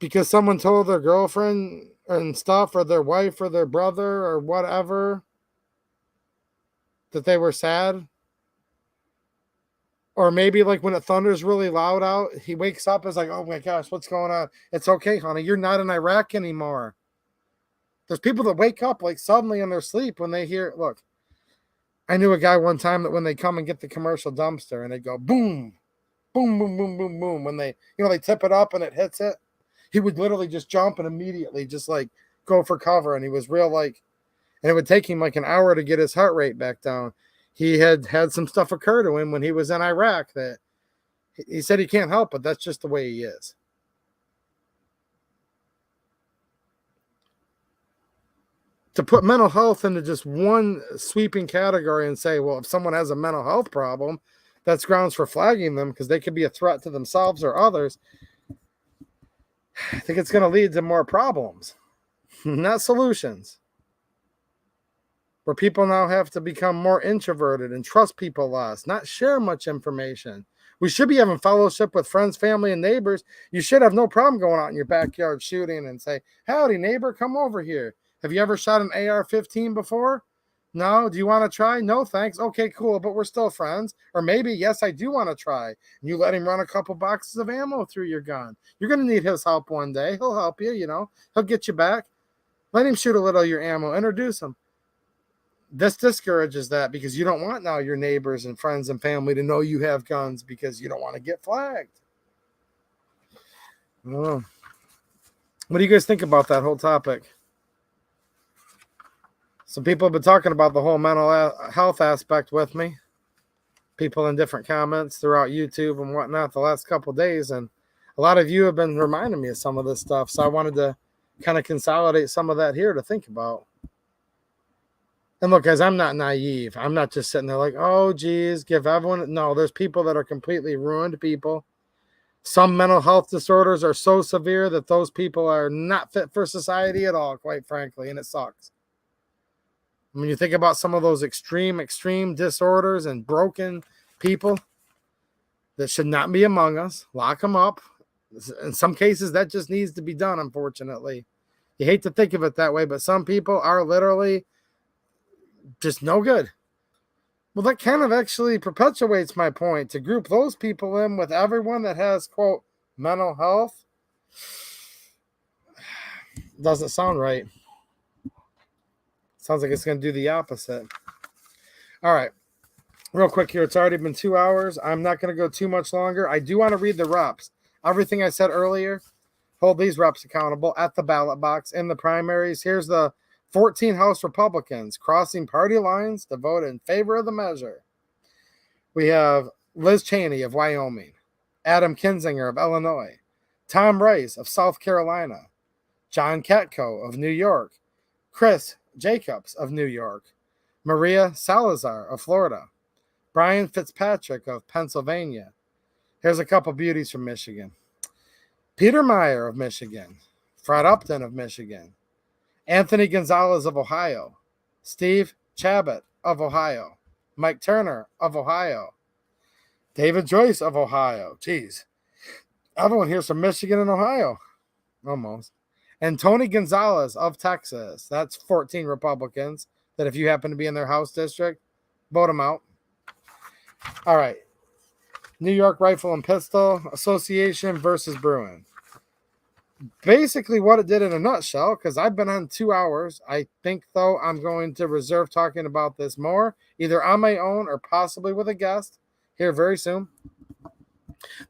Speaker 1: Because someone told their girlfriend and stuff, or their wife, or their brother, or whatever, that they were sad. Or maybe like when it thunders really loud out, he wakes up and is like, oh my gosh, what's going on? It's okay, honey. You're not in Iraq anymore. There's people that wake up like suddenly in their sleep when they hear, look, I knew a guy one time that when they come and get the commercial dumpster and they go boom, boom, boom, boom, boom, boom. When they, they tip it up and it hits it, he would literally just jump and immediately just like go for cover. And he was real like, and it would take him like an hour to get his heart rate back down. He had some stuff occur to him when he was in Iraq that he said he can't help it. That's just the way he is. To put mental health into just one sweeping category and say, well, if someone has a mental health problem, that's grounds for flagging them because they could be a threat to themselves or others. I think it's going to lead to more problems, not solutions. Where people now have to become more introverted and trust people less, not share much information. We should be having fellowship with friends, family, and neighbors. You should have no problem going out in your backyard shooting and say, howdy, neighbor, come over here. Have you ever shot an AR-15 before? No? Do you want to try? No, thanks. Okay, cool, but we're still friends. Or maybe, yes, I do want to try. And you let him run a couple boxes of ammo through your gun. You're going to need his help one day. He'll help you, He'll get you back. Let him shoot a little of your ammo. Introduce him. This discourages that because you don't want now your neighbors and friends and family to know you have guns because you don't want to get flagged. I don't know. What do you guys think about that whole topic? Some people have been talking about the whole mental health aspect with me. People in different comments throughout YouTube and whatnot the last couple of days. And a lot of you have been reminding me of some of this stuff. So I wanted to kind of consolidate some of that here to think about. And look, guys, I'm not naive. I'm not just sitting there like, oh, geez, give everyone. No, there's people that are completely ruined people. Some mental health disorders are so severe that those people are not fit for society at all, quite frankly, and it sucks. When you think about some of those extreme disorders and broken people that should not be among us, lock them up. In some cases, that just needs to be done, unfortunately. You hate to think of it that way, but some people are literally just no good. Well, that kind of actually perpetuates my point. To group those people in with everyone that has, quote, mental health, Doesn't sound right. Sounds like it's going to do the opposite. All right. Real quick here. It's already been 2 hours. I'm not going to go too much longer. I do want to read the reps. Everything I said earlier, hold these reps accountable at the ballot box in the primaries. Here's the 14 House Republicans crossing party lines to vote in favor of the measure. We have Liz Cheney of Wyoming, Adam Kinzinger of Illinois, Tom Rice of South Carolina, John Katko of New York, Chris Jacobs of New York, Maria Salazar of Florida, Brian Fitzpatrick of Pennsylvania. Here's a couple beauties from Michigan. Peter Meyer of Michigan, Fred Upton of Michigan, Anthony Gonzalez of Ohio, Steve Chabot of Ohio, Mike Turner of Ohio, David Joyce of Ohio. Jeez. Everyone here's from Michigan and Ohio. Almost. And Tony Gonzalez of Texas. That's 14 Republicans that if you happen to be in their House district, vote them out. All right. New York Rifle and Pistol Association versus Bruen. Basically what it did in a nutshell, because I've been on 2 hours. I think, though, I'm going to reserve talking about this more, either on my own or possibly with a guest here very soon,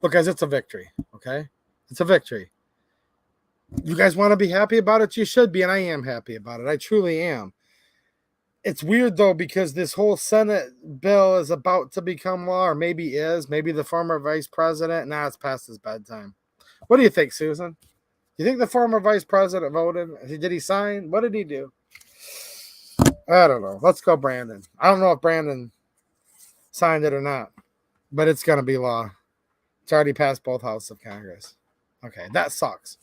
Speaker 1: because it's a victory, okay? It's a victory. You guys want to be happy about it? You should be, and I am happy about it. I truly am. It's weird, though, because this whole Senate bill is about to become law, or maybe is. Maybe the former vice president. Nah, it's past his bedtime. What do you think, Susan? You think the former vice president voted? Did he sign? What did he do? I don't know. Let's go, Brandon. I don't know if Brandon signed it or not, but it's going to be law. It's already passed both houses of Congress. Okay, that sucks.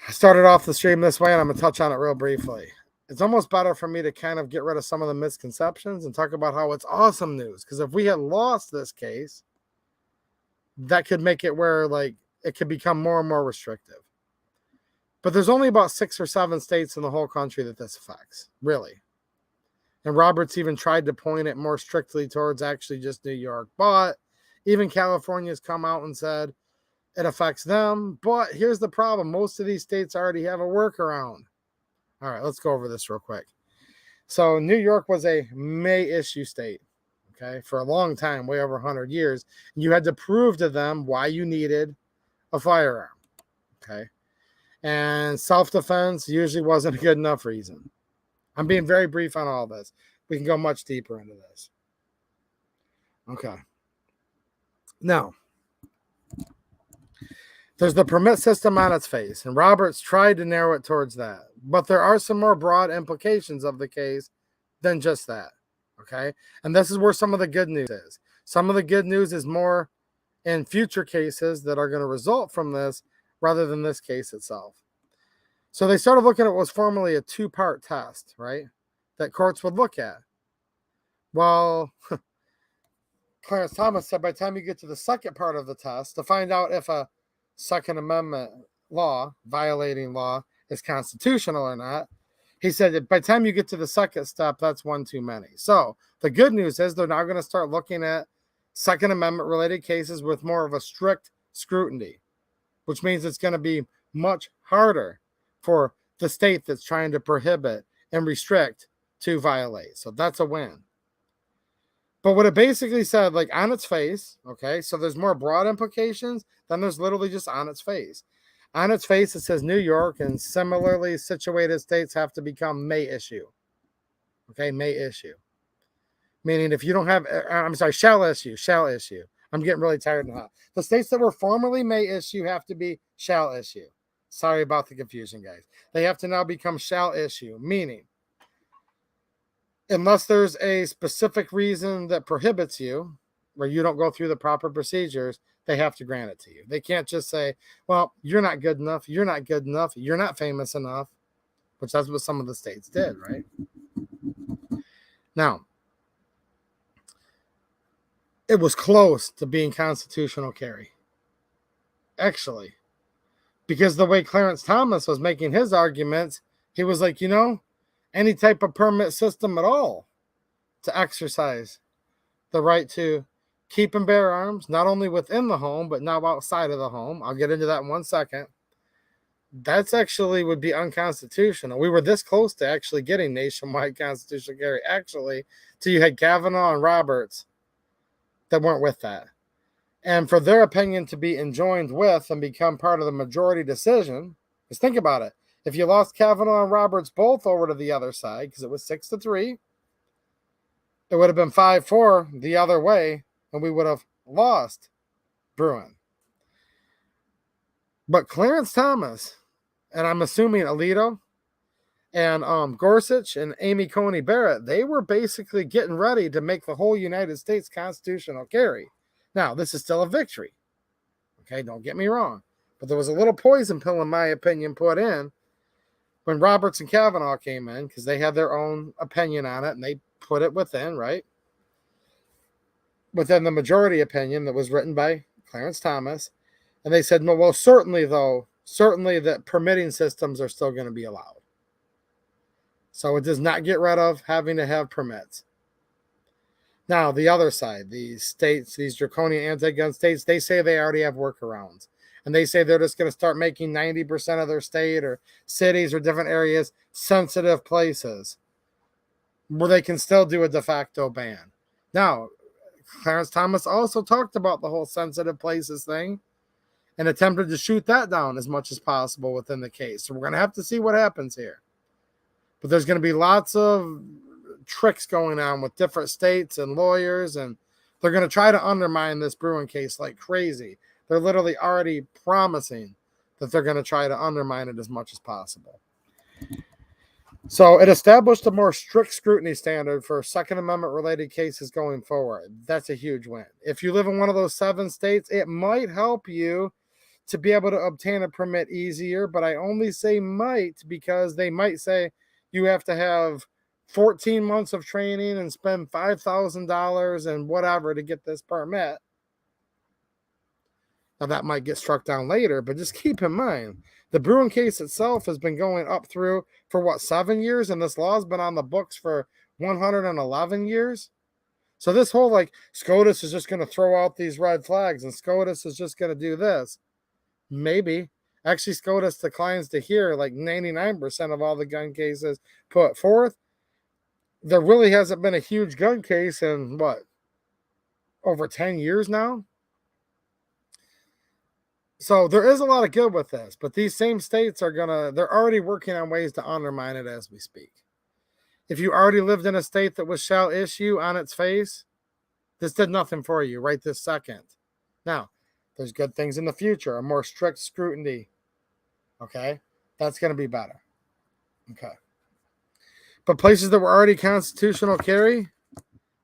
Speaker 1: I started off the stream this way, and I'm going to touch on it real briefly. It's almost better for me to kind of get rid of some of the misconceptions and talk about how it's awesome news. Because if we had lost this case, that could make it where, like, it could become more and more restrictive. But there's only about 6 or 7 states in the whole country that this affects, really. And Roberts even tried to point it more strictly towards actually just New York. But even California's come out and said it affects them. But here's the problem. Most of these states already have a workaround. All right, let's go over this real quick. So New York was a May issue state, okay, for a long time, way over 100 years. You had to prove to them why you needed a firearm, okay? And self-defense usually wasn't a good enough reason. I'm being very brief on all this. We can go much deeper into this. Okay. Now, there's the permit system on its face, and Roberts tried to narrow it towards that. But there are some more broad implications of the case than just that, okay? And this is where some of the good news is. Some of the good news is more in future cases that are going to result from this rather than this case itself. So they started looking at what was formerly a 2-part test, right, that courts would look at. Well, Clarence Thomas said by the time you get to the second part of the test, to find out if a Second Amendment law, violating law, is constitutional or not, he said that by the time you get to the second step, that's one too many. So the good news is they're now going to start looking at Second Amendment related cases with more of a strict scrutiny, which means it's going to be much harder for the state that's trying to prohibit and restrict to violate. So that's a win. But what it basically said, like on its face, okay, so there's more broad implications than there's literally just on its face. On its face, it says New York and similarly situated states have to become May issue. Okay, May issue. Meaning if you don't have, shall issue. I'm getting really tired and hot. The states that were formerly May issue have to be shall issue. Sorry about the confusion, guys. They have to now become shall issue, meaning unless there's a specific reason that prohibits you, where you don't go through the proper procedures, they have to grant it to you. They can't just say, well, you're not good enough, you're not good enough, you're not famous enough, which that's what some of the states did, right? Now, it was close to being constitutional carry. Actually, because the way Clarence Thomas was making his arguments, he was like, any type of permit system at all to exercise the right to keep and bear arms, not only within the home, but now outside of the home. I'll get into that in 1 second. That's actually would be unconstitutional. We were this close to actually getting nationwide constitutional carry, actually, till you had Kavanaugh and Roberts that weren't with that. And for their opinion to be enjoined with and become part of the majority decision, because think about it. If you lost Kavanaugh and Roberts both over to the other side, because it was 6-3, it would have been 5-4 the other way, and we would have lost Bruen. But Clarence Thomas, and I'm assuming Alito, and Gorsuch and Amy Coney Barrett, they were basically getting ready to make the whole United States constitutional carry. Now, this is still a victory. Okay, don't get me wrong. But there was a little poison pill, in my opinion, put in when Roberts and Kavanaugh came in, because they had their own opinion on it, and they put it within, right? Within the majority opinion that was written by Clarence Thomas. And they said, no, well, certainly that permitting systems are still going to be allowed. So it does not get rid of having to have permits. Now, the other side, these states, these draconian anti-gun states, they say they already have workarounds. And they say they're just going to start making 90% of their state or cities or different areas sensitive places where they can still do a de facto ban. Now, Clarence Thomas also talked about the whole sensitive places thing and attempted to shoot that down as much as possible within the case. So we're going to have to see what happens here. But there's going to be lots of tricks going on with different states and lawyers, and they're going to try to undermine this Bruen case like crazy. They're literally already promising that they're going to try to undermine it as much as possible. So it established a more strict scrutiny standard for Second Amendment related cases going forward. That's a huge win. If you live in one of those 7 states, it might help you to be able to obtain a permit easier, but I only say might because they might say you have to have 14 months of training and spend $5,000 and whatever to get this permit. Now, that might get struck down later, but just keep in mind, the Bruen case itself has been going up through for 7 years, and this law has been on the books for 111 years. So this whole SCOTUS is just going to throw out these red flags and SCOTUS is just going to do this. Maybe. Actually, SCOTUS declines to hear 99% of all the gun cases put forth. There really hasn't been a huge gun case in over 10 years now. So there is a lot of good with this, but these same states they're already working on ways to undermine it as we speak. If you already lived in a state that was shall issue on its face, this did nothing for you right this second. Now, there's good things in the future, a more strict scrutiny. Okay? That's going to be better. Okay. But places that were already constitutional carry,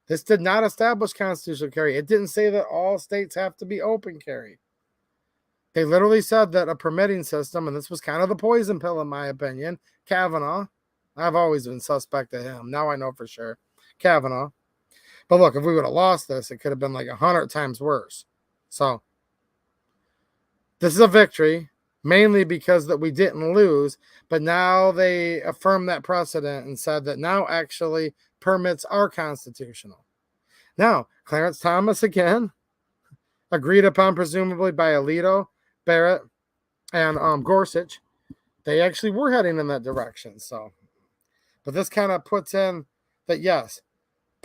Speaker 1: this did not establish constitutional carry. It didn't say that all states have to be open carry. They literally said that a permitting system, and this was kind of the poison pill in my opinion, Kavanaugh. I've always been suspect of him. Now I know for sure. Kavanaugh. But look, if we would have lost this, it could have been 100 times worse. So this is a victory, mainly because that we didn't lose, but now they affirmed that precedent and said that now actually permits are constitutional. Now, Clarence Thomas again, agreed upon presumably by Alito, Barrett, and Gorsuch, they actually were heading in that direction. So, but this kind of puts in that yes,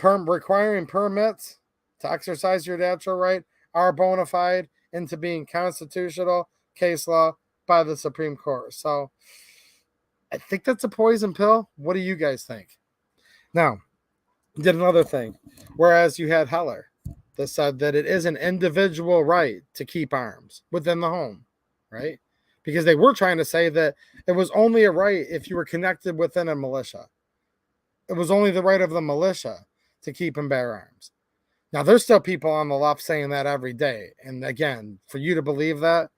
Speaker 1: requiring permits to exercise your natural right are bona fide into being constitutional case law by the Supreme Court. So I think that's a poison pill. What do you guys think? Now, did another thing. Whereas you had Heller that said that it is an individual right to keep arms within the home, right? Because they were trying to say that it was only a right if you were connected within a militia. It was only the right of the militia to keep and bear arms. Now, there's still people on the left saying that every day. And again, for you to believe that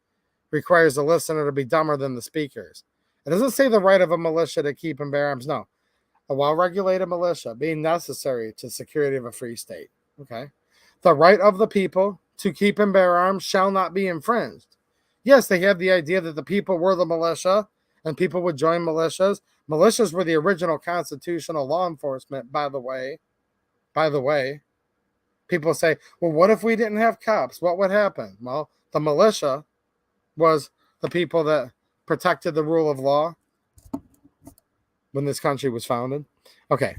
Speaker 1: requires the listener to be dumber than the speakers. It doesn't say the right of a militia to keep and bear arms. No. A well-regulated militia being necessary to the security of a free state. Okay. The right of the people to keep and bear arms shall not be infringed. Yes, they had the idea that the people were the militia and people would join militias. Militias were the original constitutional law enforcement, by the way. By the way, people say, well, what if we didn't have cops? What would happen? Well, the militia was the people that protected the rule of law when this country was founded? Okay.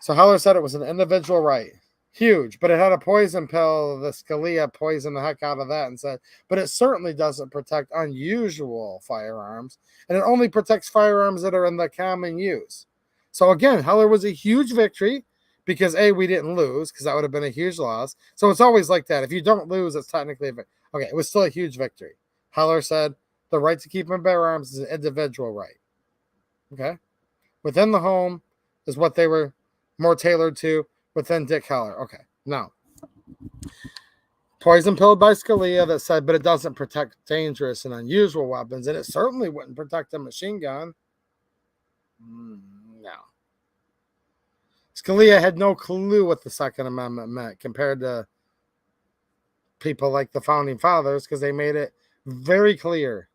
Speaker 1: So Heller said it was an individual right. Huge, but it had a poison pill. The Scalia poisoned the heck out of that and said, but it certainly doesn't protect unusual firearms, and it only protects firearms that are in the common use. So again, Heller was a huge victory because A, we didn't lose, because that would have been a huge loss. So it's always like that. If you don't lose, it's technically a victory. Okay, it was still a huge victory. Heller said the right to keep and bear arms is an individual right. Okay? Within the home is what they were more tailored to within Dick Heller. Okay, now, poison pilled by Scalia that said, but it doesn't protect dangerous and unusual weapons, and it certainly wouldn't protect a machine gun. No. Scalia had no clue what the Second Amendment meant compared to people like the Founding Fathers, because they made it very clear,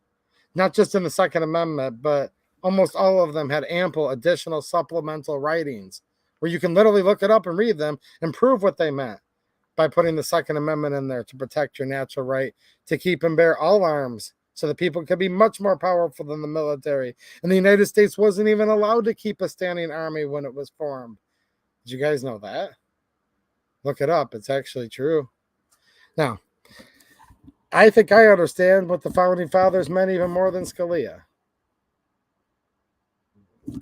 Speaker 1: not just in the Second Amendment, but almost all of them had ample additional supplemental writings where you can literally look it up and read them and prove what they meant by putting the Second Amendment in there to protect your natural right to keep and bear all arms so that people could be much more powerful than the military. And the United States wasn't even allowed to keep a standing army when it was formed. Did you guys know that? Look it up. It's actually true. Now, I think I understand what the Founding Fathers meant even more than Scalia.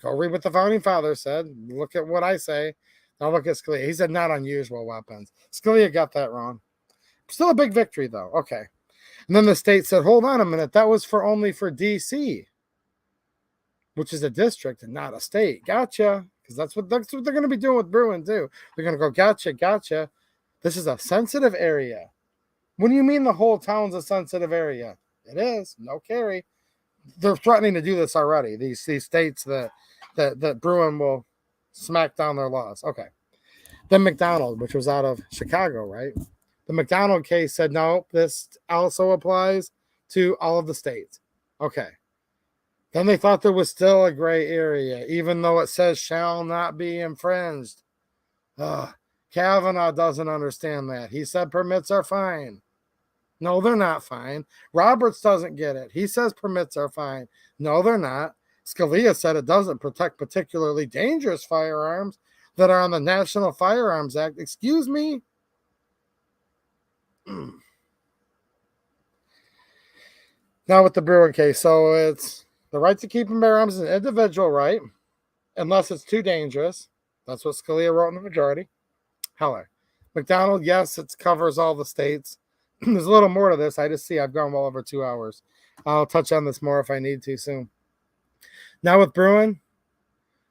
Speaker 1: Go read what the Founding Fathers said. Look at what I say. Now look at Scalia. He said not unusual weapons. Scalia got that wrong. Still a big victory, though. Okay. And then the state said, hold on a minute. That was only for D.C., which is a district and not a state. Gotcha. Because that's what they're going to be doing with Bruen, too. They're going to go, gotcha. This is a sensitive area. What do you mean the whole town's a sensitive area? It is. No carry. They're threatening to do this already. These states that Bruen will smack down their laws. Okay. Then McDonald, which was out of Chicago, right? The McDonald case said, no, this also applies to all of the states. Okay. Then they thought there was still a gray area, even though it says shall not be infringed. Kavanaugh doesn't understand that. He said permits are fine. No, they're not fine. Roberts doesn't get it. He says permits are fine. No, they're not. Scalia said it doesn't protect particularly dangerous firearms that are on the National Firearms Act. Excuse me? Now with the Bruen case. So it's the right to keep and bear arms is an individual right, unless it's too dangerous. That's what Scalia wrote in the majority. Heller. McDonald, yes, it covers all the states. There's a little more to this. I just see I've gone well over 2 hours. I'll touch on this more if I need to soon. Now with Bruen,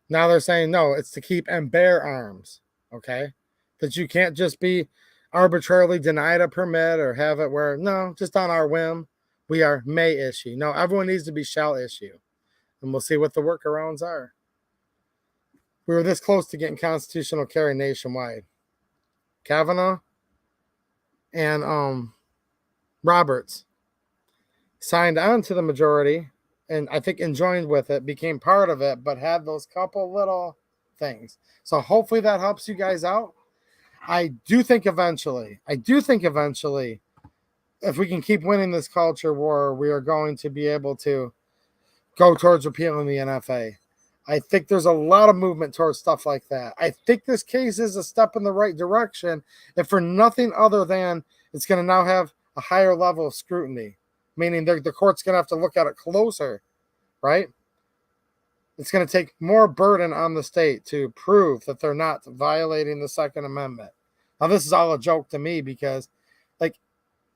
Speaker 1: now they're saying, no, it's to keep and bear arms, okay? That you can't just be arbitrarily denied a permit or have it where, no, just on our whim, we are may issue. No, everyone needs to be shall issue. And we'll see what the workarounds are. We were this close to getting constitutional carry nationwide. Kavanaugh and Roberts signed on to the majority and I think enjoined with it, became part of it, but had those couple little things. So hopefully that helps you guys out. I do think eventually, if we can keep winning this culture war, we are going to be able to go towards repealing the NFA. I think there's a lot of movement towards stuff like that. I think this case is a step in the right direction, if for nothing other than it's going to now have a higher level of scrutiny, meaning the court's going to have to look at it closer, right? It's going to take more burden on the state to prove that they're not violating the Second Amendment. Now, this is all a joke to me because, like,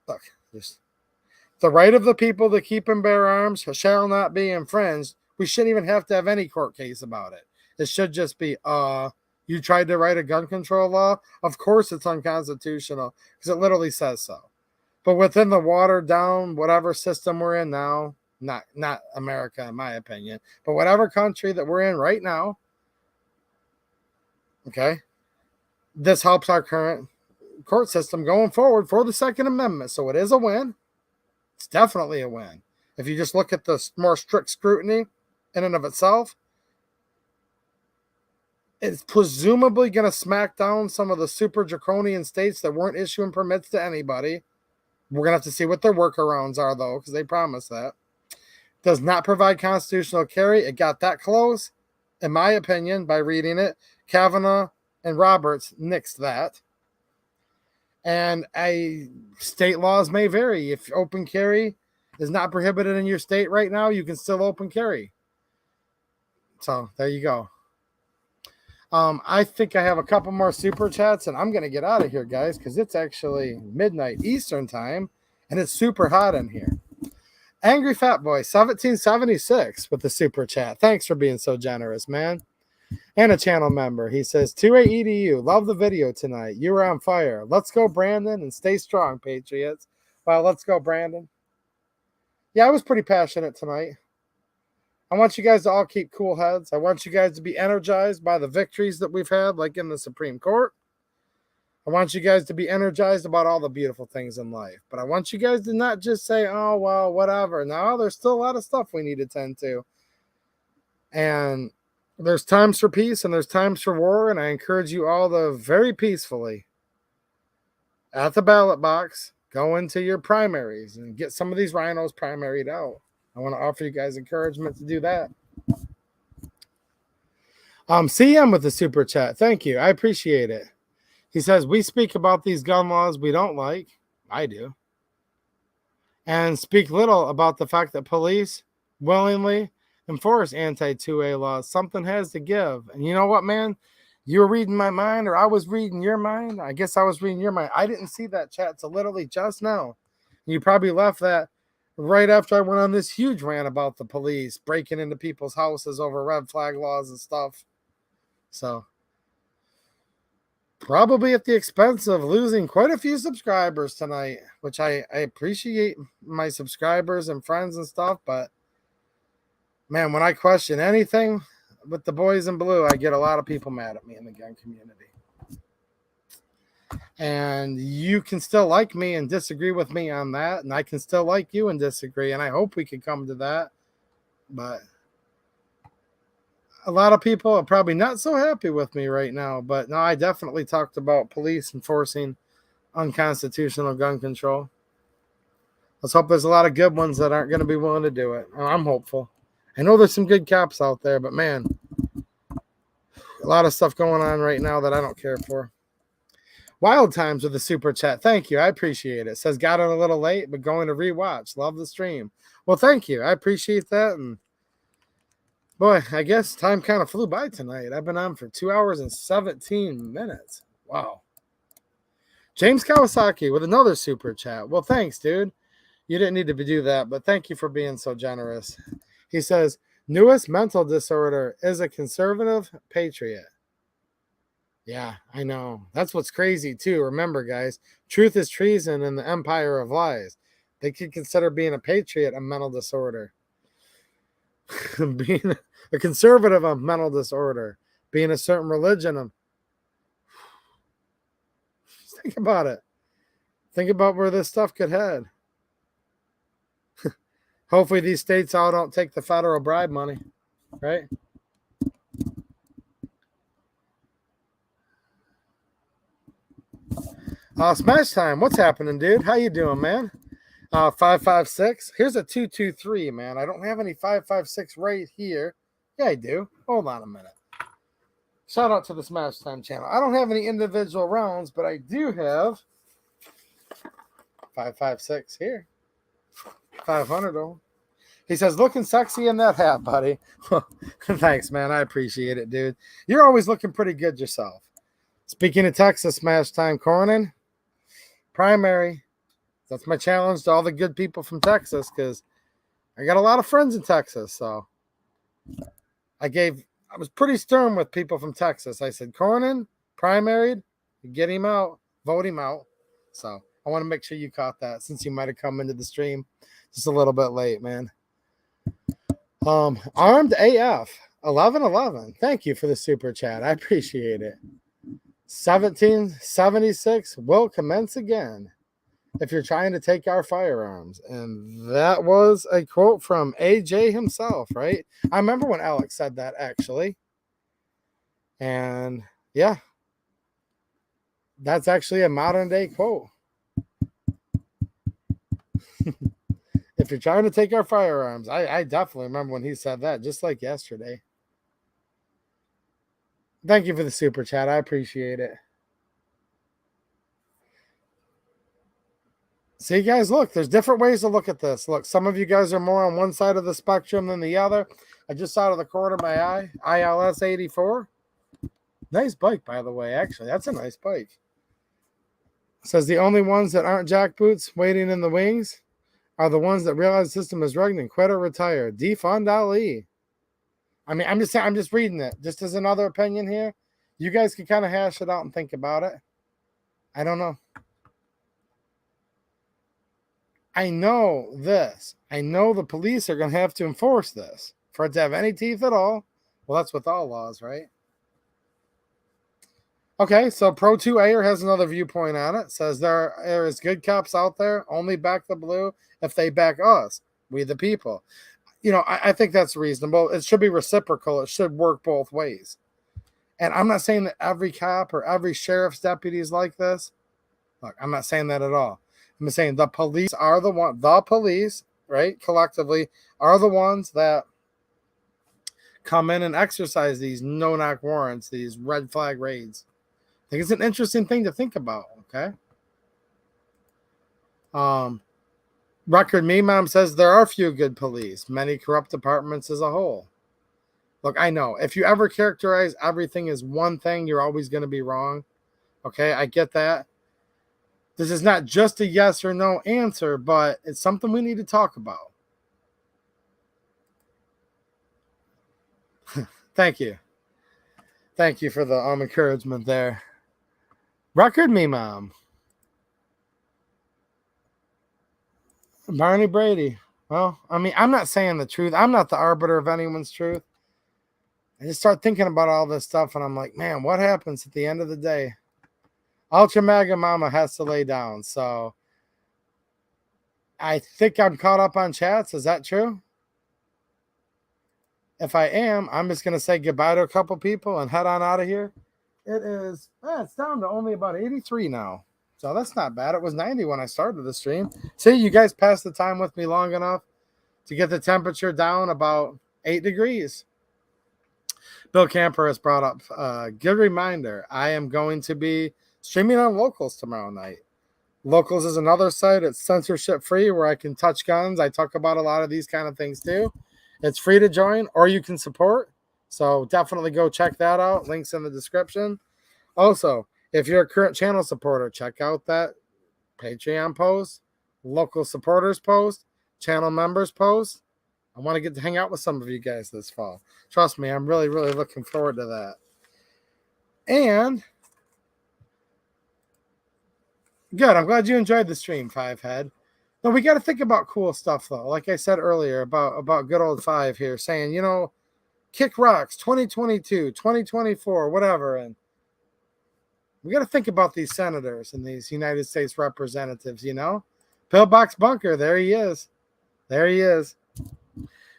Speaker 1: look, just the right of the people to keep and bear arms shall not be infringed. We shouldn't even have to have any court case about it. It should just be, you tried to write a gun control law? Of course it's unconstitutional because it literally says so. But within the watered down, whatever system we're in now, not America in my opinion, but whatever country that we're in right now, okay, this helps our current court system going forward for the Second Amendment. So it is a win. It's definitely a win. If you just look at the more strict scrutiny in and of itself, it's presumably going to smack down some of the super draconian states that weren't issuing permits to anybody. We're going to have to see what their workarounds are, though, because they promised that. does not provide constitutional carry. It got that close, in my opinion, by reading it. Kavanaugh and Roberts nixed that. And state laws may vary. If open carry is not prohibited in your state right now, you can still open carry. So there you go. I think I have a couple more super chats, and I'm going to get out of here, guys, because it's actually midnight Eastern time, and it's super hot in here. Angry Fat Boy 1776 with the super chat. Thanks for being so generous, man. And a channel member. He says, 2A EDU, love the video tonight. You were on fire. Let's go, Brandon, and stay strong, Patriots. Well, let's go, Brandon. Yeah, I was pretty passionate tonight. I want you guys to all keep cool heads. I want you guys to be energized by the victories that we've had, like in the Supreme Court. I want you guys to be energized about all the beautiful things in life. But I want you guys to not just say, oh, well, whatever. No, there's still a lot of stuff we need to tend to. And there's times for peace and there's times for war. And I encourage you all to very peacefully, at the ballot box, go into your primaries and get some of these rhinos primaried out. I want to offer you guys encouragement to do that. CM with the super chat. Thank you. I appreciate it. He says, we speak about these gun laws we don't like. I do. And speak little about the fact that police willingly enforce anti-2A laws. Something has to give. And you know what, man? You were reading my mind, or I was reading your mind. I guess I was reading your mind. I didn't see that chat till literally just now. You probably left that right after I went on this huge rant about the police breaking into people's houses over red flag laws and stuff. So, probably at the expense of losing quite a few subscribers tonight, which I appreciate my subscribers and friends and stuff. But, man, when I question anything with the boys in blue, I get a lot of people mad at me in the gun community. And you can still like me and disagree with me on that. And I can still like you and disagree. And I hope we can come to that. But a lot of people are probably not so happy with me right now. But no, I definitely talked about police enforcing unconstitutional gun control. Let's hope there's a lot of good ones that aren't going to be willing to do it. I'm hopeful. I know there's some good cops out there, but man, a lot of stuff going on right now that I don't care for. Wild Times with the super chat. Thank you. I appreciate it. Says, got on a little late, but going to rewatch. Love the stream. Well, thank you. I appreciate that. And boy, I guess time kind of flew by tonight. I've been on for 2 hours and 17 minutes. Wow. James Kawasaki with another super chat. Well, thanks, dude. You didn't need to do that, but thank you for being so generous. He says, newest mental disorder is a conservative patriot. Yeah, I know. That's what's crazy, too. Remember, guys, truth is treason in the empire of lies. They could consider being a patriot a mental disorder. Being a conservative a mental disorder. Being a certain religion. Think about it. Think about where this stuff could head. Hopefully these states all don't take the federal bribe money, right? Smash Time, what's happening, dude? How you doing, man? 556. Here's a 223, man. I don't have any 556 right here. Yeah, I do. Hold on a minute. Shout out to the Smash Time channel. I don't have any individual rounds, but I do have 556 here. 500 though. He says, looking sexy in that hat, buddy. Thanks, man. I appreciate it, dude. You're always looking pretty good yourself. Speaking of Texas, Smash Time, Cornyn. Primary. That's my challenge to all the good people from Texas, because I got a lot of friends in Texas. So I was pretty stern with people from Texas. I said, Cornyn, primaried, get him out, vote him out. So I want to make sure you caught that, since you might have come into the stream just a little bit late, man. Armed AF 1111. Thank you for the super chat. I appreciate it. 1776 will commence again if you're trying to take our firearms. And that was a quote from AJ himself, right? I remember when Alex said that, actually. And yeah, that's actually a modern day quote. If you're trying to take our firearms. I definitely remember when he said that, just like yesterday. Thank you for the super chat. I appreciate it. See, guys, look, there's different ways to look at this. Look, some of you guys are more on one side of the spectrum than the other. I just saw out of the corner of my eye, ILS 84. Nice bike, by the way, actually. That's a nice bike. It says the only ones that aren't jackboots waiting in the wings are the ones that realize the system is rigged and quit or retire. Defund Ali. I mean, I'm just reading it. Just as another opinion here. You guys can kind of hash it out and think about it. I don't know. I know this. I know the police are going to have to enforce this for it to have any teeth at all. Well, that's with all laws, right? Okay, so Pro 2 Ayer has another viewpoint on it. Says there is good cops out there. Only back the blue if they back us, we the people. You know, I think that's reasonable. It should be reciprocal. It should work both ways. And I'm not saying that every cop or every sheriff's deputy is like this. Look, I'm not saying that at all. I'm saying the police are the police, right, collectively, are the ones that come in and exercise these no-knock warrants, these red flag raids. I think it's an interesting thing to think about, okay? Record Me Mom says there are few good police, many corrupt departments as a whole. Look, I know. If you ever characterize everything as one thing, you're always going to be wrong. Okay, I get that. This is not just a yes or no answer, but it's something we need to talk about. Thank you. Thank you for the encouragement there. Record Me Mom. Barney Brady. Well, I mean, I'm not saying the truth. I'm not the arbiter of anyone's truth. I just start thinking about all this stuff, and I'm like, man, what happens at the end of the day? Ultra Mega Mama has to lay down. So I think I'm caught up on chats. Is that true? If I am, I'm just going to say goodbye to a couple people and head on out of here. It is, it's down to only about 83 now. So that's not bad. It was 90 when I started the stream. See, you guys passed the time with me long enough to get the temperature down about 8 degrees. Bill Camper has brought up, good reminder, I am going to be streaming on Locals tomorrow night. Locals is another site. It's censorship free where I can touch guns. I talk about a lot of these kind of things too. It's free to join or you can support. So definitely go check that out. Links in the description. Also, if you're a current channel supporter, check out that Patreon post, local supporters post, channel members post. I want to get to hang out with some of you guys this fall. Trust me, I'm really, really looking forward to that. And good. I'm glad you enjoyed the stream, Five Head. No, we got to think about cool stuff, though. Like I said earlier about good old Five here saying, you know, kick rocks 2022, 2024, whatever. And we got to think about these senators and these United States representatives, you know. Pillbox Bunker, there he is. There he is.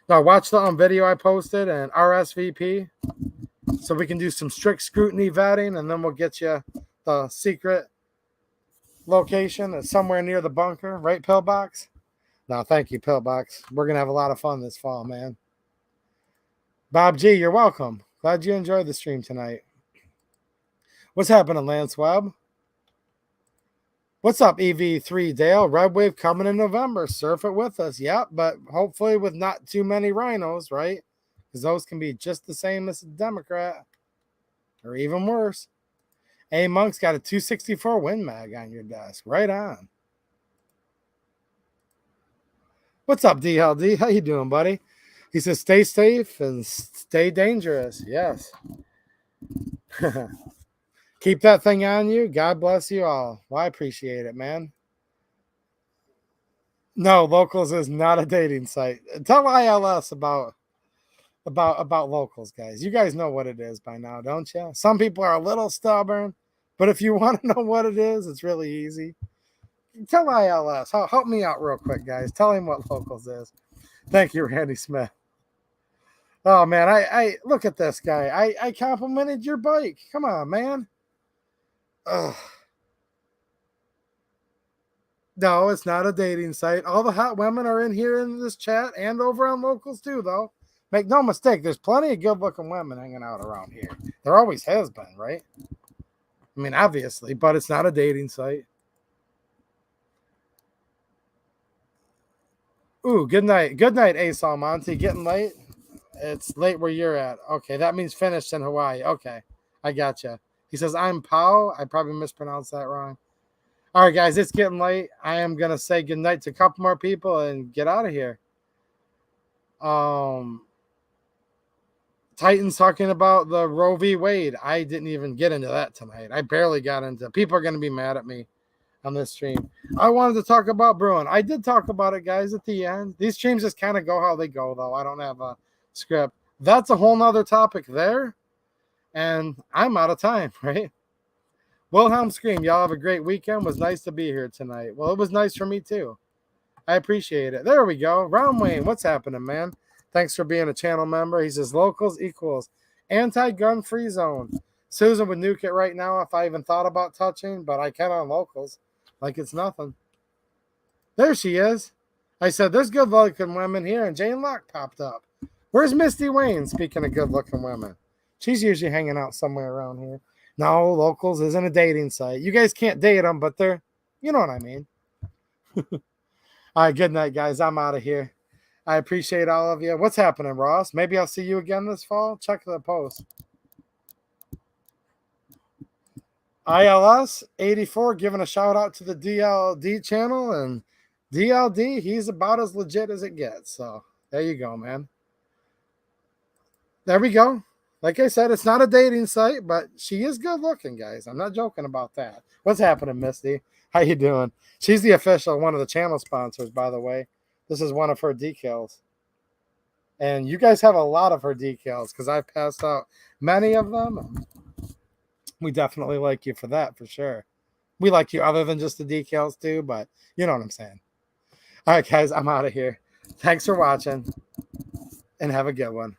Speaker 1: Now, watch the video I posted and RSVP so we can do some strict scrutiny vetting, and then we'll get you the secret location that's somewhere near the bunker, right, Pillbox? No, thank you, Pillbox. We're going to have a lot of fun this fall, man. Bob G, you're welcome. Glad you enjoyed the stream tonight. What's happening, Lance Webb? What's up, EV3 Dale? Red Wave coming in November. Surf it with us. Yep, but hopefully with not too many rhinos, right? Because those can be just the same as a Democrat. Or even worse. A Monk's got a 264 Win Mag on your desk. Right on. What's up, DLD? How you doing, buddy? He says, stay safe and stay dangerous. Yes. Keep that thing on you. God bless you all. Well, I appreciate it, man. No, Locals is not a dating site. Tell ILS about Locals, guys. You guys know what it is by now, don't you? Some people are a little stubborn, but if you want to know what it is, it's really easy. Tell ILS. Help me out real quick, guys. Tell him what Locals is. Thank you, Randy Smith. Oh, man, I look at this guy. I complimented your bike. Come on, man. Ugh. No, it's not a dating site. All the hot women are in here in this chat and over on Locals too, though. Make no mistake, there's plenty of good-looking women hanging out around here. There always has been, right? I mean, obviously, but it's not a dating site. Ooh, good night. Good night, Ace Almonte. Getting late? It's late where you're at. Okay, that means finished in Hawaii. Okay, I gotcha. He says, I'm Pao. I probably mispronounced that wrong. All right, guys, it's getting late. I am going to say good night to a couple more people and get out of here. Titans talking about the Roe v. Wade. I didn't even get into that tonight. I barely got into it. People are going to be mad at me on this stream. I wanted to talk about Bruen. I did talk about it, guys, at the end. These streams just kind of go how they go, though. I don't have a script. That's a whole nother topic there. And I'm out of time, right? Wilhelm Scream, y'all have a great weekend. It was nice to be here tonight. Well, it was nice for me, too. I appreciate it. There we go. Ron Wayne, what's happening, man? Thanks for being a channel member. He says, locals equals anti-gun free zone. Susan would nuke it right now if I even thought about touching, but I can on locals. Like it's nothing. There she is. I said, there's good-looking women here, and Jane Locke popped up. Where's Misty Wayne, speaking of good-looking women? She's usually hanging out somewhere around here. No, locals isn't a dating site. You guys can't date them, but they're, you know what I mean. All right, good night, guys. I'm out of here. I appreciate all of you. What's happening, Ross? Maybe I'll see you again this fall. Check the post. ILS 84 giving a shout out to the DLD channel, and DLD, he's about as legit as it gets. So there you go, man. There we go. Like I said, it's not a dating site, but she is good looking, guys. I'm not joking about that. What's happening, Misty? How you doing? She's the official one of the channel sponsors, by the way. This is one of her decals. And you guys have a lot of her decals because I've passed out many of them. We definitely like you for that, for sure. We like you other than just the decals too, but you know what I'm saying. All right, guys, I'm out of here. Thanks for watching and have a good one.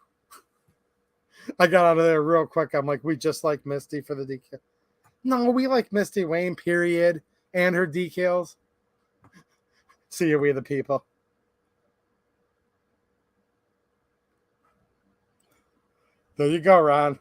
Speaker 1: I got out of there real quick. I'm like, we just like Misty for the decal. No, we like Misty Wayne, period, and her decals. See you, we the people. There you go, Ron.